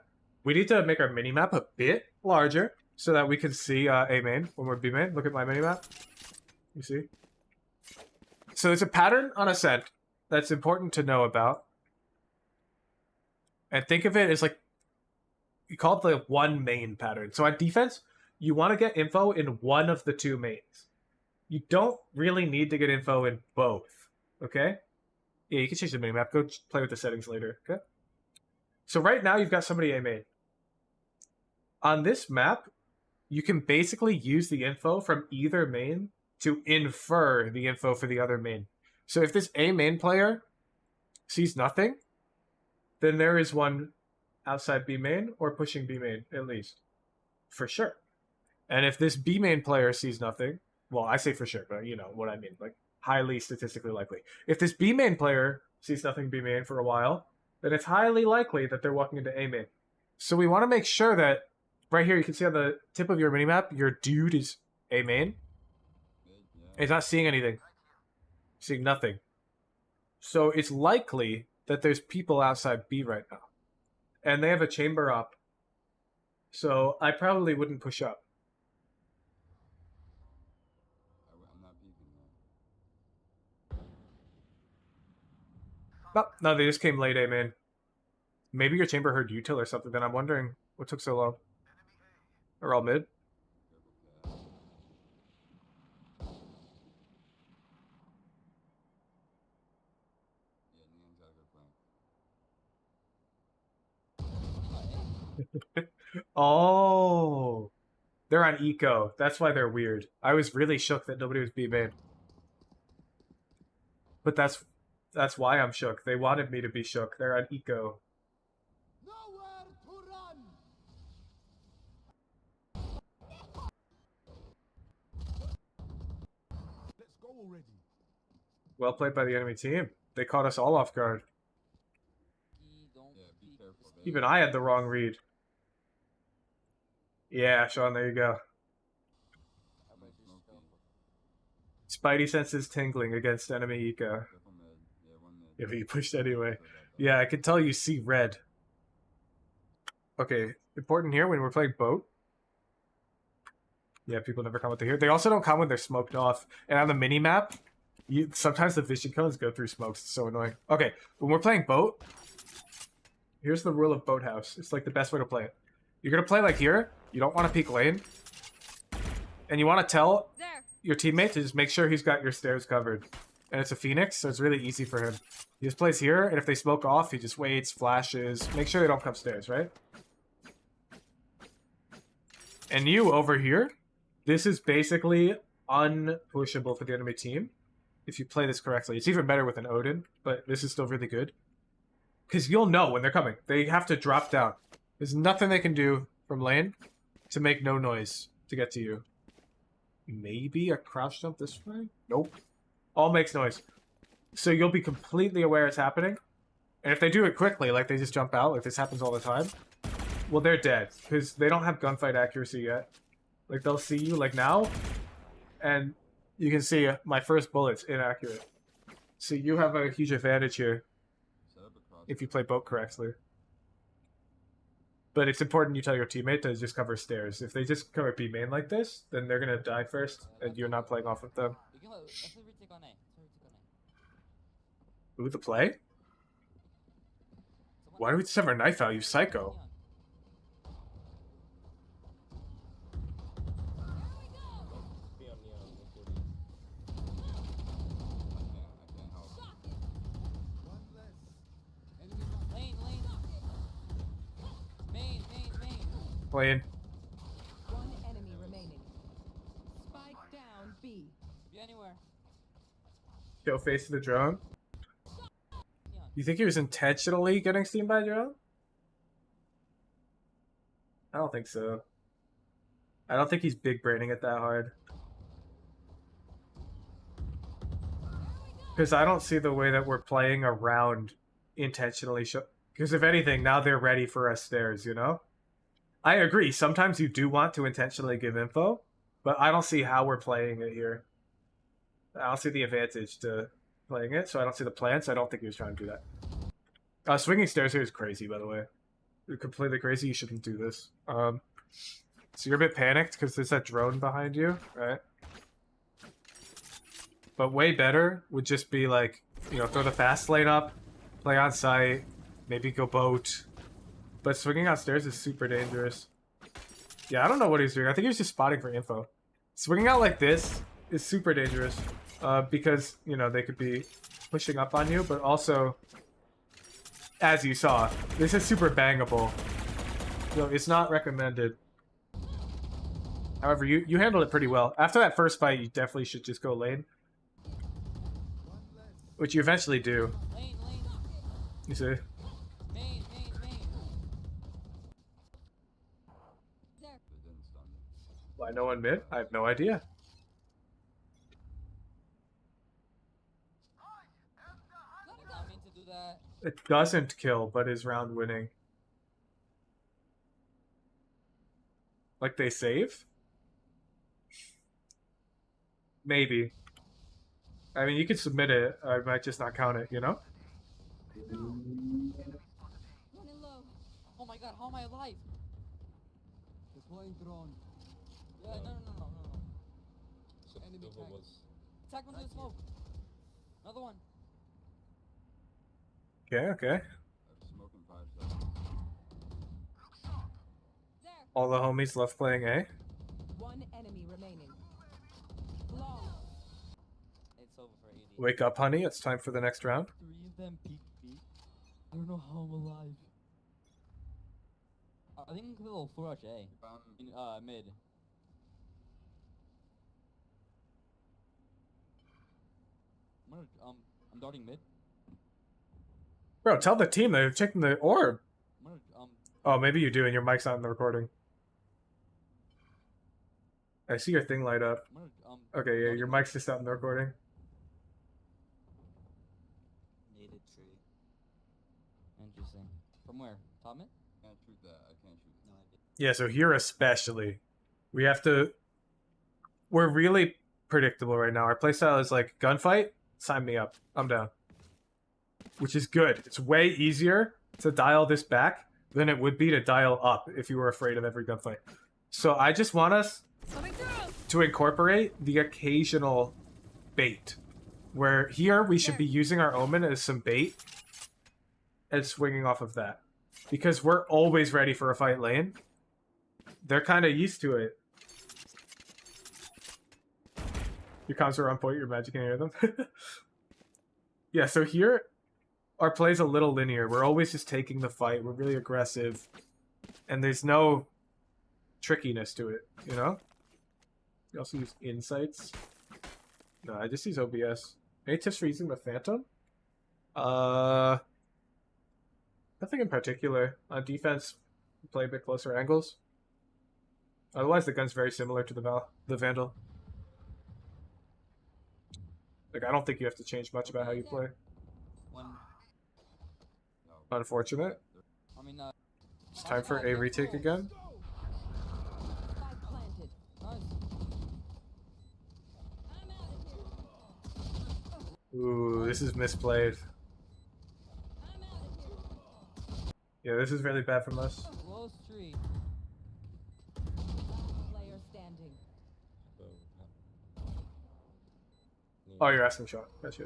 We need to make our minimap a bit larger so that we can see A main when we're B main. Look at my minimap. You see? So there's a pattern on Ascent that's important to know about. And think of it as like, you call it the one main pattern. So on defense, you want to get info in one of the 2 mains. You don't really need to get info in both. Okay? Yeah, you can change the minimap. Go play with the settings later. Okay? So right now you've got somebody A main. On this map, you can basically use the info from either main to infer the info for the other main. So if this A main player sees nothing, then there is one outside B main or pushing B main, at least. For sure. And if this B main player sees nothing, well, I say for sure, but you know what I mean, like highly statistically likely. If this B main player sees nothing B main for a while, then it's highly likely that they're walking into A main. So we want to make sure that right here, you can see on the tip of your minimap, your dude is A main. He's not seeing anything. Seeing nothing. So it's likely that there's people outside B right now. And they have a chamber up. So I probably wouldn't push up. No, they just came late, A main. Maybe your chamber heard util or something, then I'm wondering what took so long. They're all mid. Oh, they're on eco. That's why they're weird. I was really shook that nobody was B main. But that's why I'm shook. They wanted me to be shook. They're on eco. Nowhere to run. Let's go already. Well played by the enemy team. They caught us all off guard. Even I had the wrong read. Yeah, Sean, there you go. Spidey senses tingling against enemy eco. Yeah, but you pushed anyway. Yeah, I can tell you see red. Okay, important here when we're playing boat. Yeah, people never comment here. They also don't come when they're smoked off. And on the mini-map, sometimes the vision cones go through smokes. It's so annoying. Okay, when we're playing boat, here's the rule of Boathouse. It's like the best way to play it. You're going to play like here. You don't want to peek lane. And you want to tell your teammate to just make sure he's got your stairs covered. And it's a Phoenix, so it's really easy for him. He just plays here, and if they smoke off, he just waits, flashes. Make sure they don't come stairs, right? And you, over here, this is basically unpushable for the enemy team if you play this correctly. It's even better with an Odin, but this is still really good. Because you'll know when they're coming. They have to drop down. There's nothing they can do from lane to make no noise to get to you. Maybe a crouch jump this way? Nope. All makes noise. So you'll be completely aware it's happening. And if they do it quickly, like they just jump out, like this happens all the time, well, they're dead. Because they don't have gunfight accuracy yet. Like, they'll see you, like now, and you can see my first bullet's inaccurate. So you have a huge advantage here if you play boat correctly. But it's important you tell your teammate to just cover stairs. If they just cover B main like this, then they're gonna die first, and you're not playing off of them. Ooh, the play? Why do we just have our knife out, you psycho? Playing. One enemy remaining. Spike down B. Be anywhere. Show face to the drone. You think he was intentionally getting steamed by a drone? I don't think so. I don't think he's big braining it that hard. Because I don't see the way that we're playing around intentionally. Because if anything, now they're ready for us stairs, you know? I agree. Sometimes you do want to intentionally give info, but I don't see how we're playing it here. I don't see the advantage to playing it, so I don't see the plan, so I don't think he was trying to do that. Swinging stairs here is crazy, by the way. You're completely crazy. You shouldn't do this. So you're a bit panicked because there's that drone behind you, right? But way better would just be like, you know, throw the fast lane up, play on site, maybe go boat. But swinging out stairs is super dangerous. Yeah, I don't know what he's doing. I think he was just spotting for info. Swinging out like this is super dangerous because, you know, they could be pushing up on you, but also, as you saw, this is super bangable. So it's not recommended. However, you handled it pretty well. After that first fight, you definitely should just go lane. Which you eventually do. Lane, lane. You see? Main, main, main. Why no one mid? I have no idea. Did not mean to do that. It doesn't kill, but is round winning. Like they save? Maybe. I mean, you could submit it. I might just not count it, you know? Running low. Oh my god, how am I alive? Deploying drone. Yeah, no. Enemy tank. Attack one to the smoke. Another one. Okay. Smoking 5 seconds. There. All the homies love playing A. One enemy remaining. Long. It's over for 80. Wake up, honey. It's time for the next round. 3 of them peek B. I don't know how I'm alive. I think we'll full rush A. In mid. I'm darting mid. Bro, tell the team they're checking the orb. I'm gonna, Oh, maybe you do and your mic's not in the recording. I see your thing light up. I'm gonna, Okay, yeah, your mic's just not in the recording. Needed tree. Interesting. From where? Top mid? Can't shoot that. I can't shoot it. No idea. Yeah, so here especially, we have to... We're really predictable right now. Our playstyle is like, gunfight, sign me up. I'm down. Which is good. It's way easier to dial this back than it would be to dial up if you were afraid of every gunfight. So I just want us Coming through. to incorporate the occasional bait. Where here we should be using our Omen as some bait and swinging off of that. Because we're always ready for a fight lane. They're kind of used to it. Your comms are on point, your magic can hear them. Yeah, so here, our play's a little linear. We're always just taking the fight. We're really aggressive. And there's no trickiness to it, you know? You also use insights. No, I just use OBS. Any tips for using the Phantom? Nothing in particular. On defense, play a bit closer angles. Otherwise, the gun's very similar to the Vandal. Like, I don't think you have to change much about how you play. One. Unfortunate. I mean, It's time for a retake again. Spike planted. nice. I'm out of here. Ooh, this is misplayed. I'm out of here. Yeah, this is really bad from us. Close tree. Player standing. Oh, you're asking shot. Gotcha.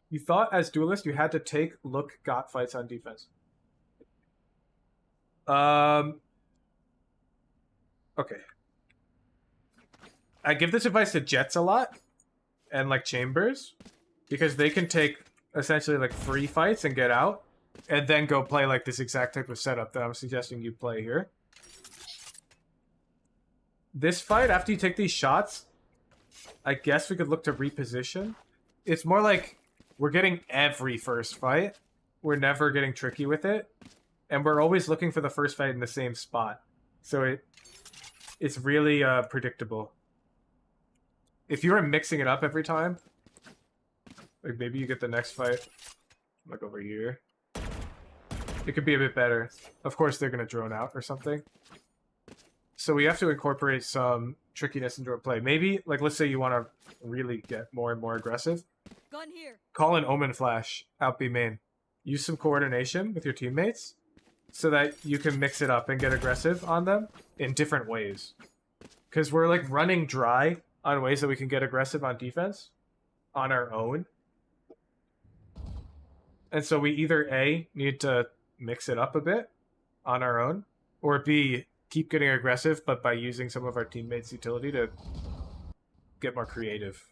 You thought as duelist you had to take, look, got fights on defense. Okay. I give this advice to Jets a lot and like Chambers because they can take essentially like free fights and get out and then go play like this exact type of setup that I'm suggesting you play here. This fight, after you take these shots, I guess we could look to reposition. It's more like we're getting every first fight. We're never getting tricky with it. And we're always looking for the first fight in the same spot. So it's really predictable. If you were mixing it up every time, like maybe you get the next fight, like over here. It could be a bit better. Of course, they're going to drone out or something. So we have to incorporate some trickiness into our play. Maybe, like, let's say you want to really get more and more aggressive. Gun here. Call an Omen Flash out B main. Use some coordination with your teammates so that you can mix it up and get aggressive on them in different ways. Because we're, like, running dry on ways that we can get aggressive on defense on our own. And so we either A, need to mix it up a bit on our own, or B, keep getting aggressive, but by using some of our teammates' utility to get more creative.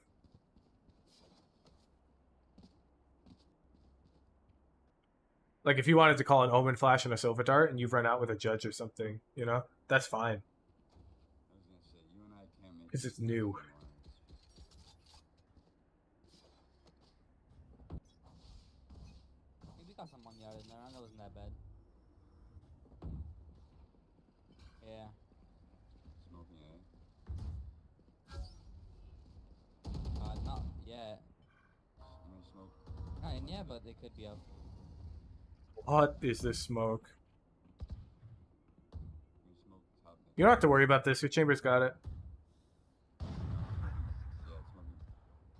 Like, if you wanted to call an Omen Flash and a Silva Dart and you've run out with a Judge or something, you know, that's fine. Because it's new. We got some money out of there. That wasn't that bad. Yeah. Smoking, eh? Not yet. I'm gonna smoke. Not in yet, but they could be up. What is this smoke? I'm gonna smoke top mid. You don't have to worry about this. Your chamber's got it. Yeah, it's smoking.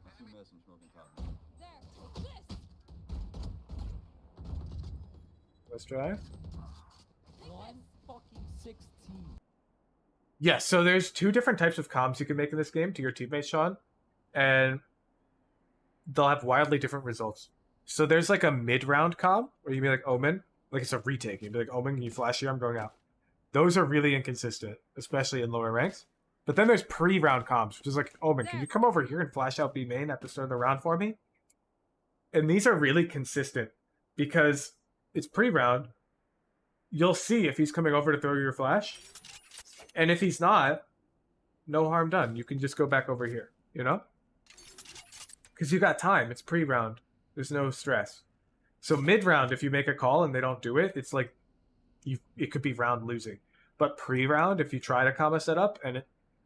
Let's do miss. I'm smoking top mid. There. This. Let's drive. One fucking 16. Yeah, so there's two different types of comms you can make in this game to your teammates, Sean, and they'll have wildly different results. So there's like a mid-round comm where you be like Omen, like it's a retake. You'd be like Omen, can you flash here? I'm going out. Those are really inconsistent, especially in lower ranks. But then there's pre-round comms, which is like Omen, can you come over here and flash out B main at the start of the round for me? And these are really consistent because it's pre-round. You'll see if he's coming over to throw your flash. And if he's not, no harm done. You can just go back over here, you know? Because you got time. It's pre-round. There's no stress. So mid-round, if you make a call and they don't do it, it's like it could be round losing. But pre-round, if you try to comma set up and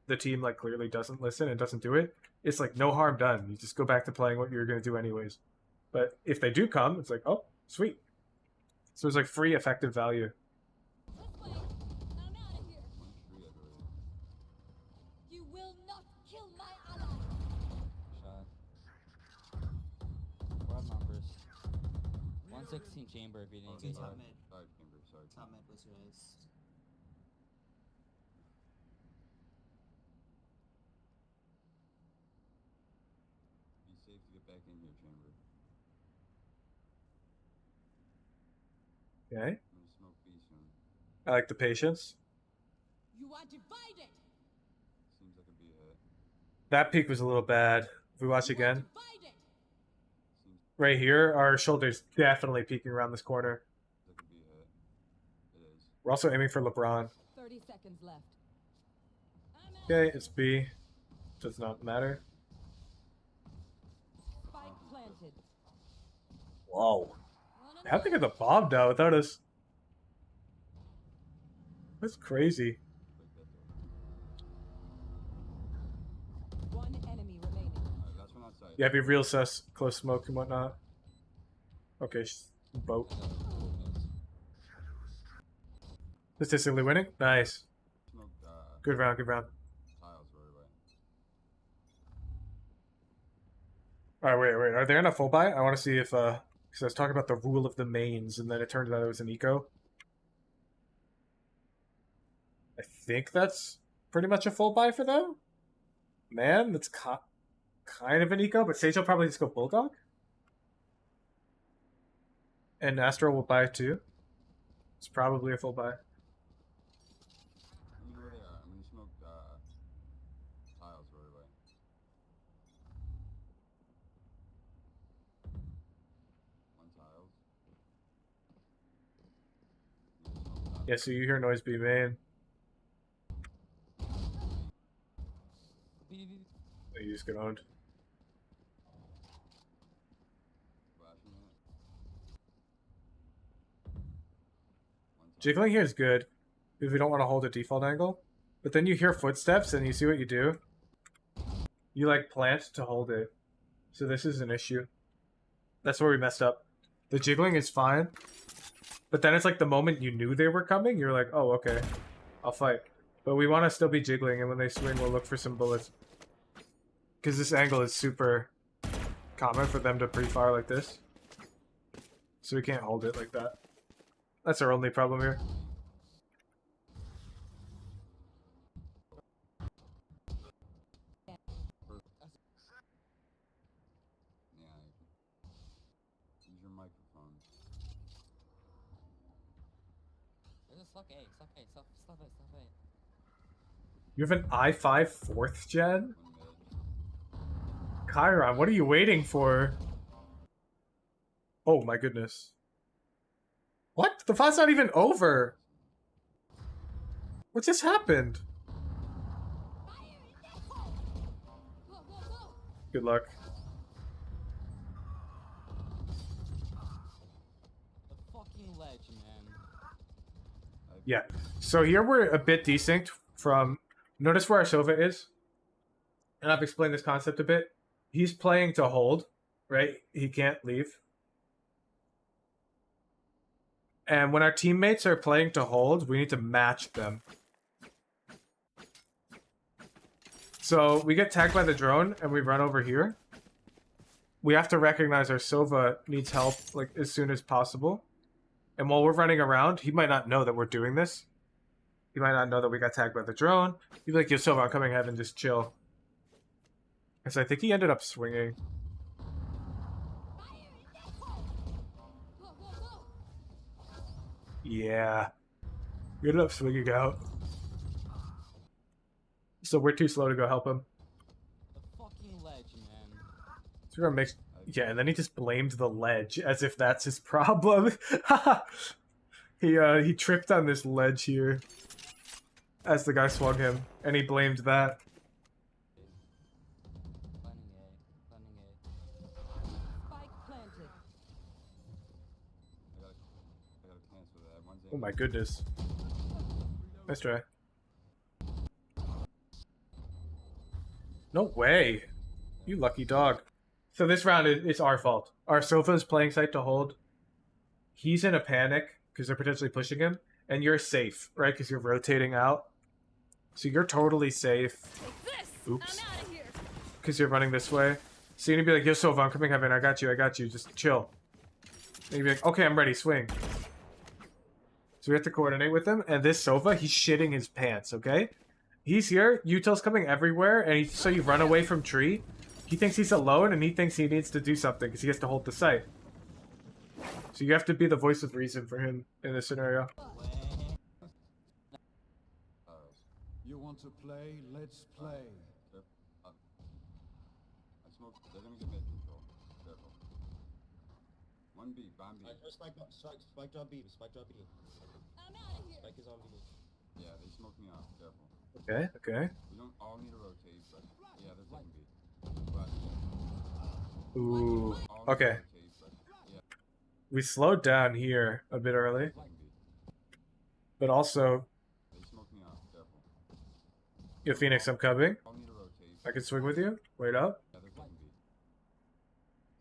the team like clearly doesn't listen and doesn't do it, it's like no harm done. You just go back to playing what you're going to do anyways. But if they do come, it's like, oh, sweet. So it's like free effective value. This way. I'm out of here. One tree, I believe. You will not kill my ally. Shot. What numbers? 116 chamber if you didn't get Top yet. mid. Sorry, chamber. Sorry. Top mid was yours. Be safe to get back in here, chamber. Okay. I'm gonna smoke B soon. I like the patience. You are divided. Seems like a B hit. That peak was a little bad. If we watch again. Divided. Seems Right here, our shoulder's definitely peeking around this corner. like a B hit. It is. We're also aiming for LeBron. 30 seconds left. I'm out. Okay, it's B. Does not matter. Spike planted. Whoa. Wanna How'd they get the bomb down without us? That's crazy. Break that door. One enemy remaining. Alright, last one outside. Yeah, be real sus. Close smoke and whatnot. Okay, boat. Statistically winning? Nice. Smoke, Good round, good round. tiles right away. Alright, wait. Are they on a full buy? I want to see if, because I was talking about the rule of the mains, and then it turned out it was an eco. I think that's pretty much a full buy for them. Man, that's kind of an eco, but Sage will probably just go Bulldog. And Astro will buy too. It's probably a full buy. You know where they are. I'm gonna smoke, tiles right away. One tiles. I'm gonna smoke top. Yeah, so you hear noise be main. You just get owned. Flashing it. One tile. Jiggling here is good if we don't want to hold a default angle. But then you hear footsteps and you see what you do. You like plant to hold it. So this is an issue. That's where we messed up. The jiggling is fine. But then it's like the moment you knew they were coming, you're like, oh, okay. I'll fight. But we want to still be jiggling, and when they swing, we'll look for some bullets. Because this angle is super common for them to pre-fire like this. So we can't hold it like that. That's our only problem here. Yeah. Use your microphone. Suck A, suck A, stuff A. You have an i5 4th gen? One mid. Chiron, what are you waiting for? Oh my goodness. What? The fight's not even over. What just happened? Fire in the hole. Good luck. The fucking ledge, man. Yeah. So here we're a bit desynced from... Notice where our Sova is? And I've explained this concept a bit. He's playing to hold, right? He can't leave. And when our teammates are playing to hold, we need to match them. So we get tagged by the drone and we run over here. We have to recognize our Sova needs help like as soon as possible. And while we're running around, he might not know that we're doing this. He might not know that we got tagged by the drone. He'd be like, yo, Sova, I'm coming heaven, just chill. Because I think he ended up swinging. Yeah. We ended up swinging out. So we're too slow to go help him. The fucking ledge, man. So we're gonna mix... Yeah, and then he just blamed the ledge as if that's his problem. He tripped on this ledge here as the guy swung him, and he blamed that. Planning A. Planning A. Spike planted. I gotta cancel that. One's Oh my goodness. Nice try. No way. You lucky dog. So this round, it's our fault. Our Sofa's playing site to hold. He's in a panic because they're potentially pushing him. And you're safe, right? Because you're rotating out. So you're totally safe. Oops. Because you're running this way. So you're going to be like, yo, Sofa, I'm coming heaven. I got you. Just chill. And you'll be like, okay, I'm ready. Swing. So we have to coordinate with him. And this Sova, he's shitting his pants, okay? He's here. Util's coming everywhere. And so you run away from tree. He thinks he's alone, and he thinks he needs to do something because he has to hold the site. So you have to be the voice of reason for him in this scenario. You want to play? Let's play. I smoke. They're gonna get mid control. Careful. One B, bomb B. Spike drop B. Spike drop B. I'm out of here. Spike is on B. Yeah, they smoke me out. Careful. Okay. We don't all need to rotate, but yeah, they're taking B. Ooh. Okay. We slowed down here a bit early. But also... Yo, Phoenix, I'm coming. I can swing with you. Wait up.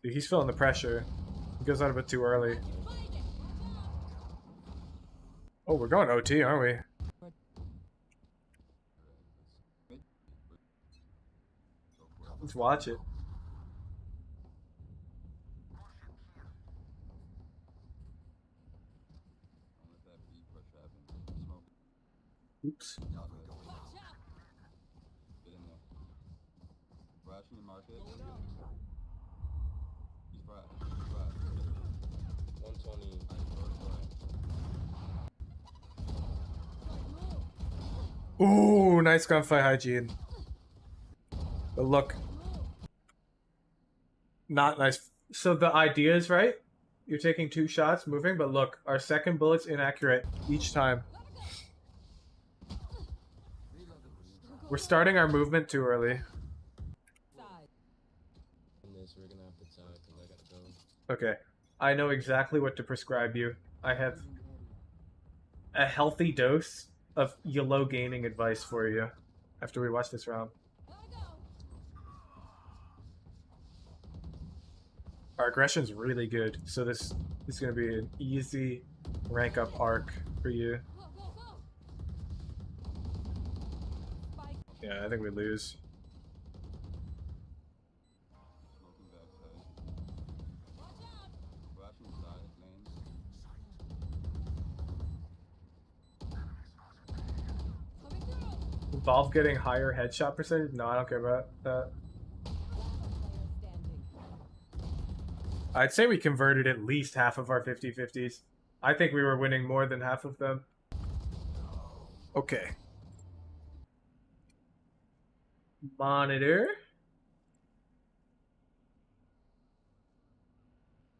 Dude, he's feeling the pressure. He goes out a bit too early. Oh, we're going OT, aren't we? Let's watch it. Oops. Get in there. Flashing the market. He's flat. 120. Ooh, nice gunfight hygiene. But look. Not nice. So the idea is right. You're taking 2 shots, moving, but look, our second bullet's inaccurate each time. We're starting our movement too early. We're gonna have to talk because I gotta go. Okay. I know exactly what to prescribe you. I have a healthy dose of YOLO gaining advice for you after we watch this round. Our aggression's really good, so this is going to be an easy rank up arc for you. Yeah, I think we lose. Valve getting higher headshot percentage? No, I don't care about that. I'd say we converted at least half of our 50-50s. I think we were winning more than half of them. Okay. Monitor.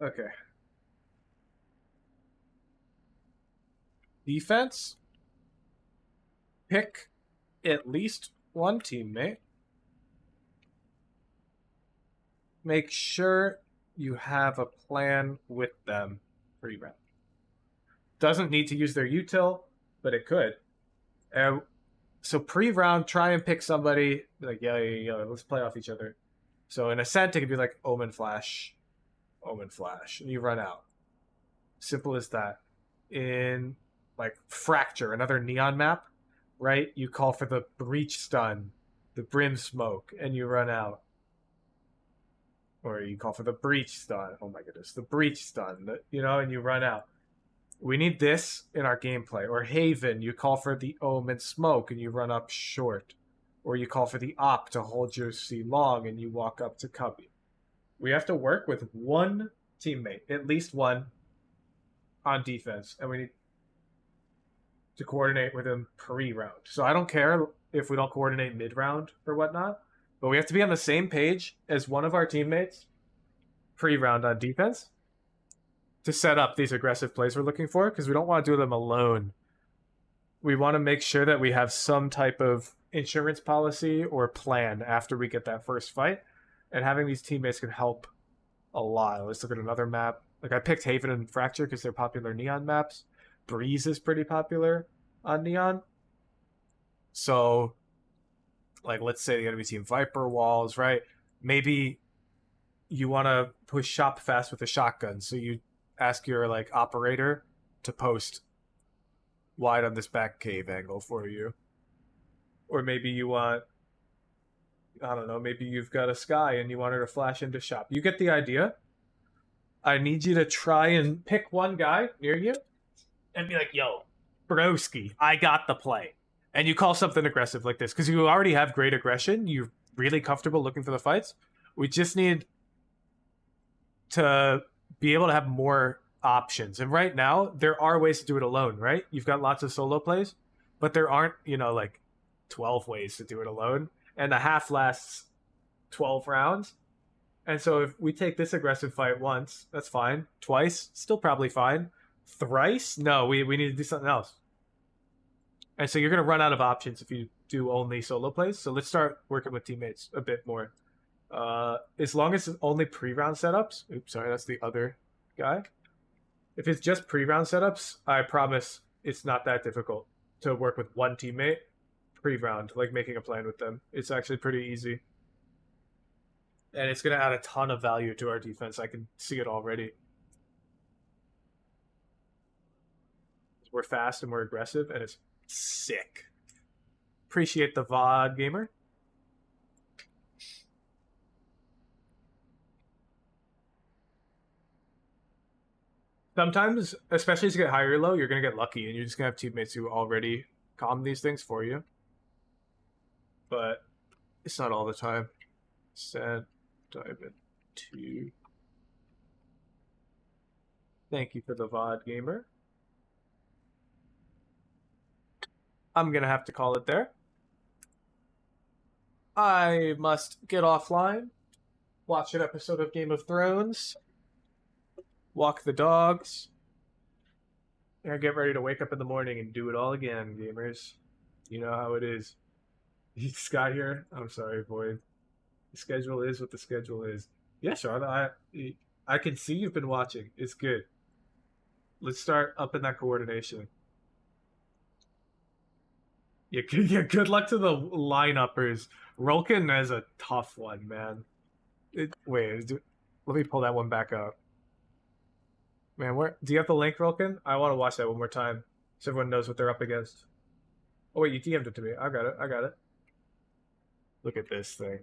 Okay. Defense. Pick at least one teammate. make sure you have a plan with them pre-round. Doesn't need to use their util, but it could. So pre-round, try and pick somebody like yeah, let's play off each other. So in Ascent, it could be like Omen Flash, and you run out. Simple as that. In like Fracture, another neon map, right? You call for the Breach Stun, the Brim Smoke, and you run out. Or you call for the Breach Stun. Oh my goodness, the Breach Stun, and you run out. We need this in our gameplay. Or Haven, you call for the Omen Smoke and you run up short. Or you call for the Op to hold your C long and you walk up to Cubby. We have to work with one teammate, at least one, on defense. And we need to coordinate with him pre-round. So I don't care if we don't coordinate mid-round or whatnot, but we have to be on the same page as one of our teammates pre-round on defense to set up these aggressive plays we're looking for, because we don't want to do them alone. We want to make sure that we have some type of insurance policy or plan after we get that first fight, and having these teammates can help a lot. Let's look at another map. Like I picked Haven and Fracture because they're popular neon maps. Breeze is pretty popular on neon. So, like, let's say the enemy team Viper walls, right? Maybe you want to push shop fast with a shotgun, so you ask your like operator to post wide on this back cave angle for you. Or maybe you want, I don't know, maybe you've got a Sky and you want her to flash into shop. You get the idea. I need you to try and pick one guy near you and be like, yo, broski, I got the play. And you call something aggressive like this because you already have great aggression. You're really comfortable looking for the fights. We just need to be able to have more options. And right now, there are ways to do it alone, right? You've got lots of solo plays, but there aren't, like 12 ways to do it alone. And the half lasts 12 rounds. And so if we take this aggressive fight once, that's fine. Twice, still probably fine. Thrice? No, we need to do something else. And so you're going to run out of options if you do only solo plays. So let's start working with teammates a bit more. As long as it's only pre-round setups. Oops, sorry, that's the other guy. If it's just pre-round setups, I promise it's not that difficult to work with one teammate pre-round, like making a plan with them. It's actually pretty easy. And it's going to add a ton of value to our defense. I can see it already. We're fast and we're aggressive, and it's sick. Appreciate the VOD gamer. Sometimes, especially as you get higher or low, you're going to get lucky, and you're just going to have teammates who already calm these things for you. But it's not all the time. Set Diamond 2. Thank you for the VOD gamer. I'm going to have to call it there. I must get offline, watch an episode of Game of Thrones, walk the dogs, and get ready to wake up in the morning and do it all again, gamers. You know how it is. Sky here? I'm sorry, Void. The schedule is what the schedule is. Yeah, Charlotte, I can see you've been watching. It's good. Let's start up in that coordination. Yeah, good luck to the line-uppers. Rolkin is a tough one, man. Let me pull that one back up. Man, do you have the link, Rolkin? I want to watch that one more time so everyone knows what they're up against. Oh, wait, you DM'd it to me. I got it. Look at this thing.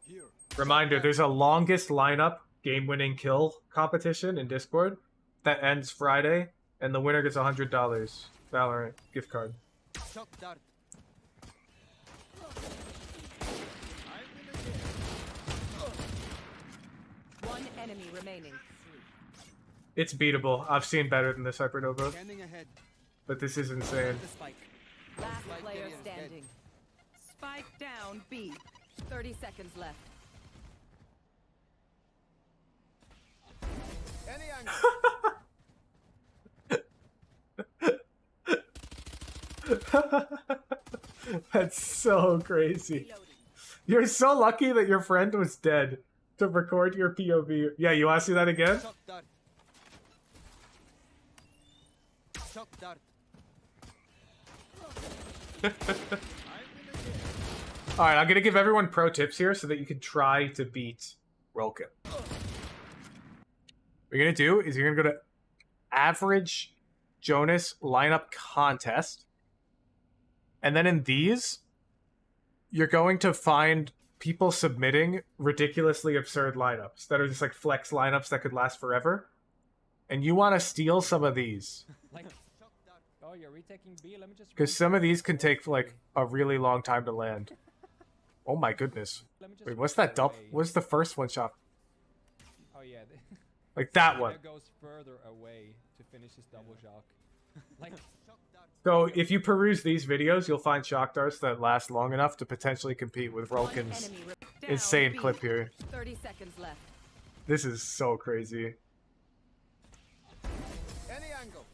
Here. Reminder, there's a longest lineup game-winning kill competition in Discord that ends Friday, and the winner gets $100 Valorant gift card. One enemy remaining. It's beatable. I've seen better than this Hypernova, but this is insane. Last player standing. Spike down B. 30 seconds left. Any angle. That's so crazy. You're so lucky that your friend was dead to record your POV. Yeah, you want to see that again? Shock dart. Shock dart. Alright, I'm going to give everyone pro tips here so that you can try to beat Rolkin. What you're going to do is you're going to go to average Jonas lineup contest. And then in these, you're going to find people submitting ridiculously absurd lineups that are just like flex lineups that could last forever. And you want to steal some of these. Like, oh, you're retaking B. Let me just. Because some of these can take like a really long time to land. Oh my goodness. Wait, what's that double? What's the first one shot? Oh yeah. Like that one. Goes further away to finish his double shock. Like. So if you peruse these videos, you'll find shock darts that last long enough to potentially compete with Rolkin's insane clip here. 30 seconds left. This is so crazy. Any angle.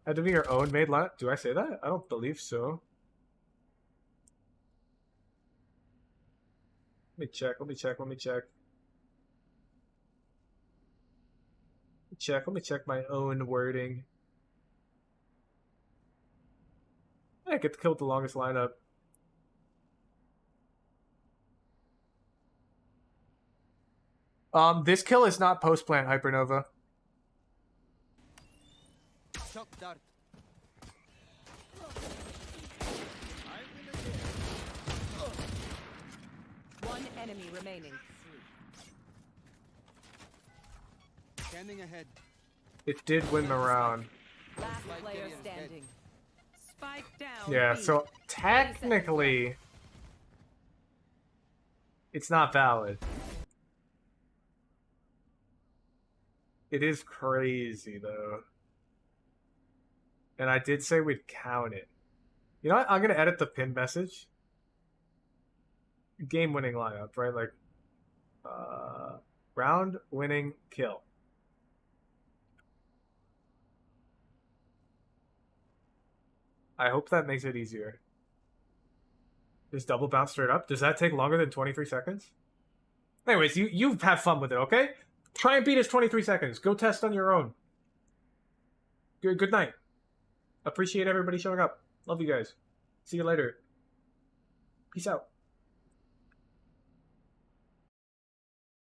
Had to be your own made line. Do I say that? I don't believe so. Let me check. Let me check. Let me check. Let me check my own wording. I get to kill with the longest lineup. This kill is not post-plant Hypernova. Shock dart. One enemy remaining. Scanning ahead. It did win the round. Last player standing. Spike down. Yeah, B. so technically, it's not valid. It is crazy, though. And I did say we'd count it. You know what? I'm going to edit the pin message. Game-winning lineup, right? Like, round-winning kill. I hope that makes it easier. Just double bounce straight up. Does that take longer than 23 seconds? Anyways, you have fun with it, okay? Try and beat us 23 seconds. Go test on your own. Good night. Appreciate everybody showing up. Love you guys. See you later. Peace out.